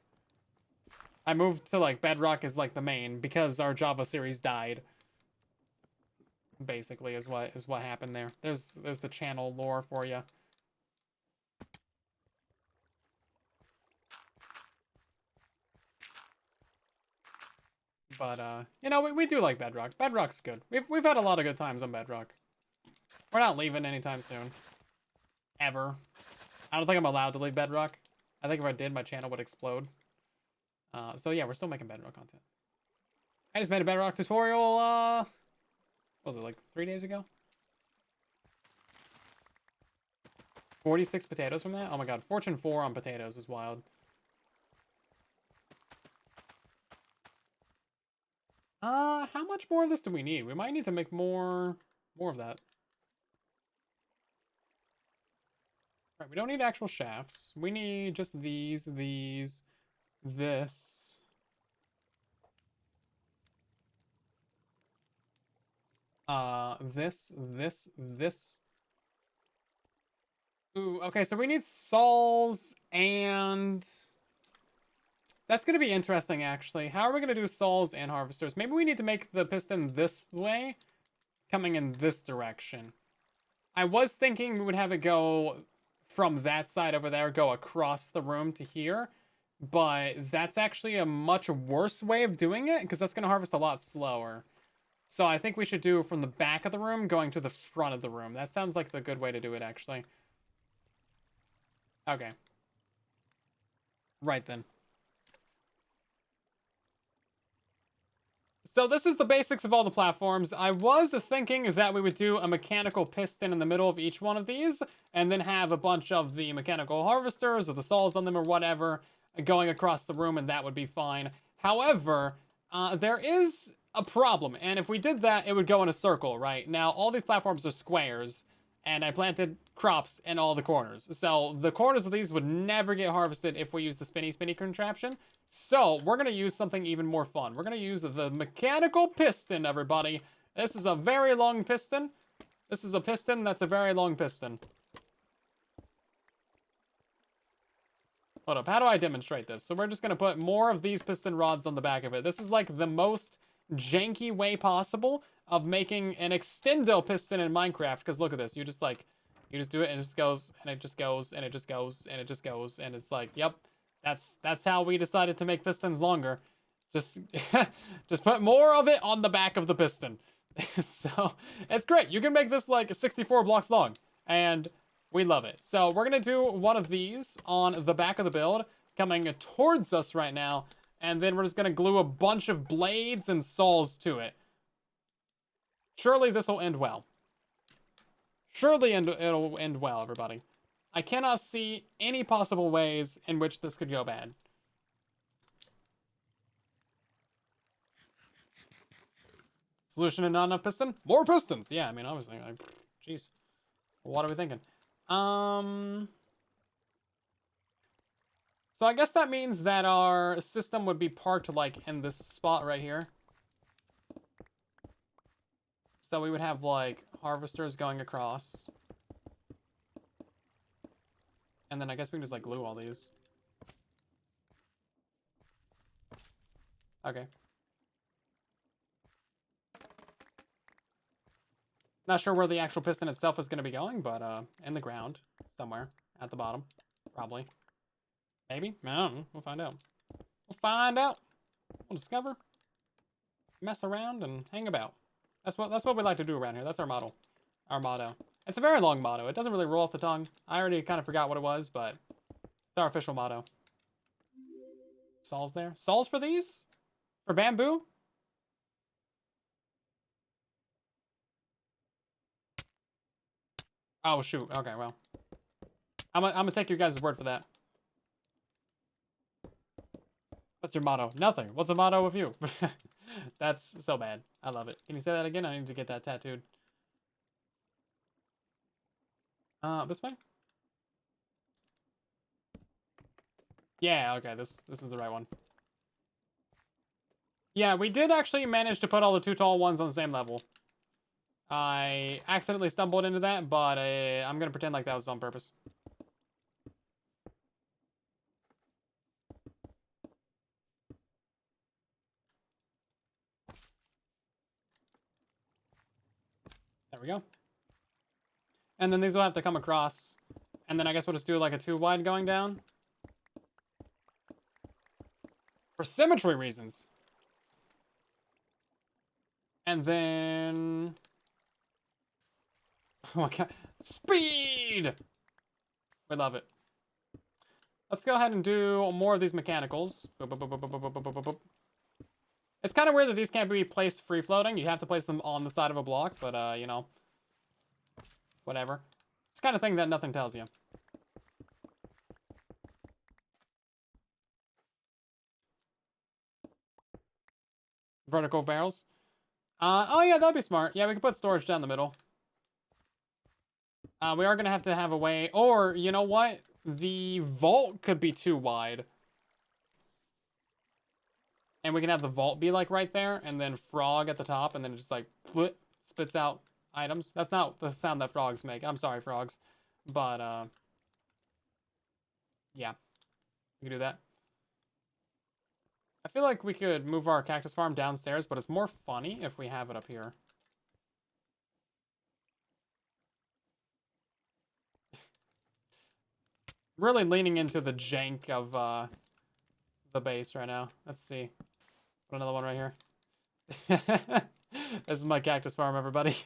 Speaker 1: I moved to, like, Bedrock as, like, the main because our Java series died. Basically, is what happened there. There's the channel lore for you. But you know, we do like Bedrock. Bedrock's good. We've had a lot of good times on Bedrock. We're not leaving anytime soon. Ever. I don't think I'm allowed to leave Bedrock. I think if I did, my channel would explode. So yeah, we're still making Bedrock content. I just made a Bedrock tutorial, what was it, like 3 days ago? 46 potatoes from that? Oh my god, Fortune 4 on potatoes is wild. How much more of this do we need? We might need to make more of that. Right, we don't need actual shafts. We need just these, this. This. Ooh, okay, so we need sols and... That's going to be interesting, actually. How are we going to do sols and harvesters? Maybe we need to make the piston this way, coming in this direction. I was thinking we would have it go from that side over there, go across the room to here, but that's actually a much worse way of doing it, because that's going to harvest a lot slower. So I think we should do from the back of the room going to the front of the room. That sounds like the good way to do it, actually. Okay. Right then. So this is the basics of all the platforms. I was thinking that we would do a mechanical piston in the middle of each one of these, and then have a bunch of the mechanical harvesters or the sols on them or whatever going across the room, and that would be fine. However, there is a problem, and if we did that, it would go in a circle, right? Now, all these platforms are squares, and I planted crops in all the corners. So the corners of these would never get harvested if we use the spinny contraption. So we're going to use something even more fun. We're going to use the mechanical piston, everybody. This is a very long piston. This is a piston that's a very long piston. Hold up, how do I demonstrate this? So we're just going to put more of these piston rods on the back of it. This is like the most janky way possible of making an extendo piston in Minecraft. Because look at this, you just do it and it just goes, and it just goes, and it just goes, and it just goes, and it's like, yep. That's how we decided to make pistons longer. Just put more of it on the back of the piston. So it's great. You can make this like 64 blocks long, and we love it. So we're gonna do one of these on the back of the build, coming towards us right now, and then we're just gonna glue a bunch of blades and saws to it. Surely this will end well. Surely it'll end well, everybody. I cannot see any possible ways in which this could go bad. Solution to not enough piston? More pistons! Yeah, I mean, obviously. Jeez. What are we thinking? So I guess that means that our system would be parked, like, in this spot right here. So we would have, like, harvesters going across. And then I guess we can just, like, glue all these. Okay. Not sure where the actual piston itself is going to be going, but in the ground. Somewhere. At the bottom. Probably. Maybe? I don't know. We'll find out. We'll find out. We'll discover. Mess around and hang about. That's what we like to do around here. That's our motto. Our motto. It's a very long motto. It doesn't really roll off the tongue. I already kind of forgot what it was, but it's our official motto. Saws there. Saws for these? For bamboo? Oh, shoot. Okay, well. I'm gonna take your guys' word for that. What's your motto? Nothing. What's the motto with you? That's so bad. I love it. Can you say that again? I need to get that tattooed. This way? Yeah, okay, this is the right one. Yeah, we did actually manage to put all the two tall ones on the same level. I accidentally stumbled into that, but I'm gonna pretend like that was on purpose. There we go. And then these will have to come across. And then I guess we'll just do like a 2 wide going down. For symmetry reasons. And then... Oh my god. Speed! We love it. Let's go ahead and do more of these mechanicals. Boop, boop, boop, boop, boop, boop, boop, boop. It's kind of weird that these can't be placed free-floating. You have to place them on the side of a block, but, you know. Whatever. It's the kind of thing that nothing tells you. Vertical barrels. Oh yeah, that'd be smart. Yeah, we can put storage down the middle. We are going to have a way... Or, you know what? The vault could be too wide. And we can have the vault be, like, right there. And then frog at the top. And then it just, like, spits out items. That's not the sound that frogs make. I'm sorry, frogs. But, yeah. We can do that. I feel like we could move our cactus farm downstairs. But it's more funny if we have it up here. Really leaning into the jank of the base right now. Let's see. Put another one right here. This is my cactus farm, everybody.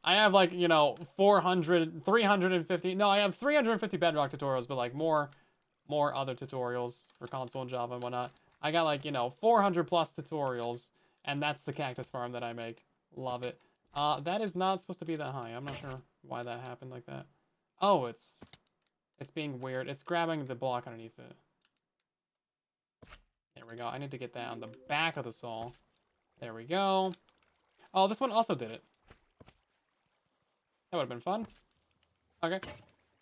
Speaker 1: I have like, you know, 350. No, I have 350 bedrock tutorials, but like more other tutorials for console and Java and whatnot. I got like, you know, 400 plus tutorials, and that's the cactus farm that I make. Love it. That is not supposed to be that high. I'm not sure why that happened like that. Oh, it's being weird. It's grabbing the block underneath it. There we go. I need to get that on the back of the saw. There we go. Oh, this one also did it. That would have been fun. Okay.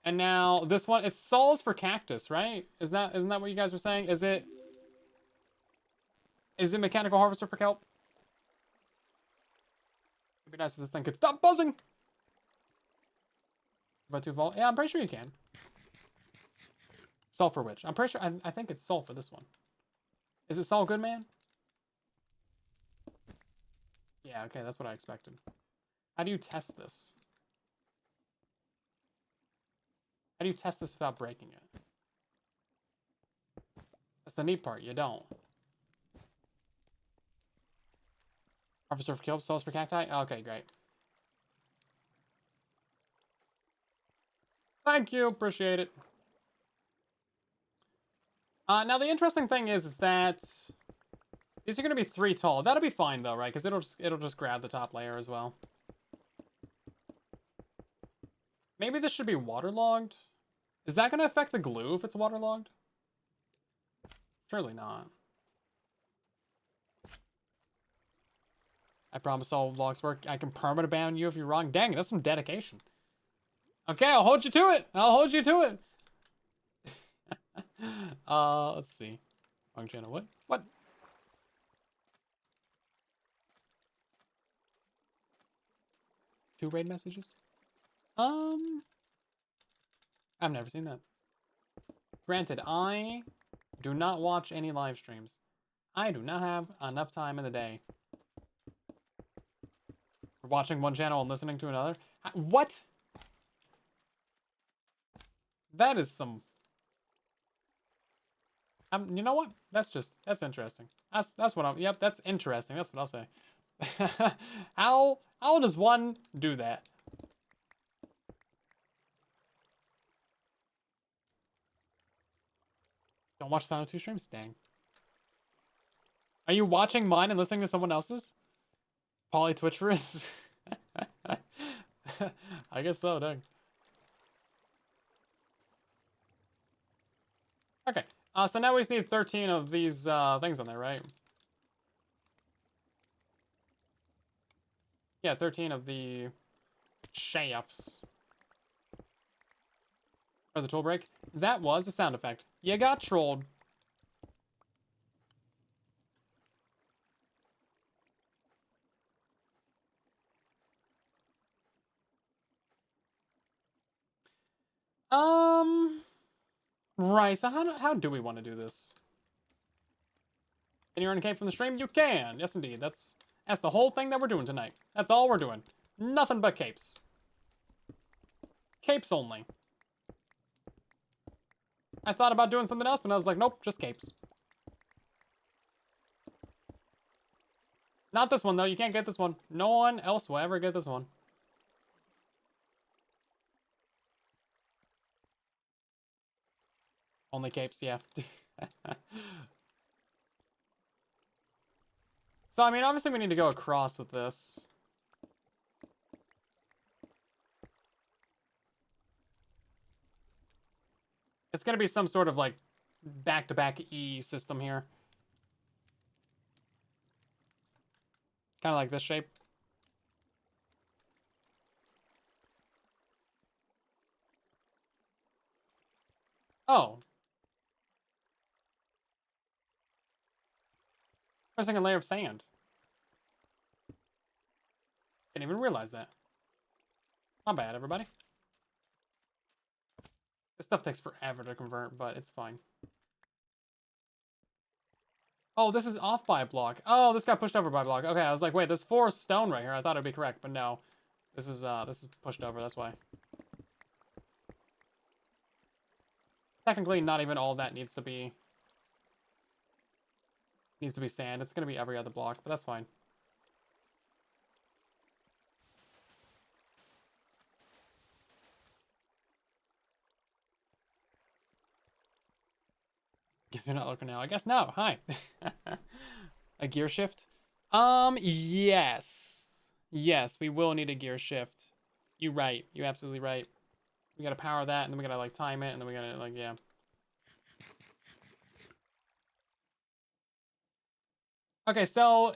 Speaker 1: And now this one, it's saws for cactus, right? Isn't that what you guys were saying? Is it mechanical harvester for kelp? It'd be nice if this thing could stop buzzing. About 2 volt. Yeah, I'm pretty sure you can. Sulfur witch. I'm pretty sure. I think it's sulfur. This one. Is it Sol Goodman? Yeah. Okay, that's what I expected. How do you test this? How do you test this without breaking it? That's the neat part. You don't. Harvester for kelp, souls for cacti. Okay, great. Thank you. Appreciate it. Now the interesting thing is that these are going to be 3 tall. That'll be fine though, right? Because it'll just grab the top layer as well. Maybe this should be waterlogged. Is that going to affect the glue if it's waterlogged? Surely not. I promise all vlogs work. I can permanent ban you if you're wrong. Dang, that's some dedication. Okay, I'll hold you to it. I'll hold you to it. Let's see. Wrong channel. What? What? Two raid messages? I've never seen that. Granted, I do not watch any live streams. I do not have enough time in the day for watching one channel and listening to another. What? That is some... you know what? That's interesting. That's what I'm... Yep, that's interesting. That's what I'll say. How does one do that? Don't watch Silent 2 streams? Dang. Are you watching mine and listening to someone else's? Poly Twitch for us? I guess so, dang. Okay, so now we just need 13 of these things on there, right? Yeah, 13 of the shafts. Or the tool break. That was a sound effect. You got trolled. Right, so how do we want to do this? Can you earn a cape from the stream? You can! Yes, indeed. That's the whole thing that we're doing tonight. That's all we're doing. Nothing but capes. Capes only. I thought about doing something else, but I was like, nope, just capes. Not this one, though. You can't get this one. No one else will ever get this one. Only capes, yeah. So, I mean, obviously we need to go across with this. It's gonna be some sort of, like, back-to-back E system here. Kind of like this shape. Oh. There's like a layer of sand. Didn't even realize that. Not bad, everybody. This stuff takes forever to convert, but it's fine. Oh, this is off by a block. Oh, this got pushed over by a block. Okay, I was like, wait, there's 4 stone right here. I thought it'd be correct, but no. This is pushed over, that's why. Technically, not even all that needs to be sand. It's gonna be every other block, but that's fine. Guess you're not looking now. I guess no. Hi. A gear shift? Yes. Yes, we will need a gear shift. You're right. You're absolutely right. We gotta power that, and then we gotta, like, time it, and then we gotta, like, yeah. Okay, so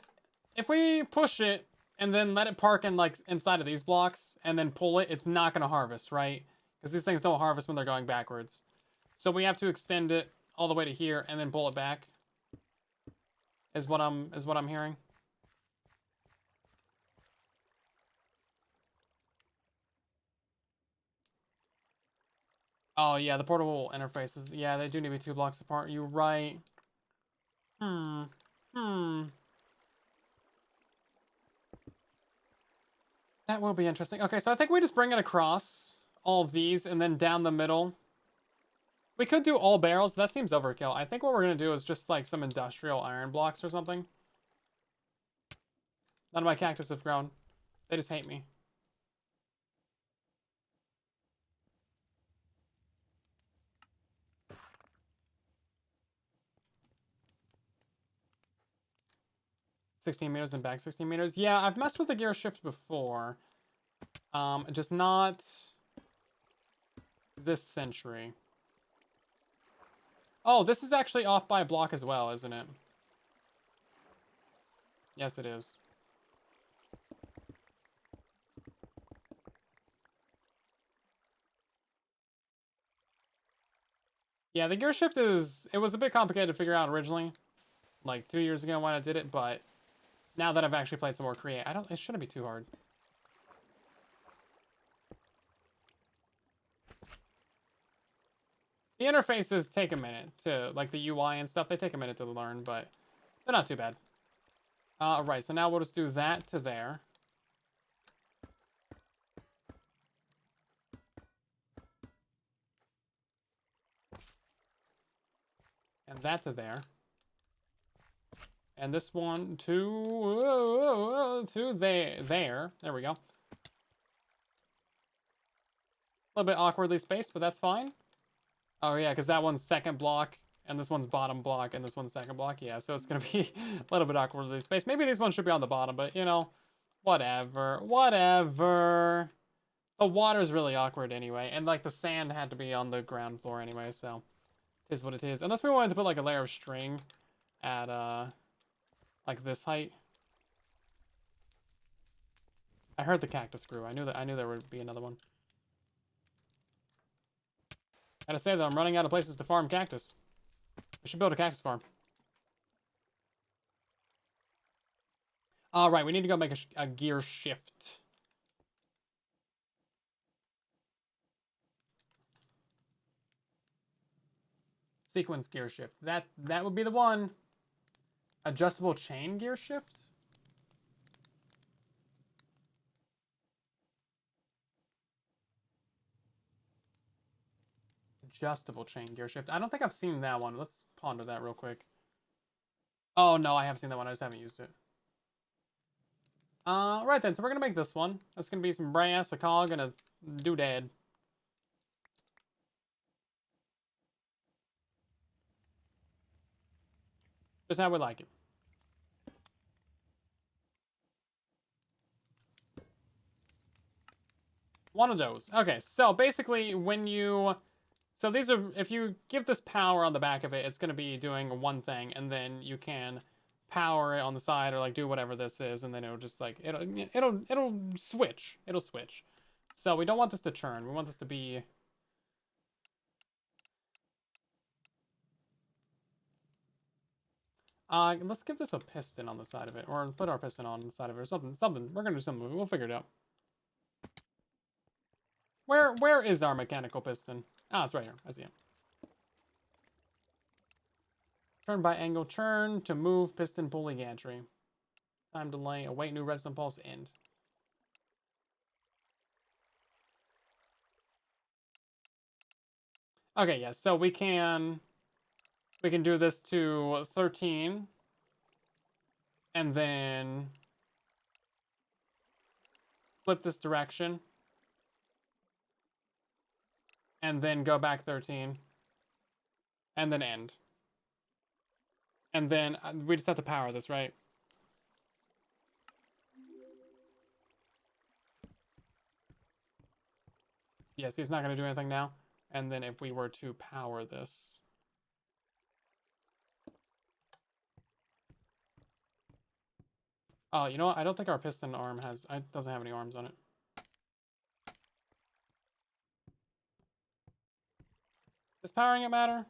Speaker 1: if we push it and then let it park in, like, inside of these blocks and then pull it, it's not gonna harvest, right? Because these things don't harvest when they're going backwards. So we have to extend it all the way to here and then pull it back. Is what I'm hearing. Oh yeah, the portable interfaces. Yeah, they do need to be 2 blocks apart. You're right. That will be interesting. Okay, so I think we just bring it across all of these and then down the middle. We could do all barrels. That seems overkill. I think what we're going to do is just, like, some industrial iron blocks or something. None of my cactus have grown. They just hate me. $16 then back 16 meters. Yeah, I've messed with the gear shift before. Just not this century. Oh, this is actually off by a block as well, isn't it? Yes, it is. Yeah, the gear shift is... It was a bit complicated to figure out originally. Like 2 years ago when I did it, but... Now that I've actually played some more Create, it shouldn't be too hard. The interfaces take a minute to... Like the UI and stuff, they take a minute to learn, but... They're not too bad. Right, so now we'll just do that to there. And that to there. And this one to there. There we go. A little bit awkwardly spaced, but that's fine. Oh yeah, because that one's second block, and this one's bottom block, and this one's second block. Yeah, so it's going to be a little bit awkwardly spaced. Maybe these ones should be on the bottom, but, you know, whatever. Whatever. The water's really awkward anyway, and, like, the sand had to be on the ground floor anyway, so it is what it is. Unless we wanted to put, like, a layer of string at, like, this height. I heard the cactus grew. I knew there would be another one. I gotta say, though, I'm running out of places to farm cactus. We should build a cactus farm. All right, we need to go make a gear shift. Sequence gear shift. That would be the one. Adjustable chain gear shift? Adjustable chain gear shift. I don't think I've seen that one. Let's ponder that real quick. Oh, no, I have seen that one. I just haven't used it. Right then. So we're going to make this one. That's going to be some brass, a cog, and a doodad. Just how we like it. One of those. Okay, so basically when you... So these are... If you give this power on the back of it, it's going to be doing one thing, and then you can power it on the side or like do whatever this is, and then it'll just like... It'll switch. It'll switch. So we don't want this to turn. We want this to be... Let's give this a piston on the side of it, or put our piston on the side of it, or something. We're gonna do something. We'll figure it out. Where is our mechanical piston? Ah, it's right here. I see it. Turn by angle turn to move piston pulley gantry. Time delay. Await new redstone pulse. End. Okay, yes. So we can do this to 13, and then flip this direction, and then go back 13, and then end. And then we just have to power this, right? Yeah, see, it's not going to do anything now. And then if we were to power this... Oh, you know what? I don't think our piston arm doesn't have any arms on it. Does powering it matter?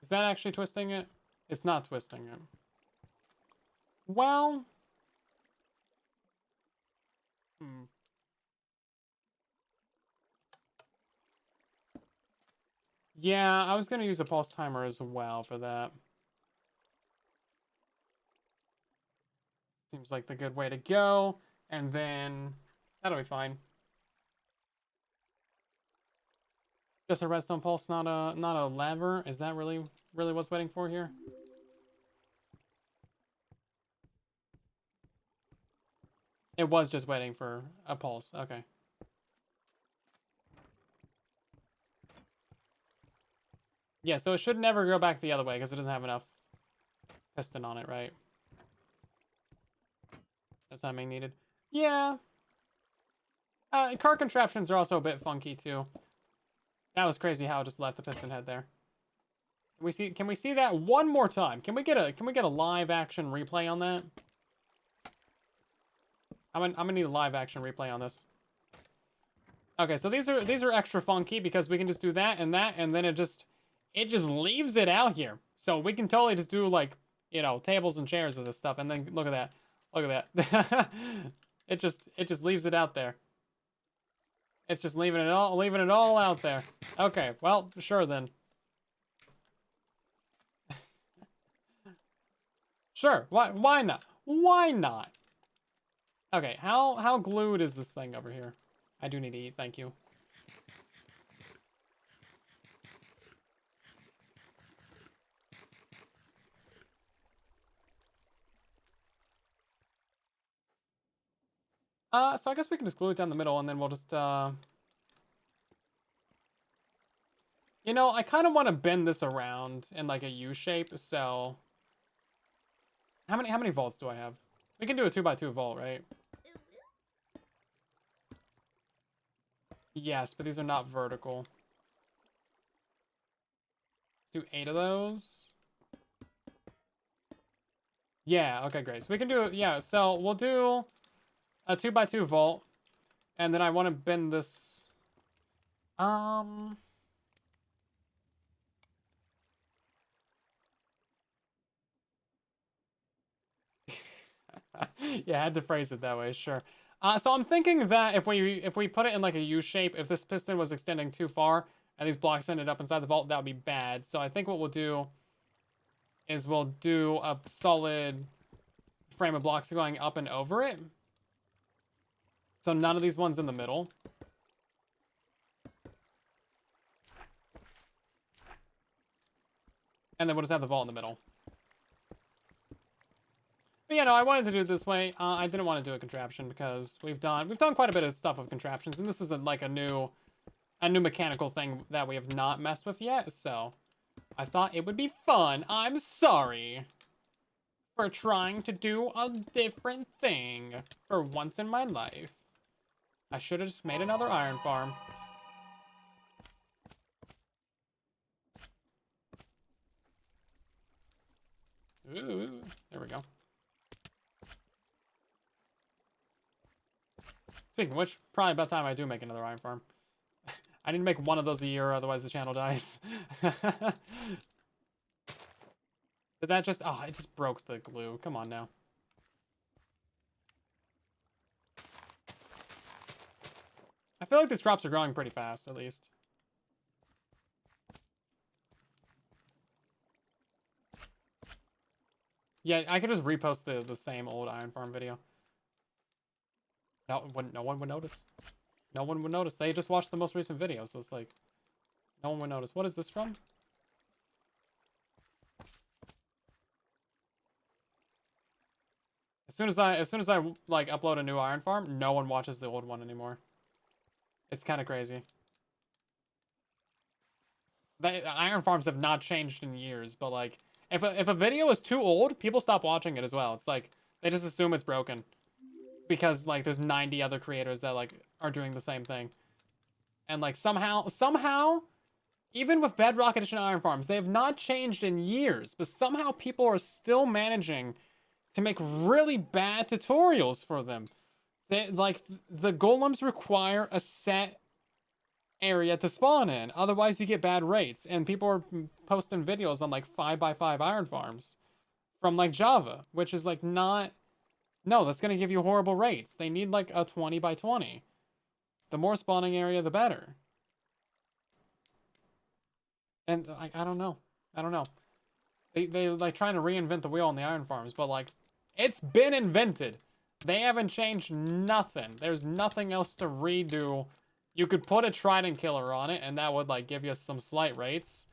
Speaker 1: Is that actually twisting it? It's not twisting it. Well... Yeah, I was going to use a pulse timer as well for that. Seems like the good way to go. And then that'll be fine. Just a redstone pulse, not a lever. Is that really what's waiting for here? It was just waiting for a pulse. Okay. Yeah, so it should never go back the other way because it doesn't have enough piston on it, right? The timing needed. Yeah. Car contraptions are also a bit funky too. That was crazy how it just left the piston head there. Can we see that one more time? Can we get a live action replay on that? I'm gonna need a live action replay on this. Okay, so these are extra funky because we can just do that, and then it just leaves it out here. So we can totally just do like, you know, tables and chairs with this stuff, and then look at that. Look at that. it just leaves it out there. It's just leaving it all out there. Okay, well, sure then. Sure. Why not? Why not? Okay, how glued is this thing over here? I do need to eat, thank you. So I guess we can just glue it down the middle, and then we'll just, You know, I kind of want to bend this around in like a U shape, so... How many volts do I have? We can do a 2x2 volt, right? Yes, but these are not vertical. Let's do 8 of those. Yeah, okay, great. So we can do, yeah, so we'll do a 2x2 volt, and then I want to bend this, yeah, I had to phrase it that way, sure. So I'm thinking that if we put it in like a U shape, if this piston was extending too far, and these blocks ended up inside the vault, that would be bad. So I think what we'll do is we'll do a solid frame of blocks going up and over it. So none of these ones in the middle. And then we'll just have the vault in the middle. But yeah, no, I wanted to do it this way. I didn't want to do a contraption because we've done quite a bit of stuff with contraptions, and this isn't like a new mechanical thing that we have not messed with yet. So I thought it would be fun. I'm sorry for trying to do a different thing for once in my life. I should have just made another iron farm. Ooh, there we go. Speaking of which, probably about time I do make another iron farm. I need to make one of those a year, otherwise the channel dies. Did that just... Oh, it just broke the glue. Come on now. I feel like these crops are growing pretty fast, at least. Yeah, I could just repost the same old iron farm video. No one would notice. No one would notice. They just watched the most recent video, so it's like... No one would notice. What is this from? As soon as I like upload a new iron farm, no one watches the old one anymore. It's kind of crazy. The iron farms have not changed in years, but like if a video is too old, people stop watching it as well. It's like they just assume it's broken because like there's 90 other creators that like are doing the same thing. And like somehow even with Bedrock Edition iron farms, they have not changed in years, but somehow people are still managing to make really bad tutorials for them. They like the golems require a set area to spawn in, otherwise you get bad rates, and people are posting videos on like 5x5 iron farms from like Java, which is like not... No, that's gonna give you horrible rates. They need like a 20x20. The more spawning area, the better. And like I don't know. They like trying to reinvent the wheel on the iron farms, but like it's been invented. They haven't changed nothing. There's nothing else to redo. You could put a trident killer on it, and that would like give you some slight rates.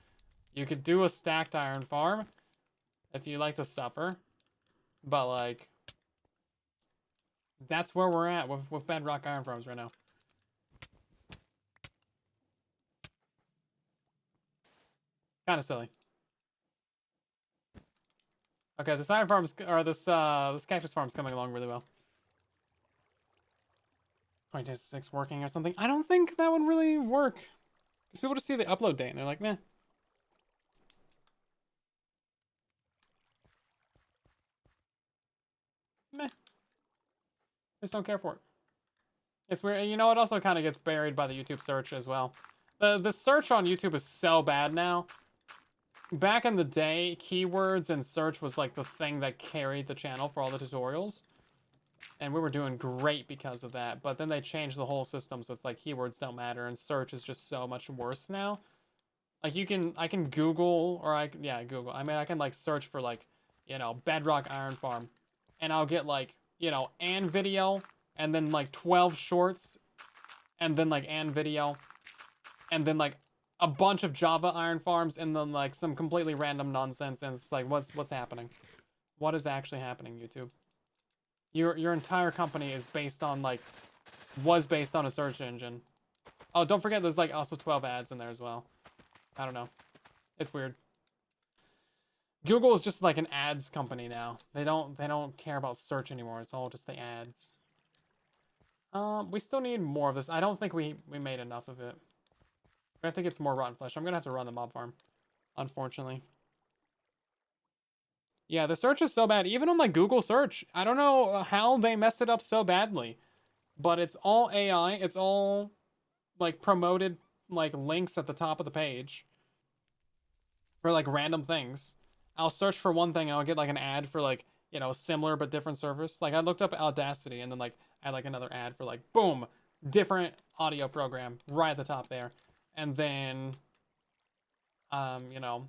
Speaker 1: You could do a stacked iron farm if you like to suffer, but like that's where we're at with bedrock iron farms right now. Kind of silly. Okay, this iron farm's or this cactus farm's coming along really well. 2026 working or something. I don't think that would really work. Because people just see the upload date and they're like, meh. Meh. Just don't care for it. It's weird. You know, it also kind of gets buried by the YouTube search as well. The search on YouTube is so bad now. Back in the day, keywords and search was like the thing that carried the channel for all the tutorials. And we were doing great because of that. But then they changed the whole system, so it's like keywords don't matter and search is just so much worse now. Like I can Google, or Google. I mean, I can like search for like, you know, Bedrock Iron Farm. And I'll get like, you know, and video, and then like 12 shorts, and then like and video, and then like a bunch of Java iron farms, and then like some completely random nonsense, and it's like, what's happening? What is actually happening, YouTube? Your entire company is based on like, was based on a search engine. Oh, don't forget there's like also 12 ads in there as well. I don't know. It's weird. Google is just like an ads company now. They don't care about search anymore. It's all just the ads. We still need more of this. I don't think we made enough of it. We have to get some more rotten flesh. I'm gonna have to run the mob farm, unfortunately. Yeah, the search is so bad. Even on like Google search, I don't know how they messed it up so badly, but it's all AI. It's all like promoted like links at the top of the page for like random things. I'll search for one thing and I'll get like an ad for like, you know, similar but different service. Like I looked up Audacity and then like I had like another ad for like boom, different audio program right at the top there. And then you know,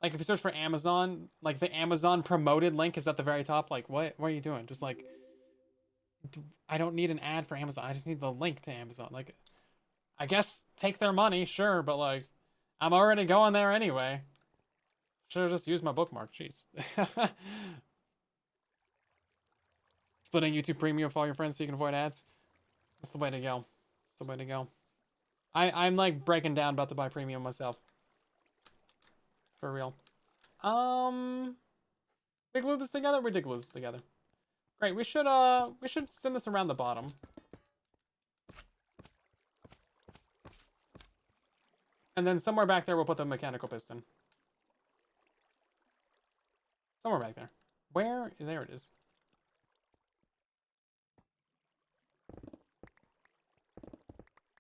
Speaker 1: like if you search for Amazon, like the Amazon promoted link is at the very top. Like what are you doing? Just like I don't need an ad for Amazon. I just need the link to Amazon. Like I guess take their money, sure, but like I'm already going there anyway. Should have just used my bookmark. Jeez. Splitting YouTube Premium for all your friends so you can avoid ads. That's the way to go. That's the way to go. I'm like breaking down about to buy Premium myself. For real. We glue this together? We did glue this together. Great, we should send this around the bottom. And then somewhere back there we'll put the mechanical piston. Somewhere back there. Where? There it is.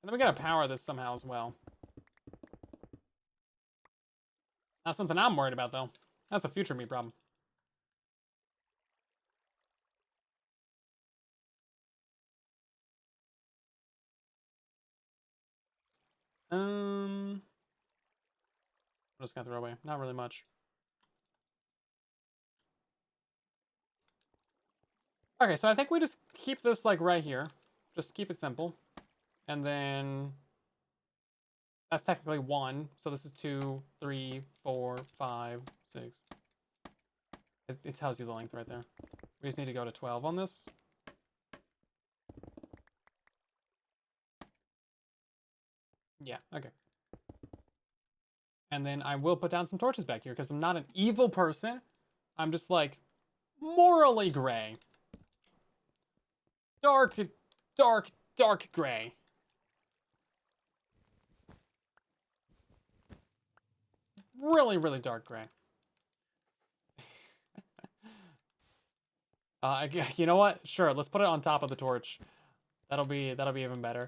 Speaker 1: And then we gotta power this somehow as well. Not something I'm worried about, though. That's a future me problem. I'm just gonna throw away. Not really much. Okay, so I think we just keep this, like, right here. Just keep it simple. And then that's technically 1. So this is 2, 3, 4, 5, 6. It tells you the length right there. We just need to go to 12 on this. Yeah, okay. And then I will put down some torches back here because I'm not an evil person. I'm just like morally gray. Dark, dark, dark gray. Really, really dark gray. You know what? Sure, let's put it on top of the torch. That'll be even better.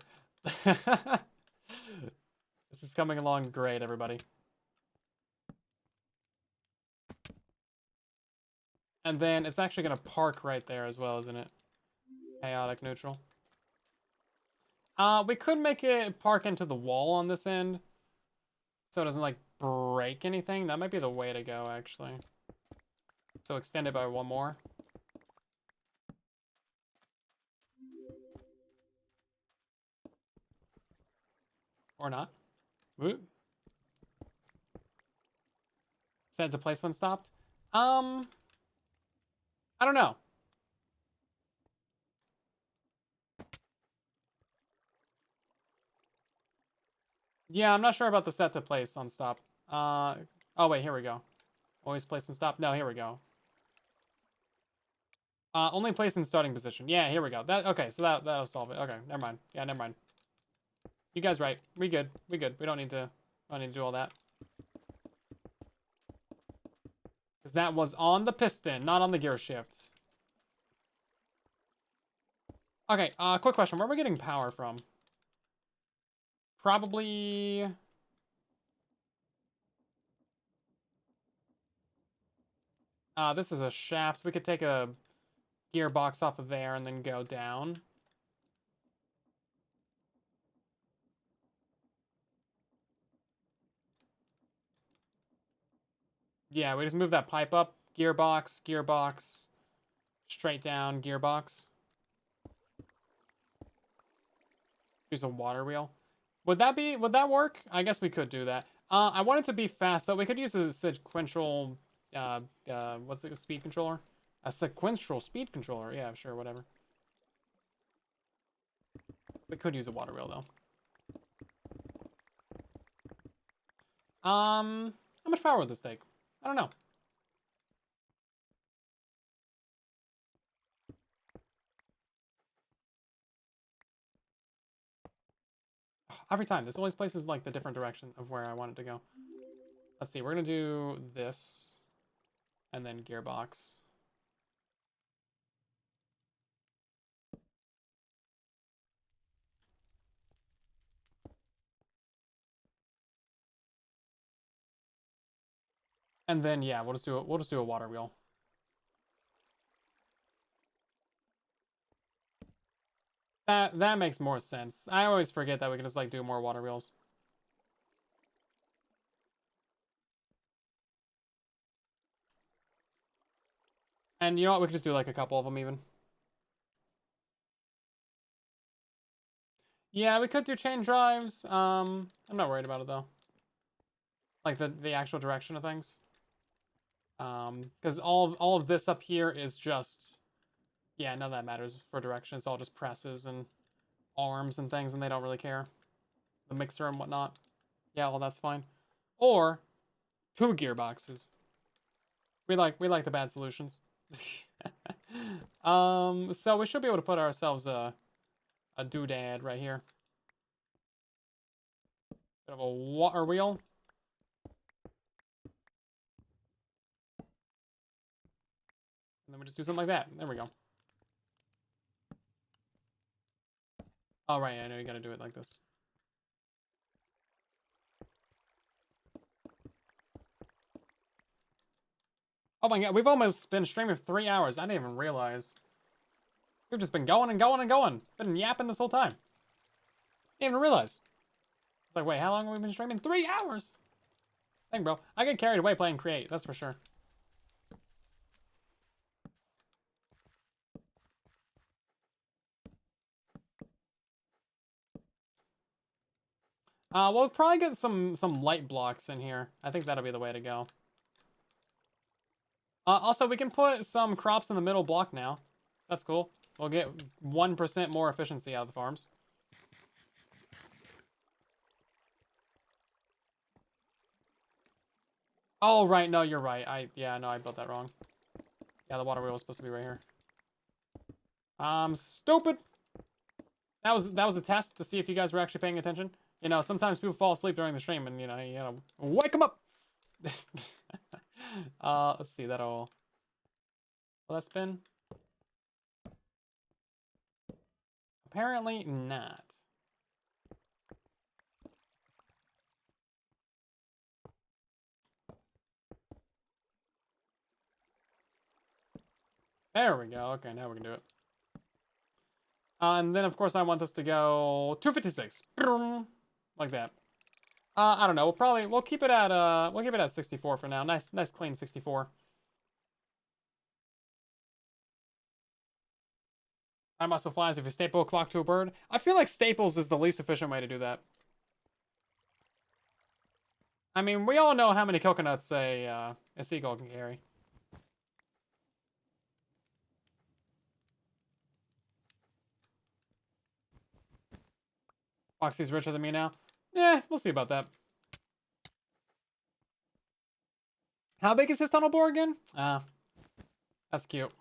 Speaker 1: This is coming along great, everybody. And then it's actually gonna park right there as well, isn't it? Chaotic neutral. We could make it park into the wall on this end, so it doesn't like break anything. That might be the way to go, actually. So extend it by 1 more. Or not. Whoop. Said the placement stopped. I don't know. Yeah, I'm not sure about the set to place on stop. Oh wait, here we go. Always placement stop. No, here we go. Only place in starting position. Yeah, here we go. Okay, so that'll solve it. Okay, never mind. Yeah, never mind. You guys right. We good. We good. We don't need to do all that. Because that was on the piston, not on the gear shift. Okay, quick question. Where are we getting power from? Probably... this is a shaft. We could take a gearbox off of there and then go down. Yeah, we just move that pipe up. Gearbox, gearbox. Straight down, gearbox. Use a water wheel. Would that work? I guess we could do that. I want it to be fast, though. We could use a sequential, what's it, a speed controller? A sequential speed controller. Yeah, sure, whatever. We could use a water wheel, though. How much power would this take? I don't know. Every time, this always places, like, the different direction of where I want it to go. Let's see, we're gonna do this, and then gearbox. And then, yeah, we'll just do a water wheel. That makes more sense. I always forget that we can just, like, do more water wheels. And you know what? We could just do, like, a couple of them, even. Yeah, we could do chain drives. I'm not worried about it, though. Like, the actual direction of things. Because all of this up here is just... Yeah, none of that matters for direction. It's all just presses and arms and things, and they don't really care. The mixer and whatnot. Yeah, well, that's fine. Or 2 gearboxes. We like the bad solutions. So we should be able to put ourselves a doodad right here. Bit of a water wheel. And then we just do something like that. There we go. Oh, right, I know you gotta do it like this. Oh my god, we've almost been streaming for 3 hours. I didn't even realize. We've just been going and going and going. Been yapping this whole time. Didn't even realize. It's like, wait, how long have we been streaming? 3 hours! Dang, bro. I get carried away playing Create, that's for sure. We'll probably get some light blocks in here. I think that'll be the way to go. Also, we can put some crops in the middle block now. That's cool. We'll get 1% more efficiency out of the farms. Oh, right. No, you're right. Yeah, no, I built that wrong. Yeah, the water wheel was supposed to be right here. Stupid. That was a test to see if you guys were actually paying attention. You know, sometimes people fall asleep during the stream, and you know, wake them up. Let's see. Will that spin? Apparently not. There we go. Okay, now we can do it. And then, of course, I want this to go 256. Like that. I don't know. We'll keep it at 64 for now. Nice clean 64. I muscle flies if you staple a clock to a bird. I feel like staples is the least efficient way to do that. I mean, we all know how many coconuts a seagull can carry. Foxy's richer than me now. Yeah, we'll see about that. How big is his tunnel bore again? That's cute.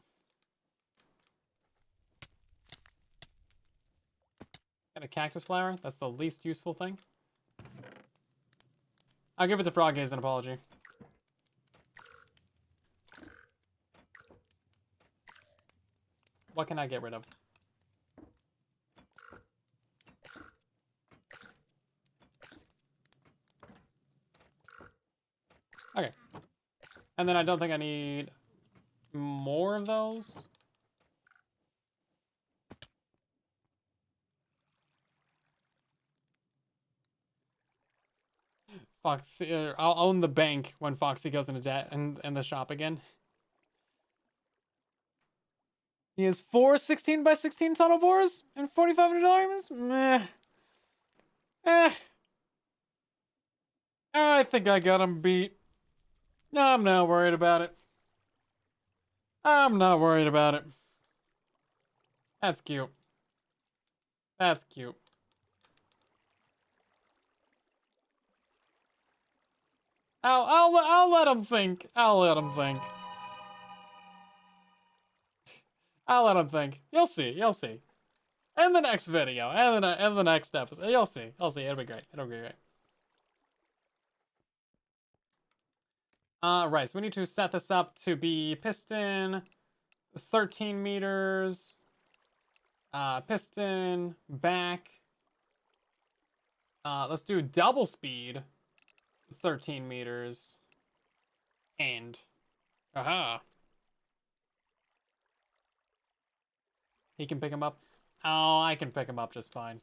Speaker 1: Got a cactus flower. That's the least useful thing. I'll give it to Frog as an apology. What can I get rid of? Okay. And then I don't think I need more of those. Foxy, I'll own the bank when Foxy goes into debt and the shop again. He has 4 16x16 tunnel bores and 4,500 diamonds? Meh. I think I got him beat. I'm not worried about it. I'm not worried about it. That's cute. That's cute. I'll let him think. I'll let him think. I'll let him think. You'll see. You'll see. In the next video, and the next episode, you'll see. You'll see. It'll be great. It'll be great. Right. So we need to set this up to be piston, 13 meters. Piston back. Let's do double speed, 13 meters. And aha. He can pick him up. Oh, I can pick him up just fine.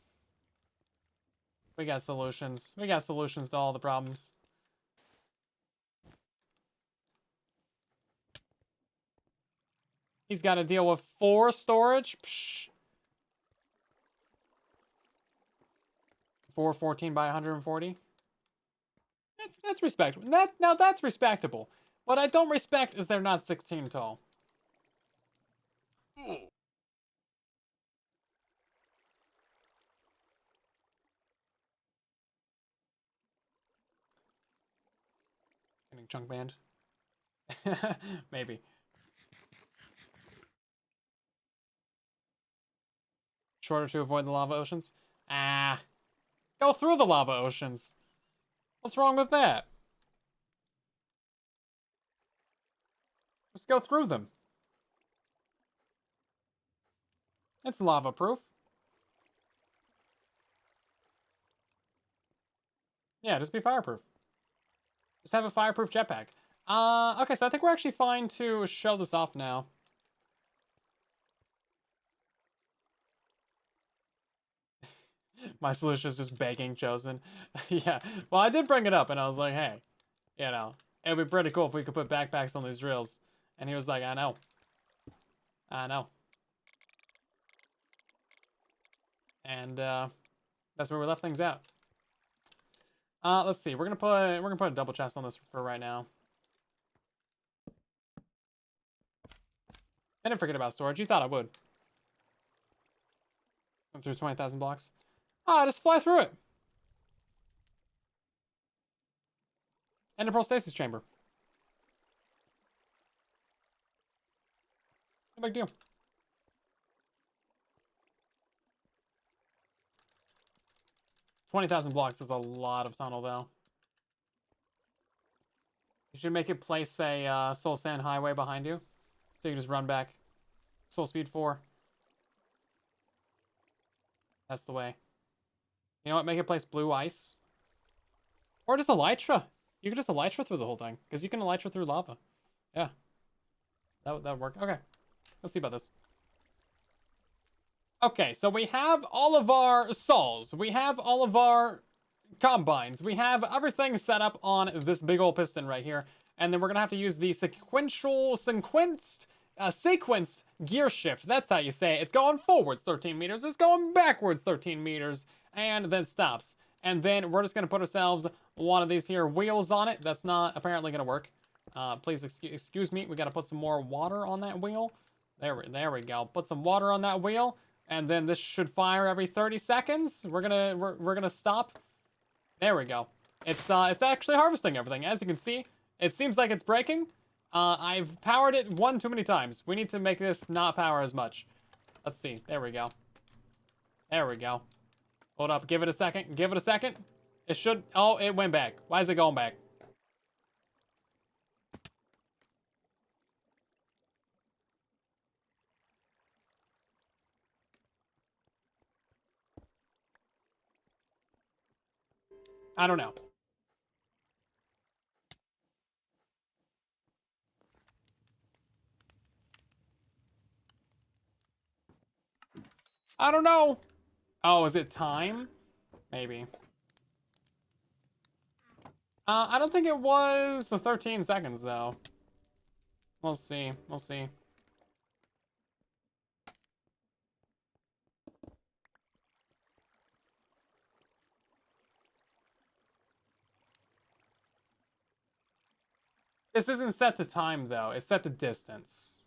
Speaker 1: We got solutions. We got solutions to all the problems. He's got to deal with 4 storage. Psh. 414 by 140. That's respectable. Now that's respectable. What I don't respect is they're not 16 tall. Getting chunk banned. Maybe. Shorter to avoid the lava oceans? Ah. Go through the lava oceans. What's wrong with that? Just go through them. It's lava proof. Yeah, just be fireproof. Just have a fireproof jetpack. Okay, so I think we're actually fine to show this off now. My solution is just begging Chosen. Yeah, well, I did bring it up, and I was like, hey, you know, it'd be pretty cool if we could put backpacks on these drills. And he was like, I know. I know. And that's where we left things out. Let's see. We're gonna put a double chest on this for right now. I didn't forget about storage. You thought I would. Went through 20,000 blocks. Just fly through it. Ender Pearl Stasis Chamber. No big deal. $20,000 blocks is a lot of tunnel, though. You should make it place a Soul Sand Highway behind you, so you can just run back. Soul Speed 4. That's the way. You know what? Make it place Blue Ice. Or just Elytra. You can just Elytra through the whole thing, because you can Elytra through lava. Yeah. That would work. Okay. Let's see about this. Okay, so we have all of our souls. We have all of our combines. We have everything set up on this big old piston right here. And then we're going to have to use the sequenced gear shift. That's how you say it. It's going forwards 13 meters. It's going backwards 13 meters. And then stops. And then we're just going to put ourselves one of these here wheels on it. That's not apparently going to work. Please excuse me. We got to put some more water on that wheel. There we go. Put some water on that wheel. And then this should fire every 30 seconds. We're gonna stop. There we go. It's actually harvesting everything. As you can see, it seems like it's breaking. I've powered it one too many times. We need to make this not power as much. Let's see. There we go. There we go. Hold up. Give it a second. Give it a second. It should... Oh, it went back. Why is it going back? I don't know. I don't know. Oh, is it time? Maybe. I don't think it was the 13 seconds, though. We'll see. We'll see. This isn't set to time, though. It's set to distance.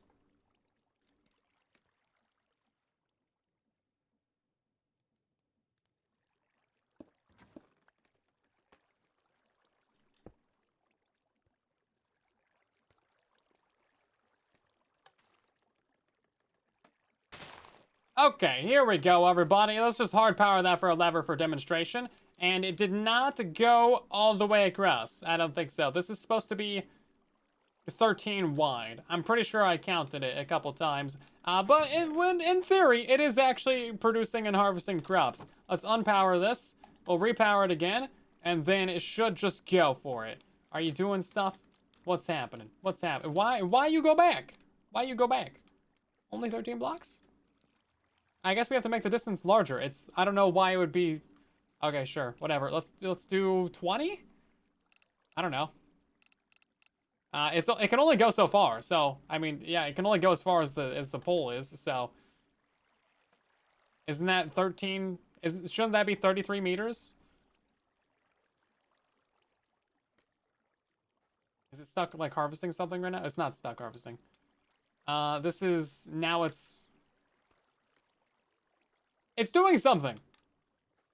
Speaker 1: Okay, here we go, everybody. Let's just hard power that for a lever for demonstration. And it did not go all the way across. I don't think so. This is supposed to be 13 wide. I'm pretty sure I counted it a couple times. But in theory, it is actually producing and harvesting crops. Let's unpower this. We'll repower it again. And then it should just go for it. Are you doing stuff? What's happening? What's happening? Why you go back? Why you go back? Only 13 blocks? I guess we have to make the distance larger. I don't know why it would be... Okay, sure. Whatever. Let's do 20? I don't know. It can only go so far. So, I mean, yeah, it can only go as far as the pole is. So, isn't that 13? Shouldn't that be 33 meters? Is it stuck like harvesting something right now? It's not stuck harvesting. This is now it's doing something.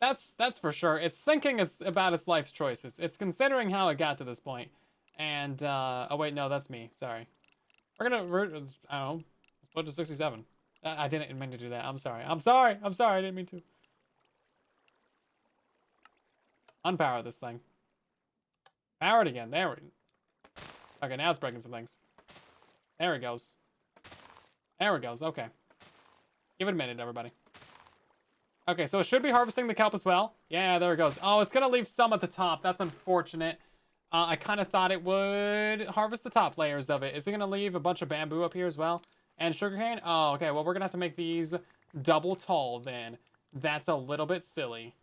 Speaker 1: That's for sure. It's thinking about its life's choices. It's considering how it got to this point. And, oh wait, no, that's me. Sorry. I don't know. Let's put it to 67. I didn't mean to do that. I'm sorry. I'm sorry. I'm sorry. I didn't mean to. Unpower this thing. Power it again. There we go. Okay, now it's breaking some things. There it goes. There it goes. Okay. Give it a minute, everybody. Okay, so it should be harvesting the kelp as well. Yeah, there it goes. Oh, it's going to leave some at the top. That's unfortunate. I kind of thought it would harvest the top layers of it. Is it going to leave a bunch of bamboo up here as well? And sugarcane? Oh, okay. Well, we're going to have to make these double tall then. That's a little bit silly.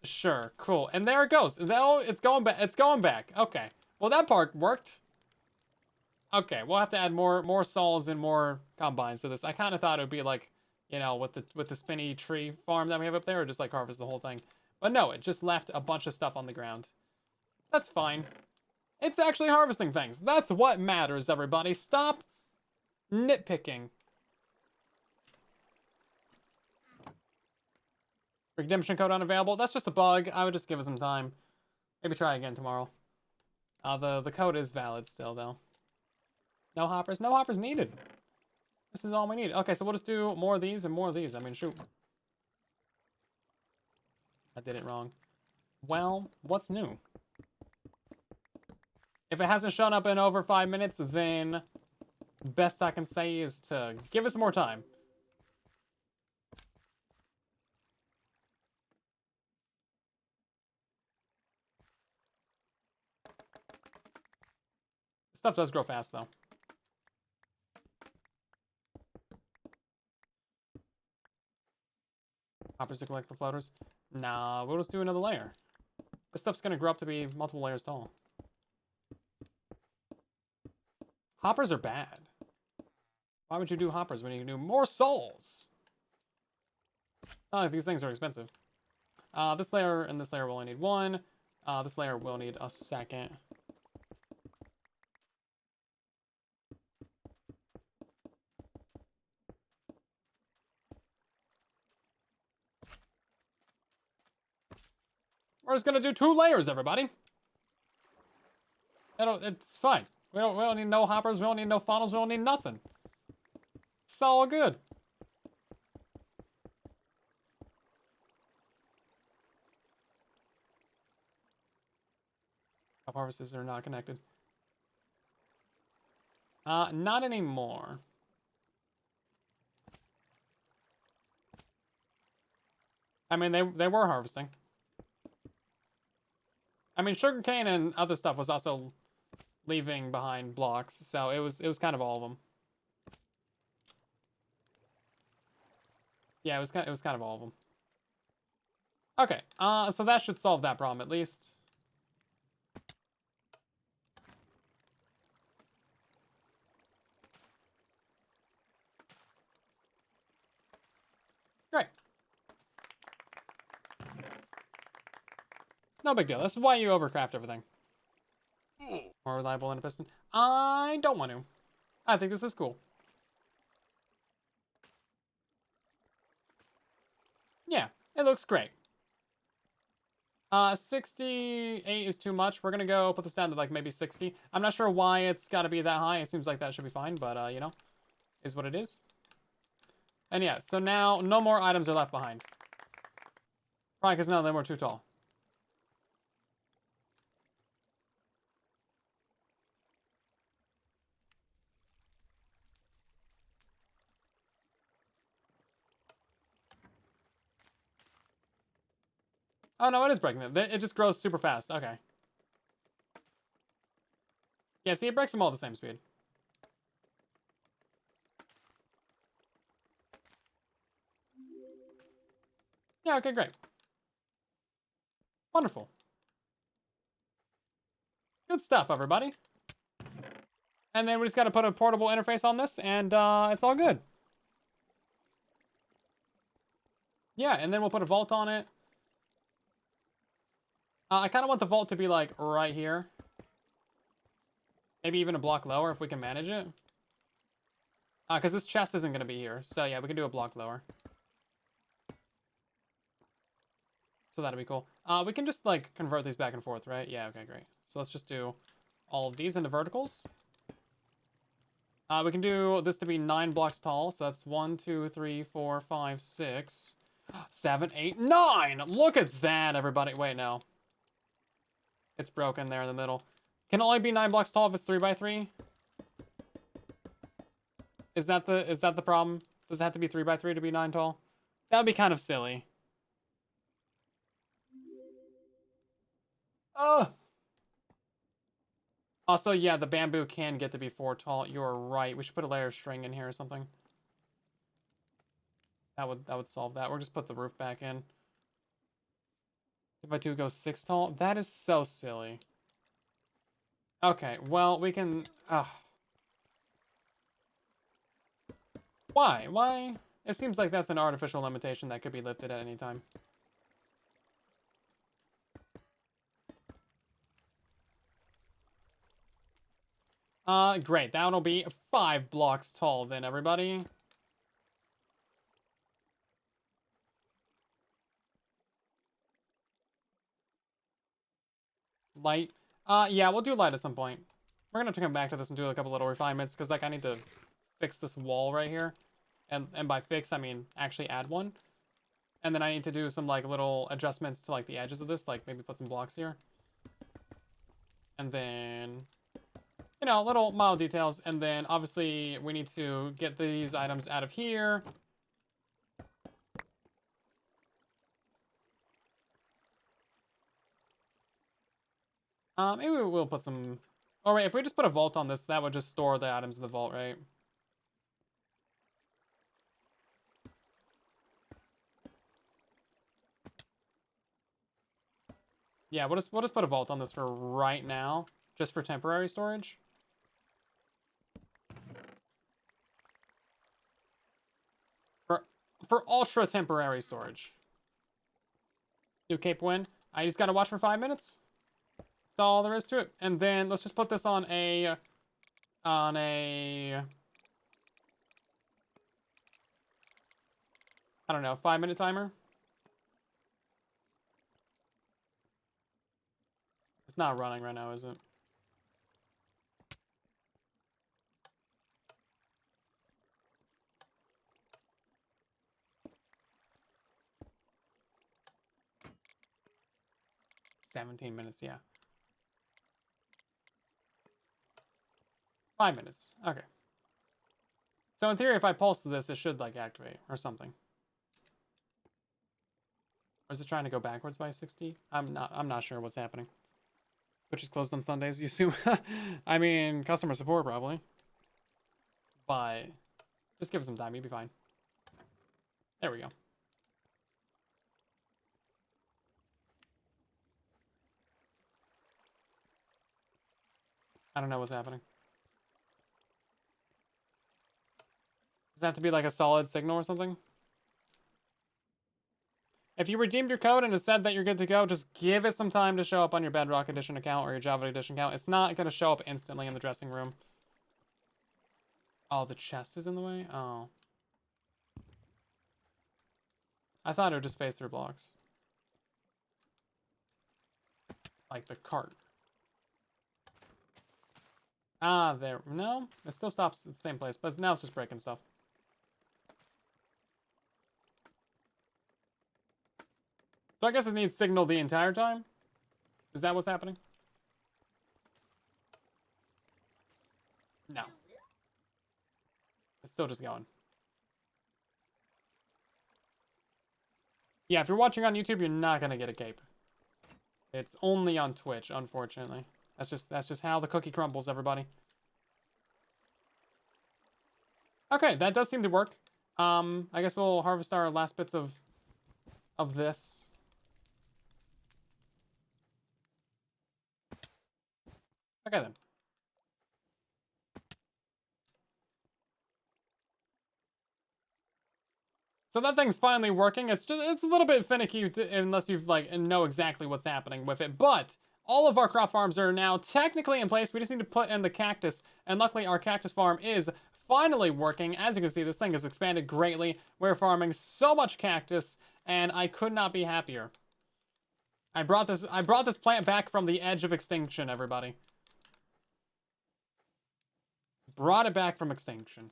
Speaker 1: Sure. Cool. And there it goes. Oh, it's going back. It's going back. Okay. Well, that part worked. Okay. We'll have to add more saws and more combines to this. I kind of thought it would be like, you know, with the spinny tree farm that we have up there, or just like harvest the whole thing. But no, it just left a bunch of stuff on the ground. That's fine. It's actually harvesting things. That's what matters, everybody. Stop nitpicking. Redemption code unavailable. That's just a bug. I would just give it some time. Maybe try again tomorrow. The code is valid still, though. No hoppers? No hoppers needed. This is all we need. Okay, so we'll just do more of these and more of these. I mean, shoot. I did it wrong. Well, what's new? If it hasn't shown up in over 5 minutes, then best I can say is to give it some more time. Stuff does grow fast, though. Hoppers to collect for floaters. Nah, we'll just do another layer. This stuff's gonna grow up to be multiple layers tall. Hoppers are bad. Why would you do hoppers when you can do more souls? Oh, these things are expensive. This layer and this layer will only need one. This layer will need a second. We're just gonna do 2 layers, everybody. It's fine. We don't need no hoppers. We don't need no funnels. We don't need nothing. It's all good. Harvests are not connected. Not anymore. I mean, they were harvesting. I mean, sugarcane and other stuff was also leaving behind blocks, so it was kind of all of them. Yeah, it was kind of all of them. Okay, so that should solve that problem at least. Great. No big deal. This is why you overcraft everything. More reliable than a piston. I don't want to. I think this is cool. Yeah, it looks great. 68 is too much. We're gonna go put this down to like maybe 60. I'm not sure why it's got to be that high. It seems like that should be fine, but you know, is what it is. And yeah, so now no more items are left behind. Probably because none of them were too tall. Oh no, it is breaking them. It just grows super fast. Okay. Yeah, see, it breaks them all at the same speed. Yeah, okay, great. Wonderful. Good stuff, everybody. And then we just got to put a portable interface on this, and it's all good. Yeah, and then we'll put a vault on it. I kind of want the vault to be, like, right here. Maybe even a block lower if we can manage it. Because this chest isn't going to be here. So, yeah, we can do a block lower. So that'll be cool. We can just, like, convert these back and forth, right? Yeah, okay, great. So let's just do all of these into verticals. We can do this to be 9 blocks tall. So that's 1, 2, 3, 4, 5, 6, 7, 8, 9! Look at that, everybody. Wait, no. It's broken there in the middle. Can it only be 9 blocks tall if it's 3 by 3? Is that the problem? Does it have to be 3 by 3 to be 9 tall? That would be kind of silly. Oh. Also, yeah, the bamboo can get to be 4 tall. You're right. We should put a layer of string in here or something. That would solve that. Or just put the roof back in. 2 by 2 goes 6 tall. That is so silly. Okay, well, we can... Why? Why? It seems like that's an artificial limitation that could be lifted at any time. Great. That'll be 5 blocks tall then, everybody. Light. Yeah, we'll do light at some point. We're gonna have to come back to this and do a couple little refinements, because, like, I need to fix this wall right here. And by fix, I mean actually add one. And then I need to do some, like, little adjustments to, like, the edges of this, like maybe put some blocks here. And then, you know, little mild details. And then, obviously, we need to get these items out of here. Maybe we'll put some... Oh, right, if we just put a vault on this, that would just store the items in the vault, right? Yeah, we'll just put a vault on this for right now, just for temporary storage. For ultra temporary storage. Do Cape Wind. I just gotta watch for 5 minutes. That's all there is to it. And then let's just put this on a I don't know, 5-minute timer. It's not running right now, is it? $17 minutes, yeah. 5 minutes. Okay. So in theory, if I pulse this, it should, like, activate or something. Or is it trying to go backwards by 60? I'm not sure what's happening. Which is closed on Sundays, you assume? I mean, customer support, probably. But just give it some time, you'll be fine. There we go. I don't know what's happening. Does it have to be like a solid signal or something? If you redeemed your code and it said that you're good to go, just give it some time to show up on your Bedrock Edition account or your Java Edition account. It's not going to show up instantly in the dressing room. Oh, the chest is in the way? Oh. I thought it would just phase through blocks. Like the cart. Ah, there. No, it still stops at the same place, but now it's just breaking stuff. So I guess it needs signal the entire time? Is that what's happening? No. It's still just going. Yeah, if you're watching on YouTube, you're not gonna get a cape. It's only on Twitch, unfortunately. That's just how the cookie crumbles, everybody. Okay, that does seem to work. I guess we'll harvest our last bits of this. Okay then. So that thing's finally working. It's a little bit finicky unless you've like know exactly what's happening with it. But all of our crop farms are now technically in place. We just need to put in the cactus, and luckily our cactus farm is finally working. As you can see, this thing has expanded greatly. We're farming so much cactus, and I could not be happier. I brought this plant back from the edge of extinction, everybody. Brought it back from extinction.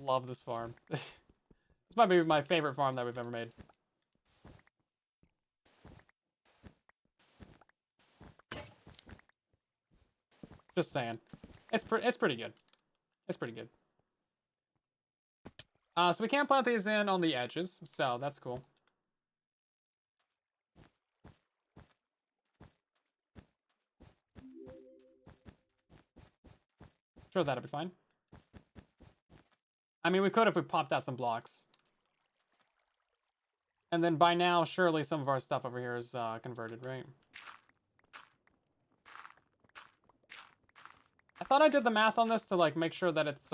Speaker 1: Love this farm. This might be my favorite farm that we've ever made. Just saying. It's pretty good. It's pretty good. So we can't plant these in on the edges, so that's cool. Sure, that'll be fine. I mean, we could if we popped out some blocks. And then by now, surely some of our stuff over here is converted, right? I thought I did the math on this to like make sure that it's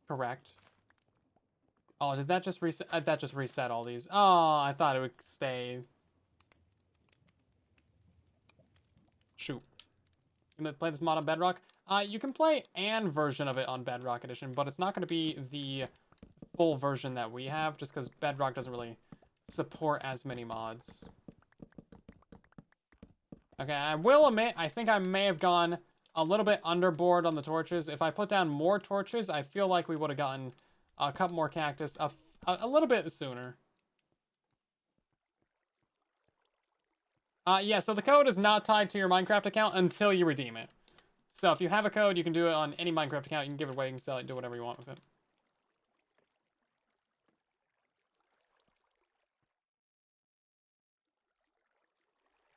Speaker 1: correct. Oh, did that just reset? That just reset all these. Oh, I thought it would stay. Shoot. You gonna play this mod on Bedrock? You can play an version of it on Bedrock Edition, but it's not going to be the full version that we have, just because Bedrock doesn't really support as many mods. Okay, I will admit, I think I may have gone a little bit underboard on the torches. If I put down more torches, I feel like we would have gotten a couple more cactus a little bit sooner. Yeah, so the code is not tied to your Minecraft account until you redeem it. So if you have a code, you can do it on any Minecraft account. You can give it away, you can sell it, do whatever you want with it.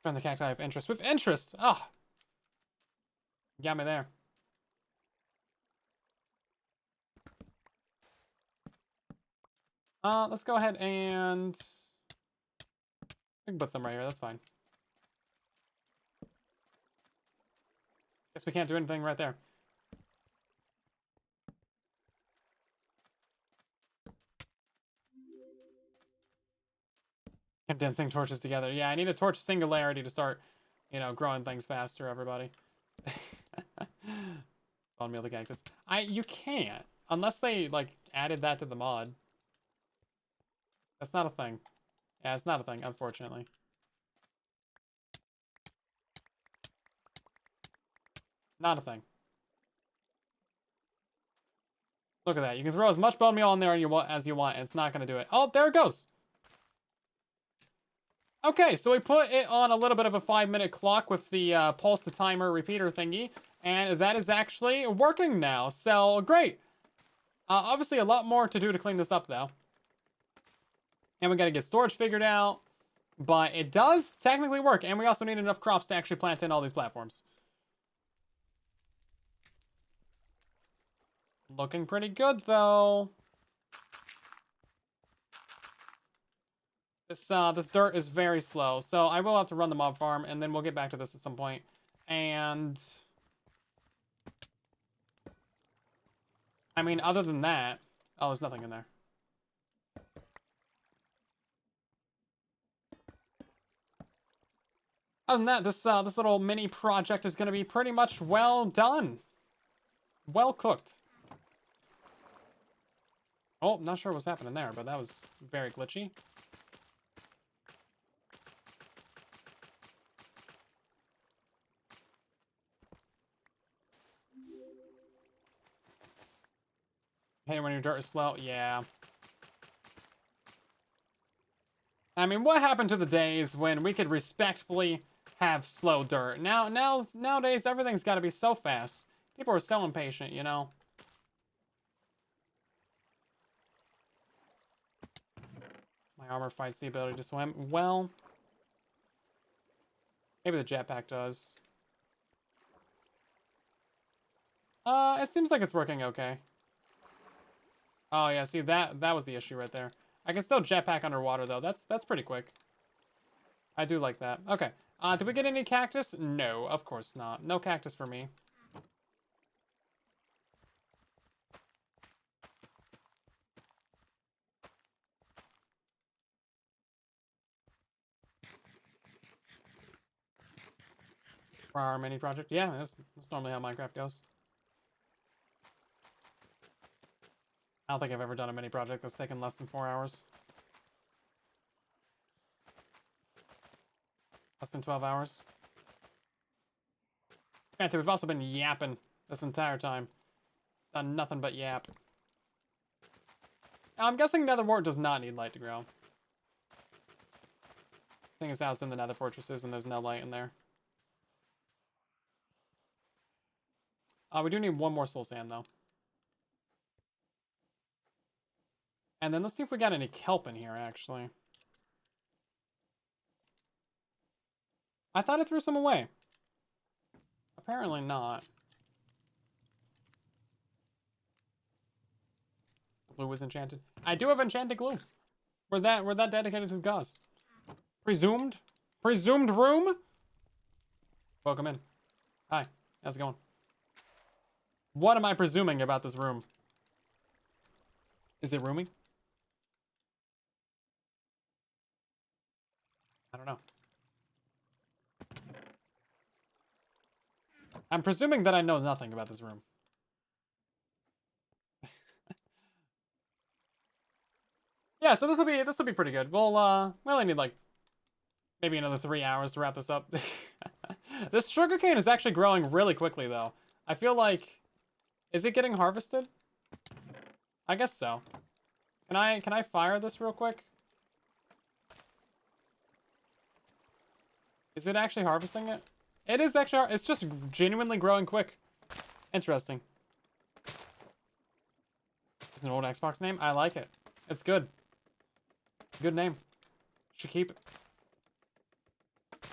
Speaker 1: From the cacti of interest. With interest! Ah! Oh, got me there. Let's go ahead and... we can put some right here, that's fine. Guess we can't do anything right there. Condensing torches together. Yeah, I need a torch singularity to start, you know, growing things faster, everybody. Bone meal the cactus. You can't. Unless they, like, added that to the mod. That's not a thing. Yeah, it's not a thing, unfortunately. Not a thing. Look at that. You can throw as much bone meal on there as you want, and it's not going to do it. Oh, there it goes. Okay, so we put it on a little bit of a 5-minute clock with the pulse to timer repeater thingy, and that is actually working now, so great. Obviously a lot more to do to clean this up, though. And we gotta get storage figured out, but it does technically work, and we also need enough crops to actually plant in all these platforms. Looking pretty good, though. This dirt is very slow, so I will have to run the mob farm, and then we'll get back to this at some point. And I mean, other than that, oh, there's nothing in there. Other than that, this little mini project is going to be pretty much well done, well cooked. Oh, not sure what's happening there, but that was very glitchy. Hey, when your dirt is slow, yeah. I mean, what happened to the days when we could respectfully have slow dirt? Nowadays, everything's got to be so fast. People are so impatient, you know. My armor fights the ability to swim. Well, maybe the jetpack does. It seems like it's working okay. Oh yeah, see that was the issue right there. I can still jetpack underwater though. That's pretty quick. I do like that. Okay. Did we get any cactus? No, of course not. No cactus for me. For our mini project. Yeah, that's normally how Minecraft goes. I don't think I've ever done a mini project that's taken less than 4 hours. Less than 12 hours. Granted, we've also been yapping this entire time. Done nothing but yap. Now, I'm guessing Netherwart does not need light to grow. Seeing as how it's in the Nether Fortresses and there's no light in there. We do need one more soul sand though. And then let's see if we got any kelp in here, actually. I thought I threw some away. Apparently not. Glue was enchanted. I do have enchanted glue. We're that dedicated to the cause. Presumed room? Welcome in. Hi, how's it going? What am I presuming about this room? Is it roomy? I don't know. I'm presuming that I know nothing about this room. Yeah, so this will be pretty good. We only need like maybe another 3 hours to wrap this up. This sugarcane is actually growing really quickly though. I feel like, is it getting harvested? I guess so. Can I fire this real quick? Is it actually harvesting it? It is actually, it's just genuinely growing quick. Interesting. It's an old Xbox name. I like it. It's good. Good name. Should keep it.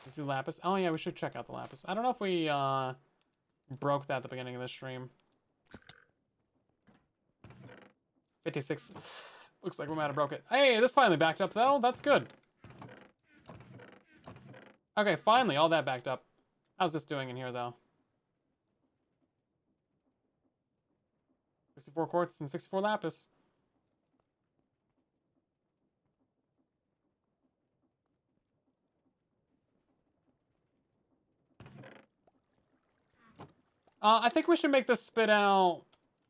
Speaker 1: You see the lapis? Oh yeah, we should check out the lapis. I don't know if we broke that at the beginning of the stream. 56. Looks like we might have broke it. Hey, this finally backed up though. That's good. Okay, finally, all that backed up. How's this doing in here though? 64 quartz and 64 lapis. I think we should make this spit out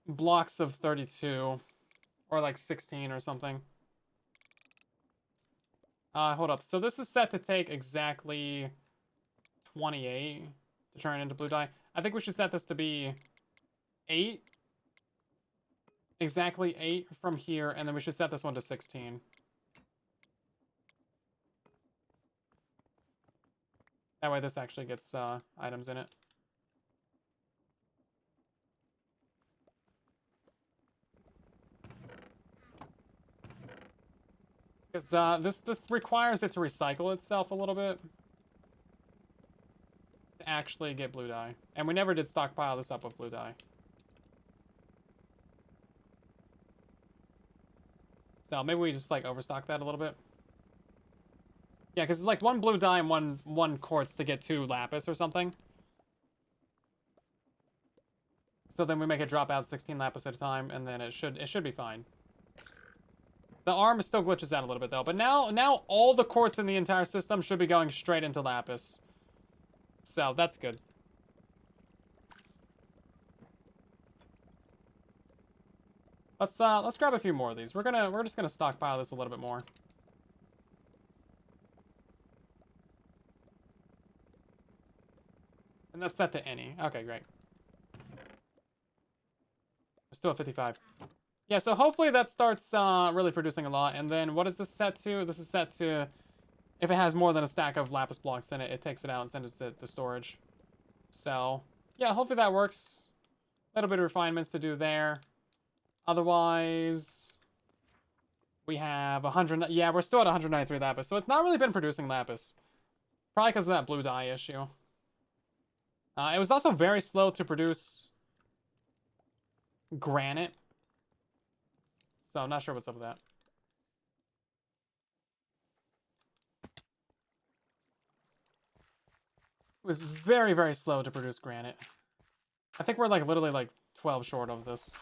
Speaker 1: blocks of 32. Or like 16 or something. Hold up. So this is set to take exactly 28 to turn into blue dye. I think we should set this to be 8. Exactly 8 from here, and then we should set this one to 16. That way this actually gets items in it. Because this requires it to recycle itself a little bit to actually get blue dye. And we never did stockpile this up with blue dye. So maybe we just like overstock that a little bit. Yeah, because it's like 1 blue dye and one quartz to get 2 lapis or something. So then we make it drop out 16 lapis at a time, and then it should be fine. The arm still glitches out a little bit though, but now all the quartz in the entire system should be going straight into lapis. So that's good. Let's grab a few more of these. We're just gonna stockpile this a little bit more. And that's set to any. Okay, great. We're still at 55. Yeah, so hopefully that starts really producing a lot. And then what is this set to? This is set to, if it has more than a stack of lapis blocks in it, it takes it out and sends it to storage. So, yeah, hopefully that works. A little bit of refinements to do there. Otherwise, we have 100. Yeah, we're still at 193 lapis. So it's not really been producing lapis. Probably because of that blue dye issue. It was also very slow to produce granite. So I'm not sure what's up with that. It was very, very slow to produce granite. I think we're like literally like 12 short of this.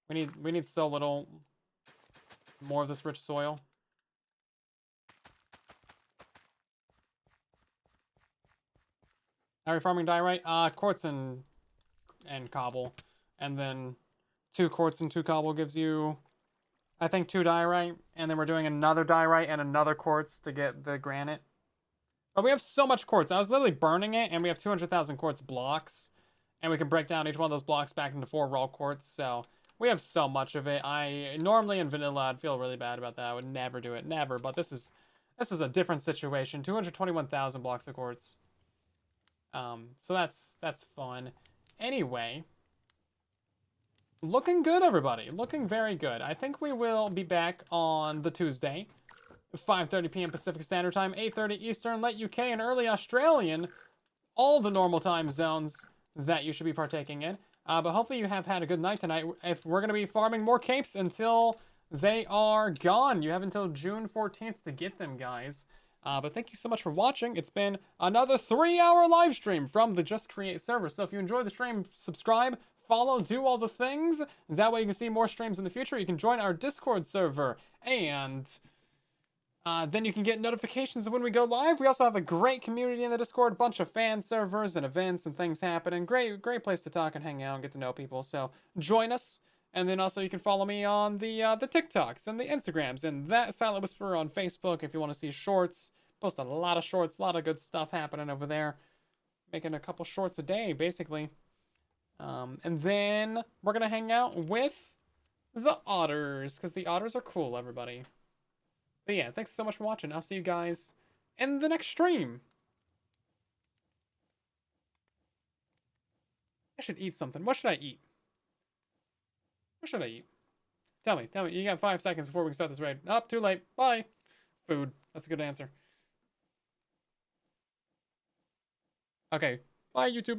Speaker 1: We need so little more of this rich soil. Are we farming diorite? Quartz and cobble. And then 2 quartz and 2 cobble gives you, I think, 2 diorite. And then we're doing another diorite and another quartz to get the granite. But we have so much quartz. I was literally burning it, and we have 200,000 quartz blocks. And we can break down each one of those blocks back into 4 raw quartz. So we have so much of it. Normally in vanilla, I'd feel really bad about that. I would never do it, never. But this is a different situation. 221,000 blocks of quartz. So that's fun. Anyway, looking good, everybody. Looking very good. I think we will be back on the Tuesday, 5:30 p.m. Pacific Standard Time, 8:30 Eastern, late UK, and early Australian. All the normal time zones that you should be partaking in. But hopefully you have had a good night tonight. If we're going to be farming more capes until they are gone. You have until June 14th to get them, guys. But thank you so much for watching. It's been another 3-hour live stream from the Just Create server. So if you enjoy the stream, subscribe, follow, do all the things. That way you can see more streams in the future. You can join our Discord server. And then you can get notifications of when we go live. We also have a great community in the Discord. Bunch of fan servers and events and things happening. Great place to talk and hang out and get to know people. So join us. And then also you can follow me on the TikToks and the Instagrams and that Silent Whisperer on Facebook if you want to see shorts. Post a lot of shorts, a lot of good stuff happening over there. Making a couple shorts a day, basically. And then we're going to hang out with the otters because the otters are cool, everybody. But yeah, thanks so much for watching. I'll see you guys in the next stream. I should eat something. What should I eat? What should I eat? Tell me. You got 5 seconds before we can start this raid. Oh, too late. Bye. Food. That's a good answer. Okay. Bye, YouTube.